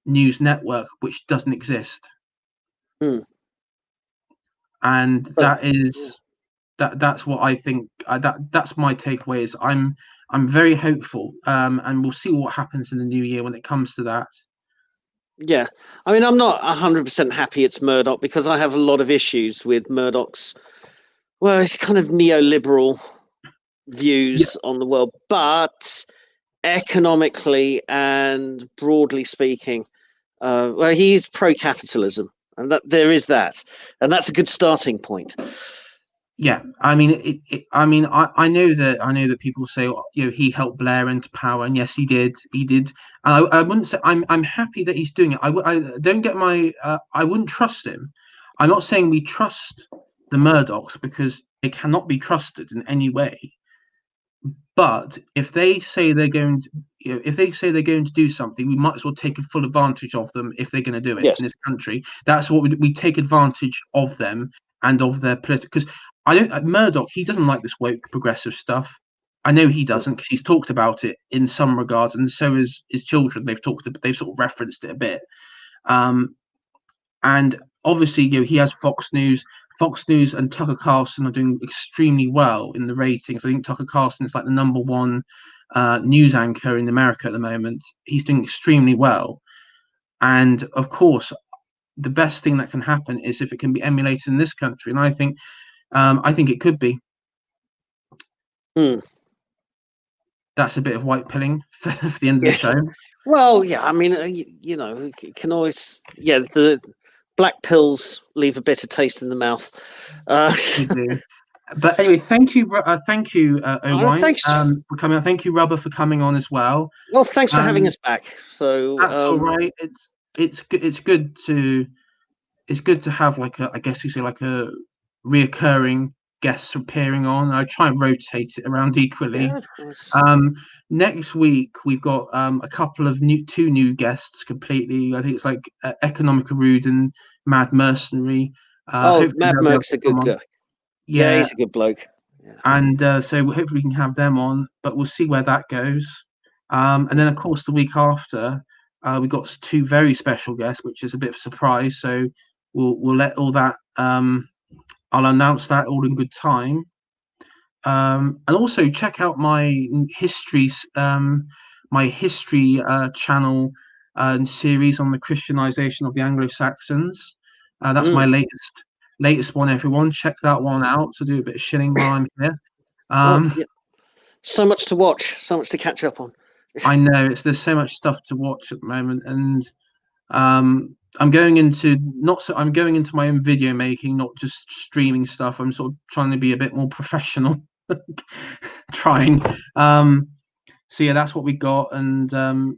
[SPEAKER 1] news network, which doesn't exist. And that's what I think. That's my takeaway. Is I'm very hopeful, and we'll see what happens in the new year when it comes to that.
[SPEAKER 2] Yeah, I mean, I'm not 100% happy it's Murdoch, because I have a lot of issues with Murdoch's, well, it's kind of neoliberal views on the world, but economically and broadly speaking, well, he's pro-capitalism, and that there is that, and that's a good starting point.
[SPEAKER 1] Yeah, I mean, I know that people say, he helped Blair into power, and yes, he did. And I wouldn't say I'm happy that he's doing it. I don't get my I wouldn't trust him. I'm not saying we trust the Murdochs, because they cannot be trusted in any way. But if they say they're going to, do something, we might as well take a full advantage of them if they're going to do it in this country. That's what we take advantage of them and of their political. Because Murdoch, he doesn't like this woke progressive stuff. I know he doesn't, because he's talked about it in some regards, and so is his children. They've sort of referenced it a bit. And obviously, he has Fox News. Fox News and Tucker Carlson are doing extremely well in the ratings. I think Tucker Carlson is like the #1 news anchor in America at the moment. He's doing extremely well. And of course, the best thing that can happen is if it can be emulated in this country. And I think it could be. That's a bit of white pilling for the end of the show.
[SPEAKER 2] Well, yeah, I mean, you can always, the black pills leave a bitter taste in the mouth.
[SPEAKER 1] They do. But anyway, thank you, Owain,
[SPEAKER 2] thanks
[SPEAKER 1] for coming on. Thank you, Rhubba, for coming on as well.
[SPEAKER 2] Well, thanks for having us back. So
[SPEAKER 1] that's all right. It's good to have like a, I guess you say, like a reoccurring guests appearing on. I try and rotate it around equally. Next week we've got a couple of two new guests completely. I think it's like Economica Rude and Mad Mercenary.
[SPEAKER 2] Mad Merc's a good guy. Yeah, he's a good bloke. Yeah.
[SPEAKER 1] And so hopefully we can have them on, but we'll see where that goes. And then of course the week after we got two very special guests, which is a bit of a surprise. So we'll let all that. I'll announce that all in good time. And also check out my history channel and series on the Christianization of the Anglo-Saxons. That's my latest one, everyone. Check that one out to do a bit of shilling while I'm here.
[SPEAKER 2] So much to watch, so much to catch up on.
[SPEAKER 1] I know there's so much stuff to watch at the moment, and I'm going into I'm going into my own video making, not just streaming stuff. I'm sort of trying to be a bit more professional, trying. So yeah, that's what we got, and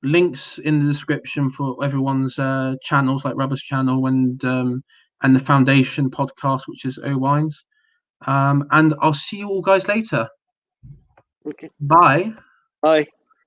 [SPEAKER 1] links in the description for everyone's channels, like Rhubba's channel and the Foundation podcast, which is O Wines. And I'll see you all guys later.
[SPEAKER 2] Okay.
[SPEAKER 1] Bye.
[SPEAKER 2] Bye.